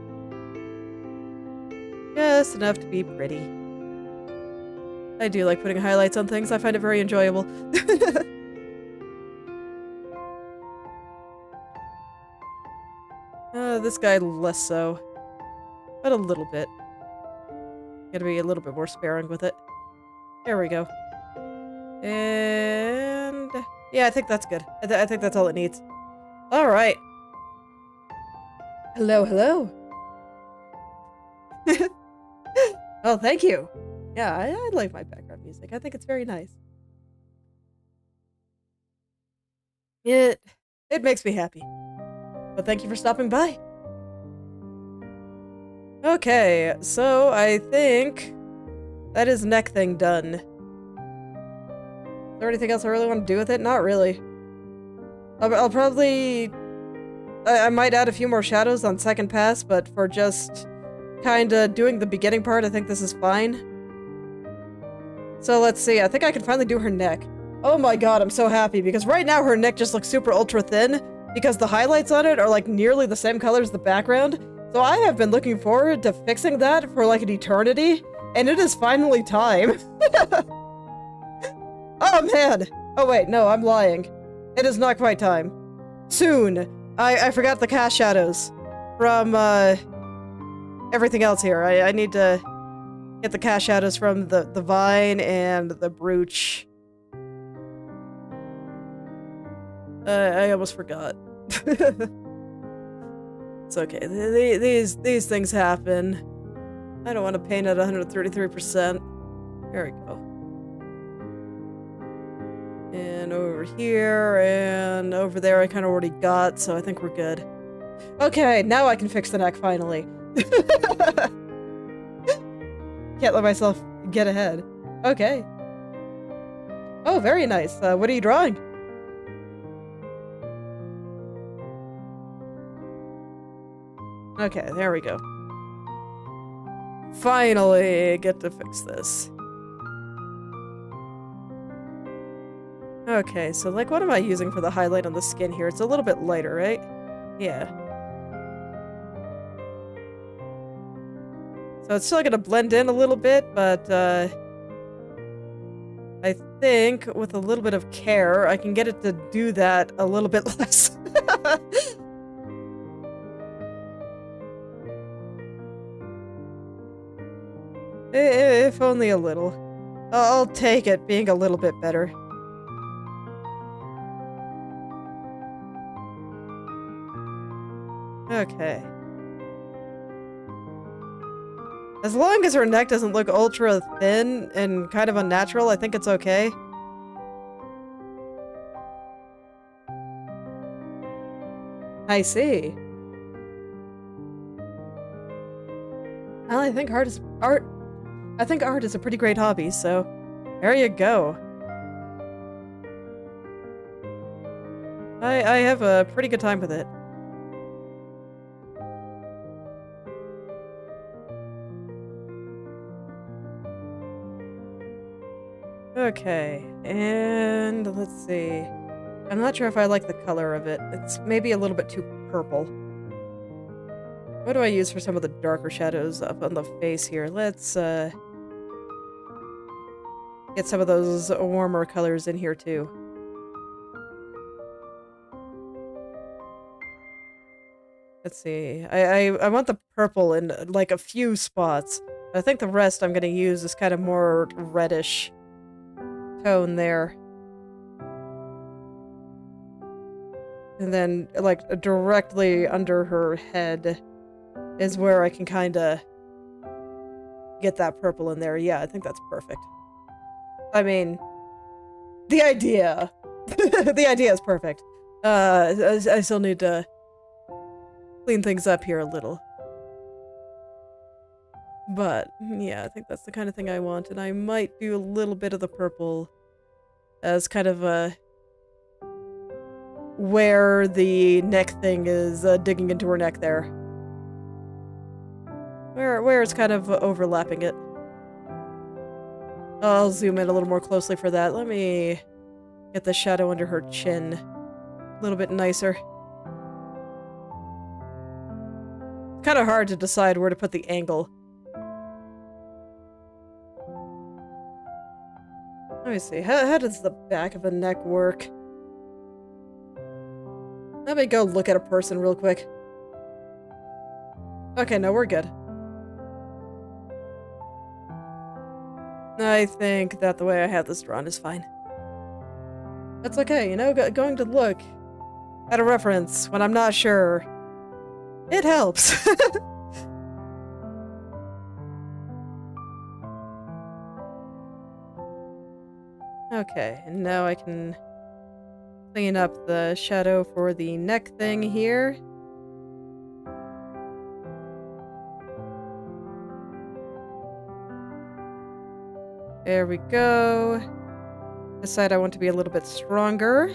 Just enough to be pretty. I do like putting highlights on things. I find it very enjoyable. This guy less so. But a little bit. Gotta be a little bit more sparing with it. There we go. And yeah, I think that's good. I think that's all it needs. Alright. Hello, hello. Oh, thank you. Yeah, I like my background music. I think it's very nice. It makes me happy. But thank you for stopping by. Okay, so I think that is neck thing done. Is there anything else I really want to do with it? Not really. I'll probably... I might add a few more shadows on second pass, but for just kinda doing the beginning part, I think this is fine. So let's see, I think I can finally do her neck. Oh my god, I'm so happy, because right now her neck just looks super ultra thin, because the highlights on it are like nearly the same color as the background. So I have been looking forward to fixing that for like an eternity, and it is finally time. Oh man! Oh wait, no, I'm lying. It is not quite time. Soon. I forgot the cast shadows from everything else here. I need to get the cast shadows from the vine and the brooch. I almost forgot. It's okay. These things happen. I don't want to paint at 133%. There we go. And over here and over there I kind of already got, so I think we're good. Okay, now I can fix the neck finally. Can't let myself get ahead. Okay. Oh, very nice. What are you drawing? Okay, there we go. Finally get to fix this. Okay, so like what am I using for the highlight on the skin here? It's a little bit lighter, right? Yeah. So it's still gonna blend in a little bit, but I think with a little bit of care, I can get it to do that a little bit less. If only a little. I'll take it being a little bit better. Okay. As long as her neck doesn't look ultra thin and kind of unnatural, I think it's okay. I see. Well, I think art is a pretty great hobby, so there you go. I have a pretty good time with it. Okay, and let's see. I'm not sure if I like the color of it. It's maybe a little bit too purple. What do I use for some of the darker shadows up on the face here? Let's get some of those warmer colors in here too. Let's see. I want the purple in like a few spots. I think the rest I'm gonna use is kind of more reddish tone there. And then, like, directly under her head is where I can kind of get that purple in there. Yeah, I think that's perfect. I mean, the idea. The idea is perfect. I still need to clean things up here a little. But, yeah, I think that's the kind of thing I want, and I might do a little bit of the purple as kind of a where the neck thing is digging into her neck there. Where it's kind of overlapping it. I'll zoom in a little more closely for that. Let me get the shadow under her chin a little bit nicer. It's kind of hard to decide where to put the angle. Let me see, how does the back of a neck work? Let me go look at a person real quick. Okay, no, we're good. I think that the way I have this drawn is fine. That's okay, you know, going to look at a reference when I'm not sure, it helps. Okay, and now I can clean up the shadow for the neck thing here. There we go. This side I want to be a little bit stronger.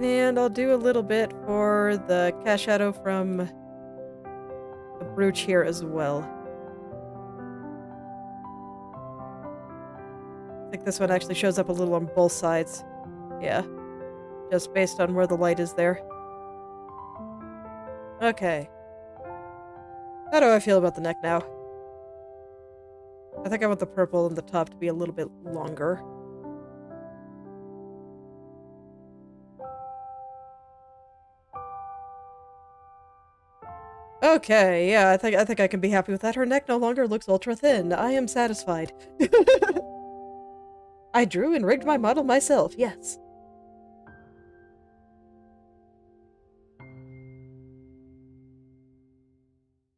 And I'll do a little bit for the cast shadow from the brooch here as well. I think this one actually shows up a little on both sides. Yeah. Just based on where the light is there. Okay. How do I feel about the neck now? I think I want the purple on the top to be a little bit longer. Okay, yeah, I think I can be happy with that. Her neck no longer looks ultra thin. I am satisfied. I drew and rigged my model myself, yes.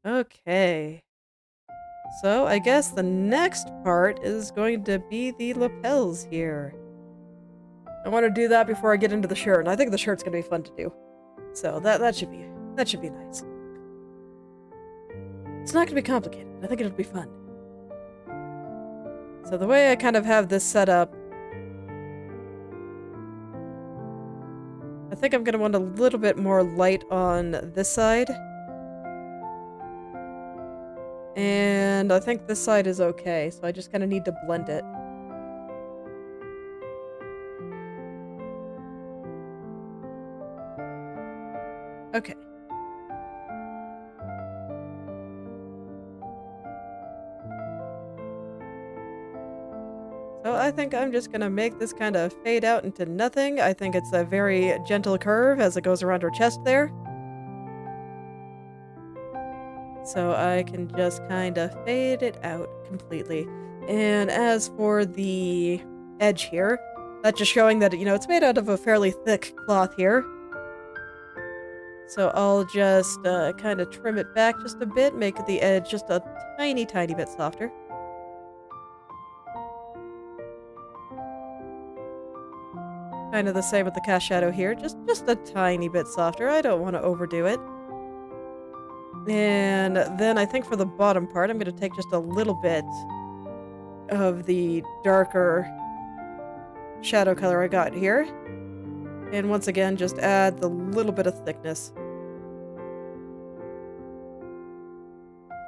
Okay. So, I guess the next part is going to be the lapels here. I want to do that before I get into the shirt, and I think the shirt's going to be fun to do. So, that should be nice. It's not going to be complicated. I think it'll be fun. So the way I kind of have this set up, I think I'm going to want a little bit more light on this side. And I think this side is okay, so I just kind of need to blend it. Okay. So I think I'm just gonna make this kind of fade out into nothing. I think it's a very gentle curve as it goes around her chest there. So I can just kind of fade it out completely. And as for the edge here, that's just showing that, you know, it's made out of a fairly thick cloth here. So I'll just kind of trim it back just a bit, make the edge just a tiny, tiny bit softer. Kind of the same with the cast shadow here, just a tiny bit softer. I don't want to overdo it. And then I think for the bottom part, I'm going to take just a little bit of the darker shadow color I got here. And once again, just add the little bit of thickness.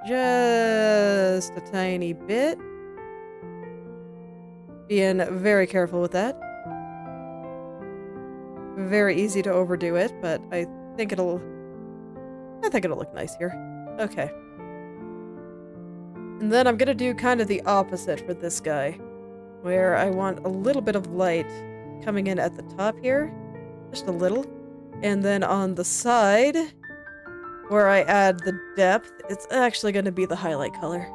Just a tiny bit. Being very careful with that. Very easy to overdo it, but I think it'll look nice here. Okay. And then I'm gonna do kind of the opposite for this guy, where I want a little bit of light coming in at the top here, just a little, and then on the side, where I add the depth, it's actually gonna be the highlight color.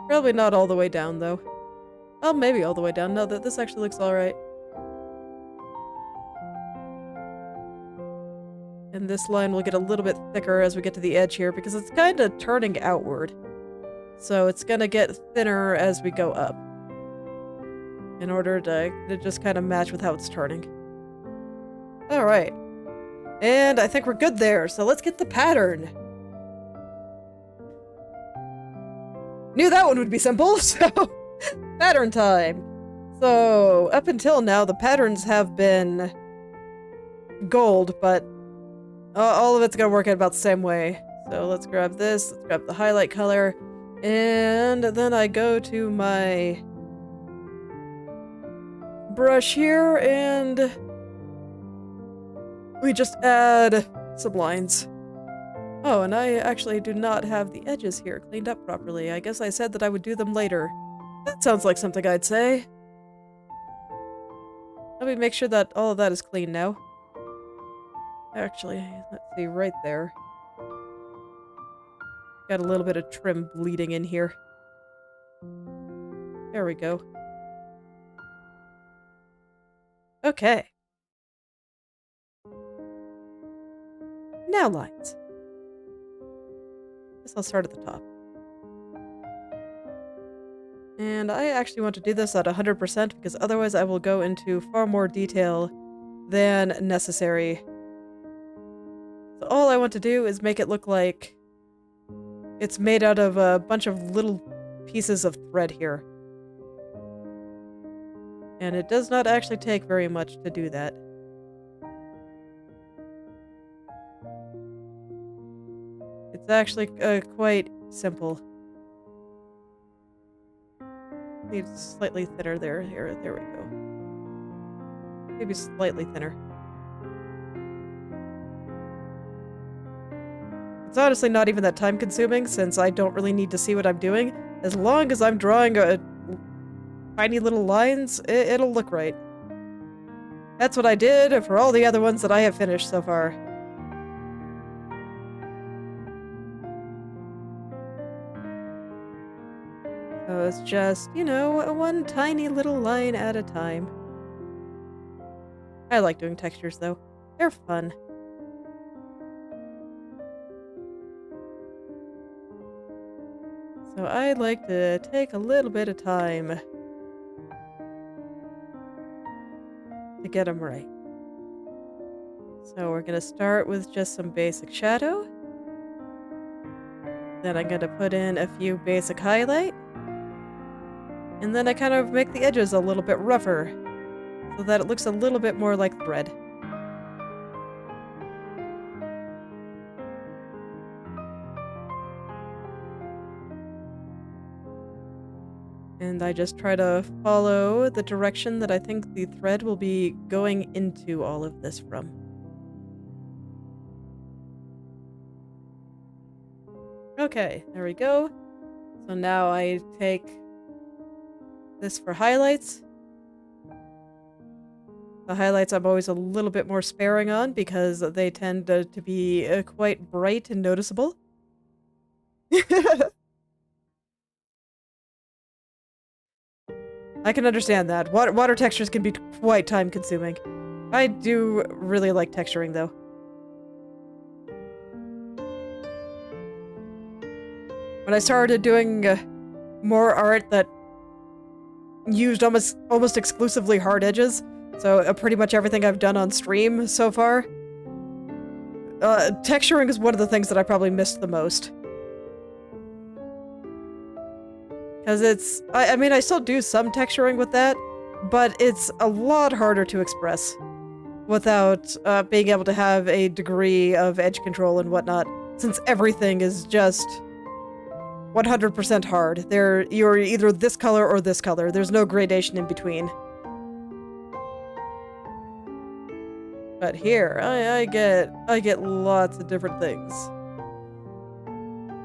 Probably not all the way down, though. Oh, maybe all the way down. No, this actually looks alright. And this line will get a little bit thicker as we get to the edge here, because it's kind of turning outward. So it's gonna get thinner as we go up. In order to just kind of match with how it's turning. Alright. And I think we're good there, so let's get the pattern. Knew that one would be simple, so pattern time. So up until now, the patterns have been gold, but all of it's gonna work out about the same way. So let's grab this, let's grab the highlight color, and then I go to my brush here, and we just add some lines. Oh, and I actually do not have the edges here cleaned up properly. I guess I said that I would do them later. That sounds like something I'd say. Let me make sure that all of that is clean now. Actually, let's see, right there. Got a little bit of trim bleeding in here. There we go. Okay. Now lines. Guess I'll start at the top. And I actually want to do this at 100% because otherwise I will go into far more detail than necessary. So all I want to do is make it look like it's made out of a bunch of little pieces of thread here. And it does not actually take very much to do that. It's actually quite simple. Need slightly thinner there. Here, there we go. Maybe slightly thinner. It's honestly not even that time consuming since I don't really need to see what I'm doing. As long as I'm drawing tiny little lines, it'll look right. That's what I did for all the other ones that I have finished so far. So it's just, you know, one tiny little line at a time. I like doing textures though. They're fun. So I like to take a little bit of time to get them right. So we're gonna start with just some basic shadow. Then I'm gonna put in a few basic highlight. And then I kind of make the edges a little bit rougher so that it looks a little bit more like thread. And I just try to follow the direction that I think the thread will be going into all of this from. Okay, there we go. So now I take this for highlights. The highlights I'm always a little bit more sparing on because they tend to be quite bright and noticeable. I can understand that. Water textures can be quite time consuming. I do really like texturing though. When I started doing more art that used almost exclusively hard edges, so pretty much everything I've done on stream so far, texturing is one of the things that I probably missed the most. Because it's, I mean, I still do some texturing with that, but it's a lot harder to express without being able to have a degree of edge control and whatnot, since everything is just 100% hard. You're either this color or this color. There's no gradation in between. But here, I get lots of different things.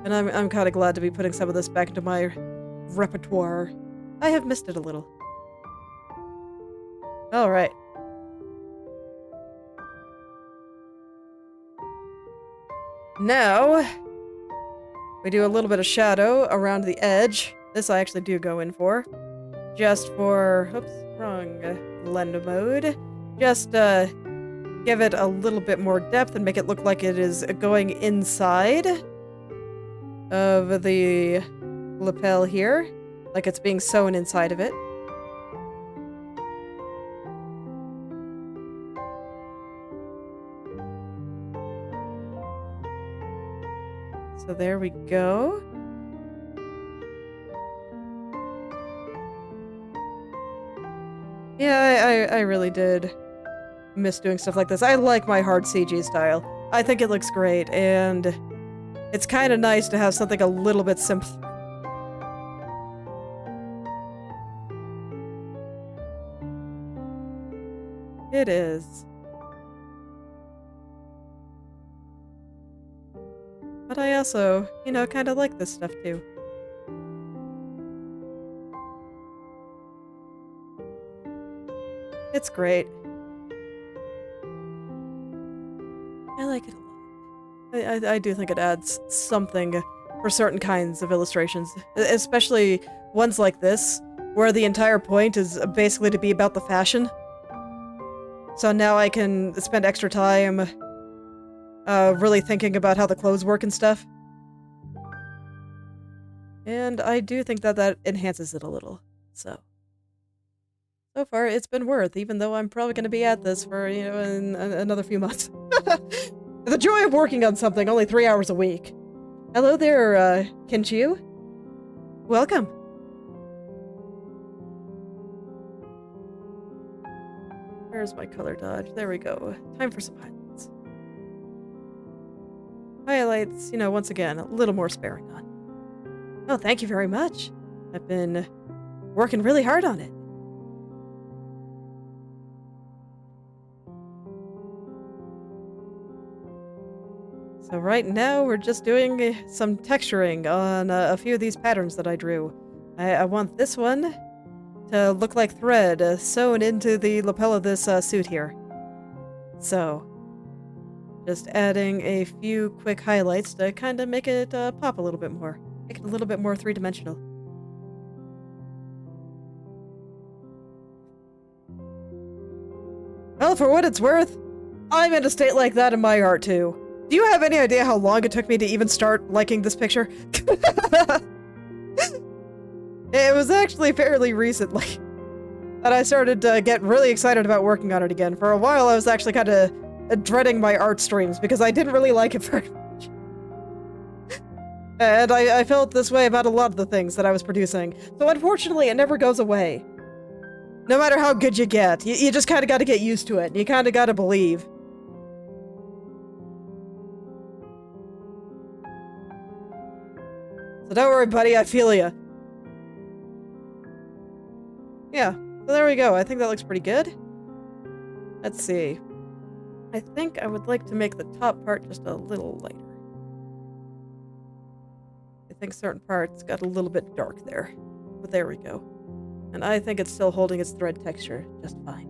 And I'm kind of glad to be putting some of this back into my repertoire. I have missed it a little. Alright. Now, we do a little bit of shadow around the edge. This I actually do go in for. Just for, oops, wrong blend mode. Just give it a little bit more depth and make it look like it is going inside of the lapel here, like it's being sewn inside of it. So there we go. Yeah, I really did miss doing stuff like this. I like my hard CG style. I think it looks great, and it's kind of nice to have something a little bit simpler. It is. But I also, you know, kind of like this stuff too. It's great. I like it a lot. I do think it adds something for certain kinds of illustrations, especially ones like this, where the entire point is basically to be about the fashion. So now I can spend extra time really thinking about how the clothes work and stuff. And I do think that that enhances it a little, so far it's been worth, even though I'm probably going to be at this for, you know, another few months. The joy of working on something only 3 hours a week. Hello there, Kinchiu. Welcome. Where's my color dodge? There we go. Time for some highlights. highlights, you know, once again, a little more sparing on. Oh, thank you very much. I've been working really hard on it. So right now we're just doing some texturing on a few of these patterns that I drew. I want this one to look like thread sewn into the lapel of this suit here. So, just adding a few quick highlights to kind of make it pop a little bit more. Make it a little bit more three-dimensional. Well, for what it's worth, I'm in a state like that in my art too. Do you have any idea how long it took me to even start liking this picture? It was actually fairly recently that I started to get really excited about working on it again. For a while, I was actually kind of dreading my art streams because I didn't really like it very much. And I felt this way about a lot of the things that I was producing. So unfortunately, it never goes away. No matter how good you get, you just kind of got to get used to it. You kind of got to believe. So don't worry, buddy, I feel ya. Yeah, so there we go. I think that looks pretty good. Let's see. I think I would like to make the top part just a little lighter. I think certain parts got a little bit dark there. But there we go. And I think it's still holding its thread texture just fine.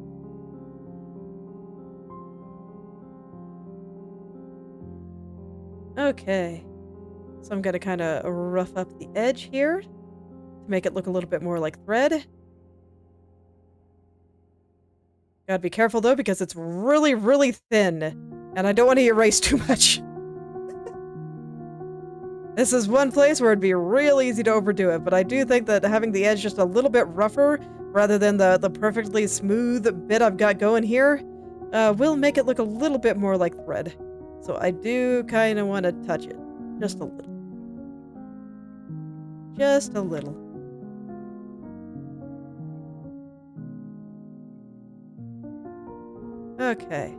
Okay. So I'm gonna kind of rough up the edge here to make it look a little bit more like thread. Gotta be careful though, because it's really, really thin, and I don't want to erase too much. This is one place where it'd be real easy to overdo it, but I do think that having the edge just a little bit rougher, rather than the perfectly smooth bit I've got going here, will make it look a little bit more like thread. So I do kind of want to touch it. Just a little. Just a little. Okay.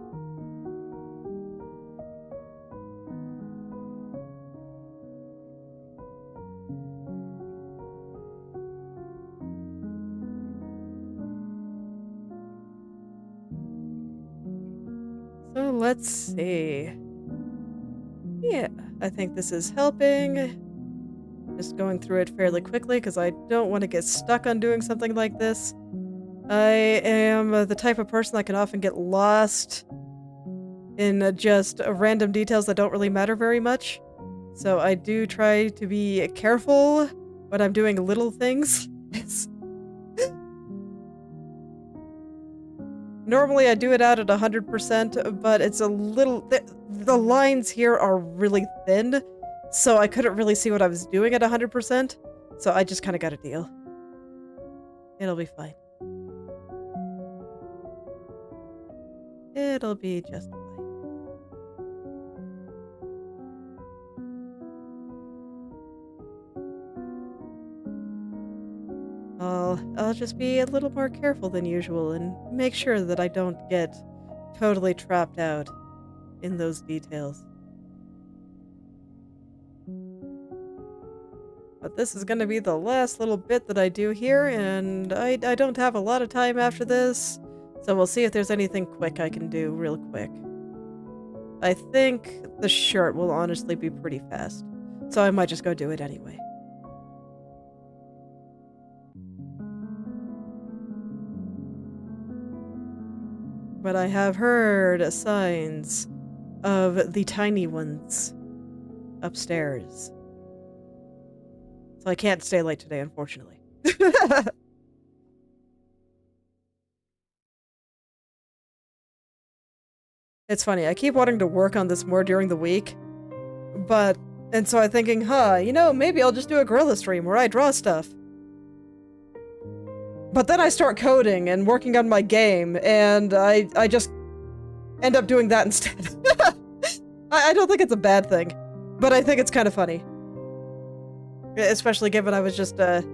So let's see. Yeah, I think this is helping. Just going through it fairly quickly because I don't want to get stuck on doing something like this. I am the type of person that can often get lost in just random details that don't really matter very much. So I do try to be careful when I'm doing little things. Normally I do it out at 100%, but it's a little... The lines here are really thin, so I couldn't really see what I was doing at 100%, so I just kind of got a deal. It'll be fine. It'll be just fine. I'll just be a little more careful than usual and make sure that I don't get totally trapped out in those details. But this is gonna be the last little bit that I do here, and I don't have a lot of time after this, so we'll see if there's anything quick I can do real quick. I think the shirt will honestly be pretty fast, so I might just go do it anyway. But I have heard signs of the tiny ones upstairs. So I can't stay late today, unfortunately. It's funny, I keep wanting to work on this more during the week, and so I'm thinking, you know, maybe I'll just do a gorilla stream where I draw stuff. But then I start coding and working on my game, and I just end up doing that instead. I don't think it's a bad thing, but I think it's kind of funny. Especially given I was just, talking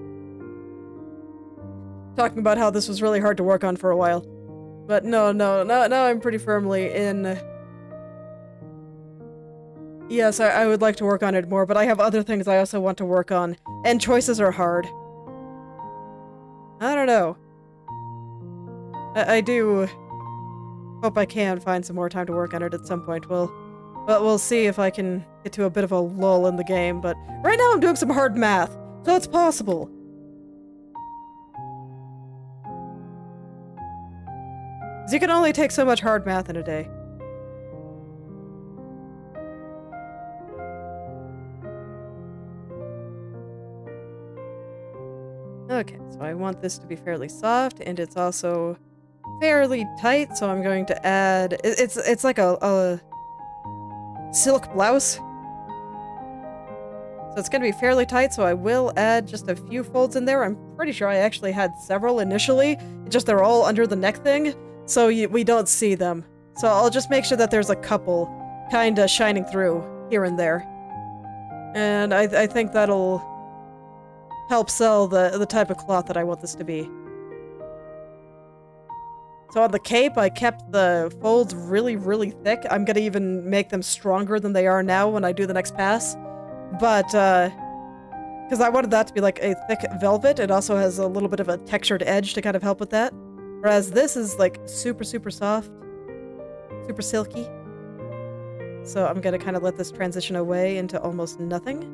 about how this was really hard to work on for a while. But no, I'm pretty firmly in Yes, I would like to work on it more, but I have other things I also want to work on, and choices are hard. I don't know. I do hope I can find some more time to work on it at some point. But we'll see if I can get to a bit of a lull in the game, but right now I'm doing some hard math, so it's possible. 'Cause you can only take so much hard math in a day. Okay, so I want this to be fairly soft, and it's also fairly tight, so I'm going to add... It's like a silk blouse. So it's going to be fairly tight, so I will add just a few folds in there. I'm pretty sure I actually had several initially, just they're all under the neck thing, so we don't see them. So I'll just make sure that there's a couple kinda shining through here and there. And I think that'll help sell the type of cloth that I want this to be. So on the cape, I kept the folds really, really thick. I'm gonna even make them stronger than they are now when I do the next pass. But, because I wanted that to be like a thick velvet, it also has a little bit of a textured edge to kind of help with that. Whereas this is like super, super soft, super silky. So I'm gonna kind of let this transition away into almost nothing.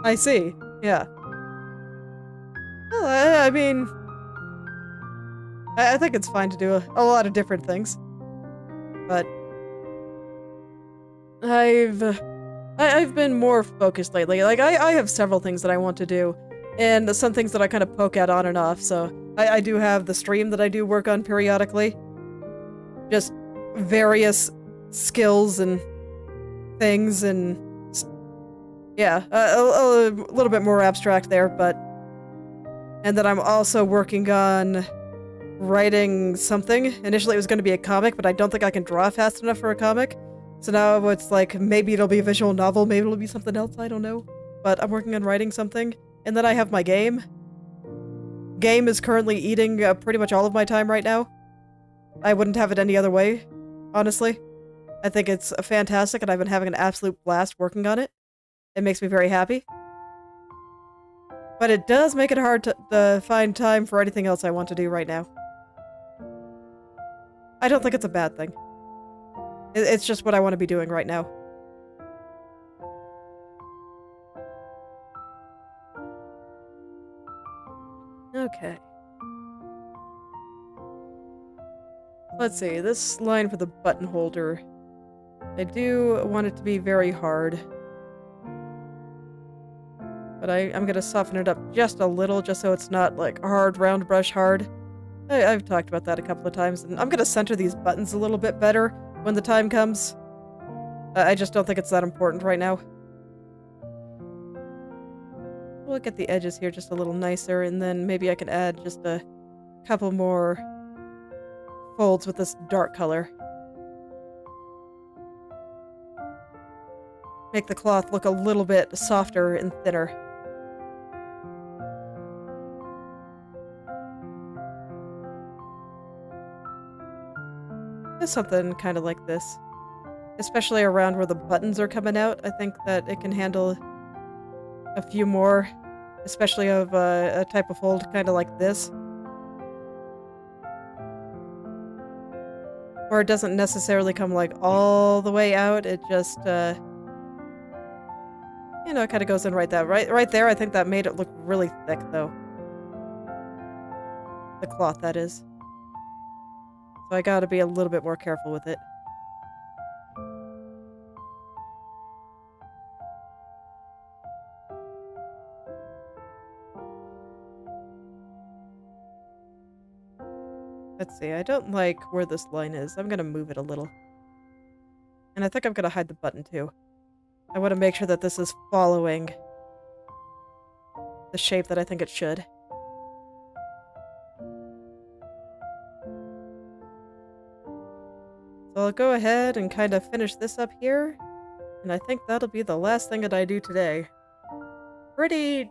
I see, yeah. Well, I mean... I think it's fine to do a lot of different things. But... I've been more focused lately. Like, I have several things that I want to do, and some things that I kind of poke at on and off, so... I do have the stream that I do work on periodically. Just various skills and things and... yeah, a little bit more abstract there, but... And then I'm also working on writing something. Initially it was going to be a comic, but I don't think I can draw fast enough for a comic. So now it's like, maybe it'll be a visual novel, maybe it'll be something else, I don't know. But I'm working on writing something. And then I have my game. Game is currently eating pretty much all of my time right now. I wouldn't have it any other way, honestly. I think it's fantastic, and I've been having an absolute blast working on it. It makes me very happy. But it does make it hard to find time for anything else I want to do right now. I don't think it's a bad thing. It's just what I want to be doing right now. Okay. Let's see, this line for the button holder. I do want it to be very hard. But I'm gonna soften it up just a little, just so it's not like hard, round brush hard. I've talked about that a couple of times, and I'm gonna center these buttons a little bit better when the time comes. I just don't think it's that important right now. We'll get the edges here just a little nicer, and then maybe I can add just a couple more folds with this dark color. Make the cloth look a little bit softer and thinner. Just something kind of like this. Especially around where the buttons are coming out, I think that it can handle a few more, especially of a type of fold kind of like this. Or it doesn't necessarily come like all the way out, it just, you know, it kind of goes in right there. Right there, I think that made it look really thick, though. The cloth, that is. So I gotta be a little bit more careful with it. Let's see, I don't like where this line is. I'm gonna move it a little. And I think I'm gonna hide the button, too. I want to make sure that this is following the shape that I think it should. So I'll go ahead and kind of finish this up here, and I think that'll be the last thing that I do today. Pretty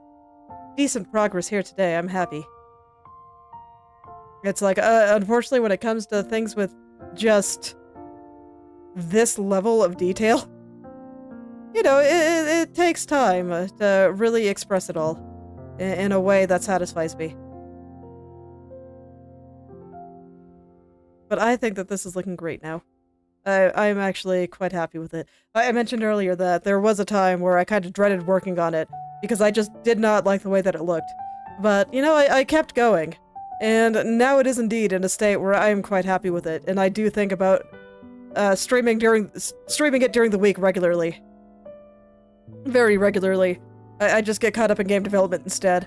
decent progress here today, I'm happy. It's like, unfortunately, when it comes to things with just this level of detail, you know, it takes time to really express it all in a way that satisfies me. But I think that this is looking great now. I'm actually quite happy with it. I mentioned earlier that there was a time where I kind of dreaded working on it because I just did not like the way that it looked. But, you know, I kept going. And now it is indeed in a state where I am quite happy with it, and I do think about streaming it during the week regularly. Very regularly. I just get caught up in game development instead.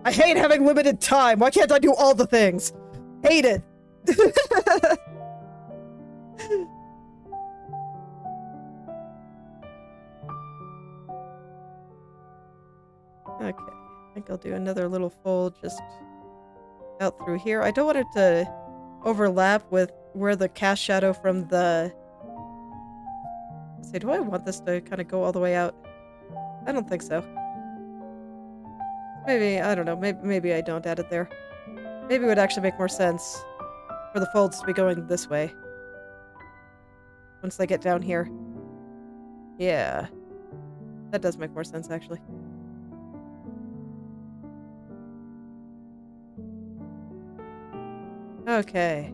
I hate having limited time. Why can't I do all the things? Hate it. Okay, I think I'll do another little fold just out through here. I don't want it to overlap with where the cast shadow from the... Let's see, do I want this to kind of go all the way out? I don't think so. Maybe, I don't know, maybe I don't add it there. Maybe it would actually make more sense for the folds to be going this way. Once they get down here. Yeah. That does make more sense, actually. Okay.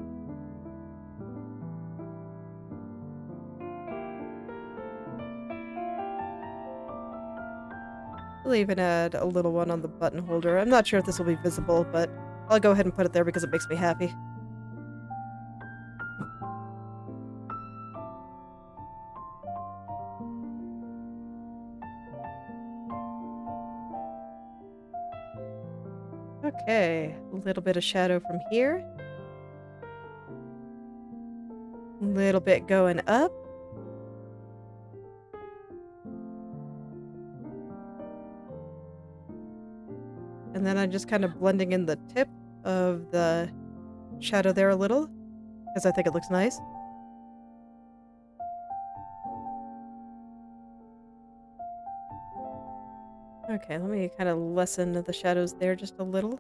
I'll even add a little one on the button holder. I'm not sure if this will be visible, but I'll go ahead and put it there because it makes me happy. Okay, a little bit of shadow from here. A little bit going up. And then I'm just kind of blending in the tip of the shadow there a little, because I think it looks nice. Okay, let me kind of lessen the shadows there just a little.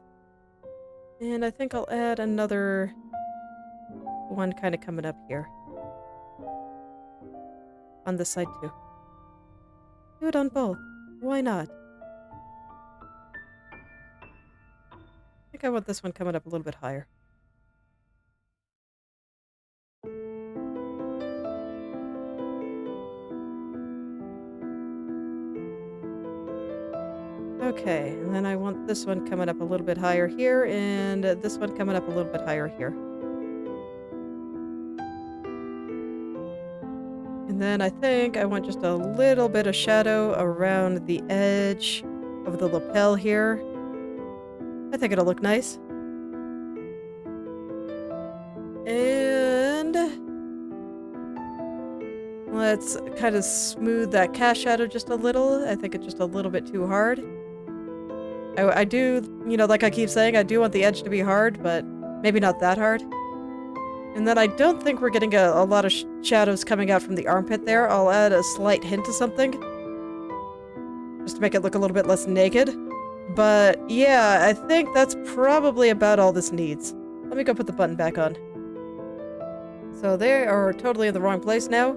And I think I'll add another one kind of coming up here. On this side too. Do it on both. Why not? I think I want this one coming up a little bit higher. Okay, and then I want this one coming up a little bit higher here, and this one coming up a little bit higher here. And then I think I want just a little bit of shadow around the edge of the lapel here. I think it'll look nice. And let's kind of smooth that cast shadow just a little. I think it's just a little bit too hard. I do, you know, like I keep saying, I do want the edge to be hard, but maybe not that hard. And then I don't think we're getting a lot of shadows coming out from the armpit there. I'll add a slight hint of something. Just to make it look a little bit less naked. But yeah, I think that's probably about all this needs. Let me go put the button back on. So they are totally in the wrong place now.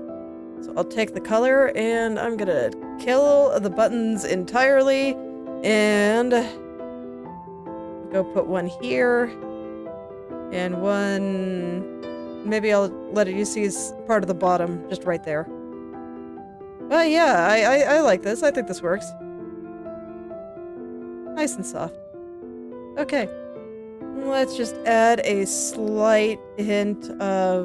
So I'll take the color and I'm gonna kill the buttons entirely. And go put one here. And one... Maybe I'll let it use as part of the bottom, just right there. But yeah, I like this. I think this works. Nice and soft. Okay. Let's just add a slight hint of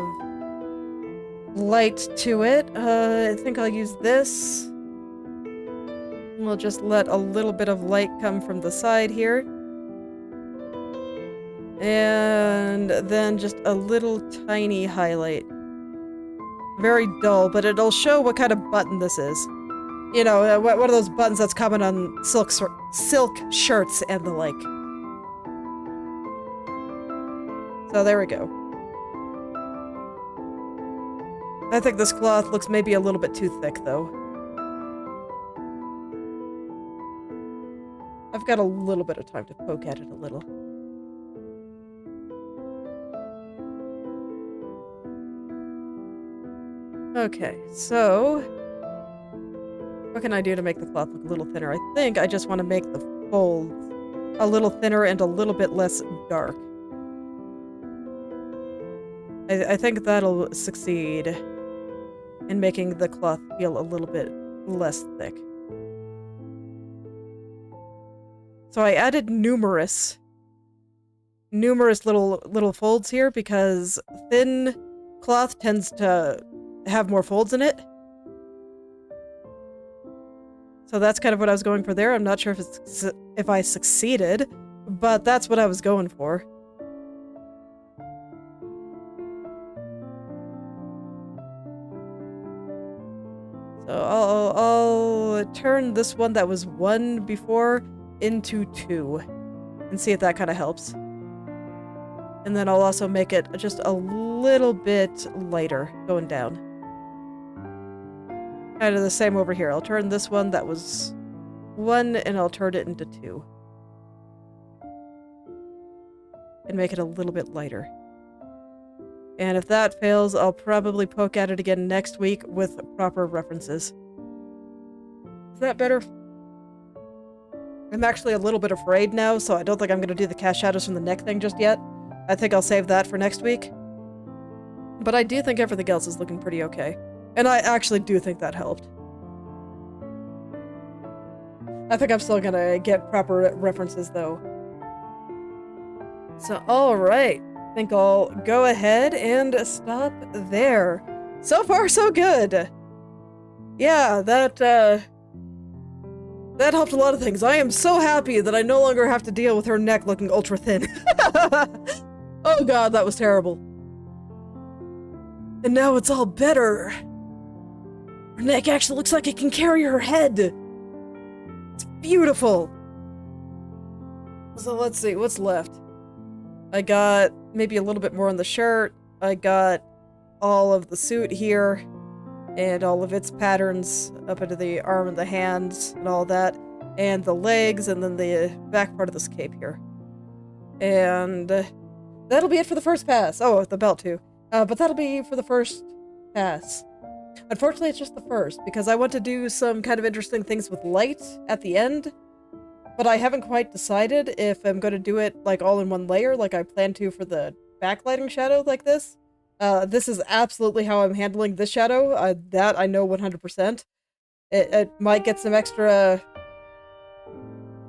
light to it. I think I'll use this. We'll just let a little bit of light come from the side here. And then just a little tiny highlight. Very dull, but it'll show what kind of button this is. You know, one of those buttons that's common on silk shirts and the like. So there we go. I think this cloth looks maybe a little bit too thick, though. I've got a little bit of time to poke at it a little. Okay, so what can I do to make the cloth look a little thinner? I think I just want to make the folds a little thinner and a little bit less dark. I think that'll succeed in making the cloth feel a little bit less thick. So I added numerous little folds here because thin cloth tends to have more folds in it. So that's kind of what I was going for there. I'm not sure if I succeeded, but that's what I was going for. So I'll turn this one that was 1 before into 2 and see if that kind of helps. And then I'll also make it just a little bit lighter going down. Kind of the same over here. I'll turn this one that was 1 and I'll turn it into 2. And make it a little bit lighter. And if that fails, I'll probably poke at it again next week with proper references. Is that better? I'm actually a little bit afraid now, so I don't think I'm going to do the cast shadows from the neck thing just yet. I think I'll save that for next week. But I do think everything else is looking pretty okay. And I actually do think that helped. I think I'm still gonna get proper references, though. So, alright. I think I'll go ahead and stop there. So far, so good. Yeah, that helped a lot of things. I am so happy that I no longer have to deal with her neck looking ultra thin. Oh god, that was terrible. And now it's all better. Her neck actually looks like it can carry her head. It's beautiful. So let's see, what's left? I got maybe a little bit more on the shirt. I got all of the suit here. And all of its patterns up into the arm and the hands and all that. And the legs and then the back part of this cape here. And that'll be it for the first pass. Oh, the belt too. But that'll be for the first pass. Unfortunately, it's just the first, because I want to do some kind of interesting things with light at the end, but I haven't quite decided if I'm going to do it like all in one layer like I plan to for the backlighting shadow like this. This is absolutely how I'm handling this shadow, that I know 100%. It might get some extra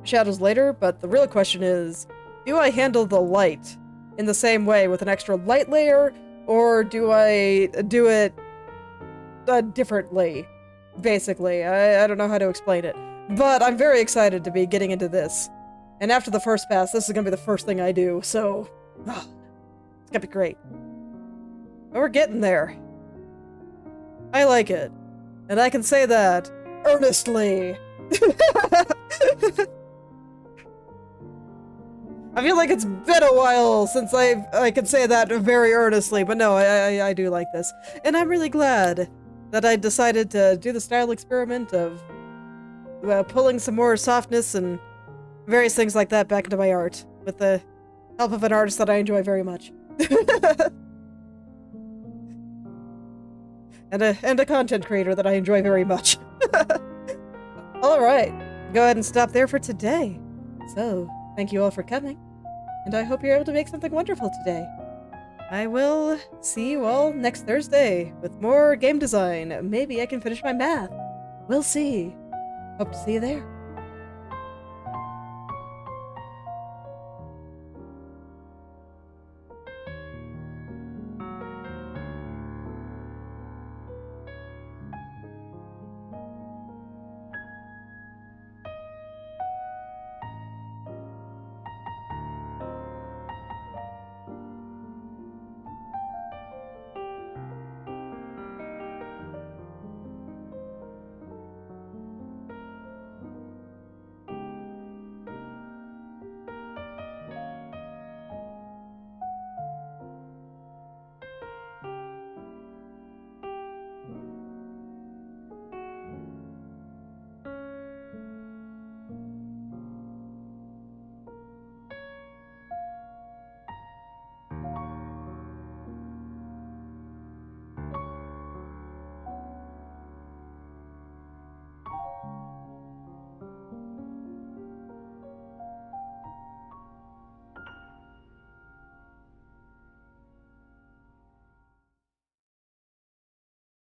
shadows later, but the real question is, do I handle the light in the same way with an extra light layer, or do I do it differently, basically? I don't know how to explain it. But I'm very excited to be getting into this. And after the first pass, this is gonna be the first thing I do, so it's gonna be great. But we're getting there. I like it. And I can say that earnestly. I feel like it's been a while since I can say that very earnestly, but no, I do like this. And I'm really glad that I decided to do the style experiment of pulling some more softness and various things like that back into my art, with the help of an artist that I enjoy very much. and a content creator that I enjoy very much. Alright, go ahead and stop there for today. So, thank you all for coming, and I hope you're able to make something wonderful today. I will see you all next Thursday with more game design. Maybe I can finish my math. We'll see. Hope to see you there.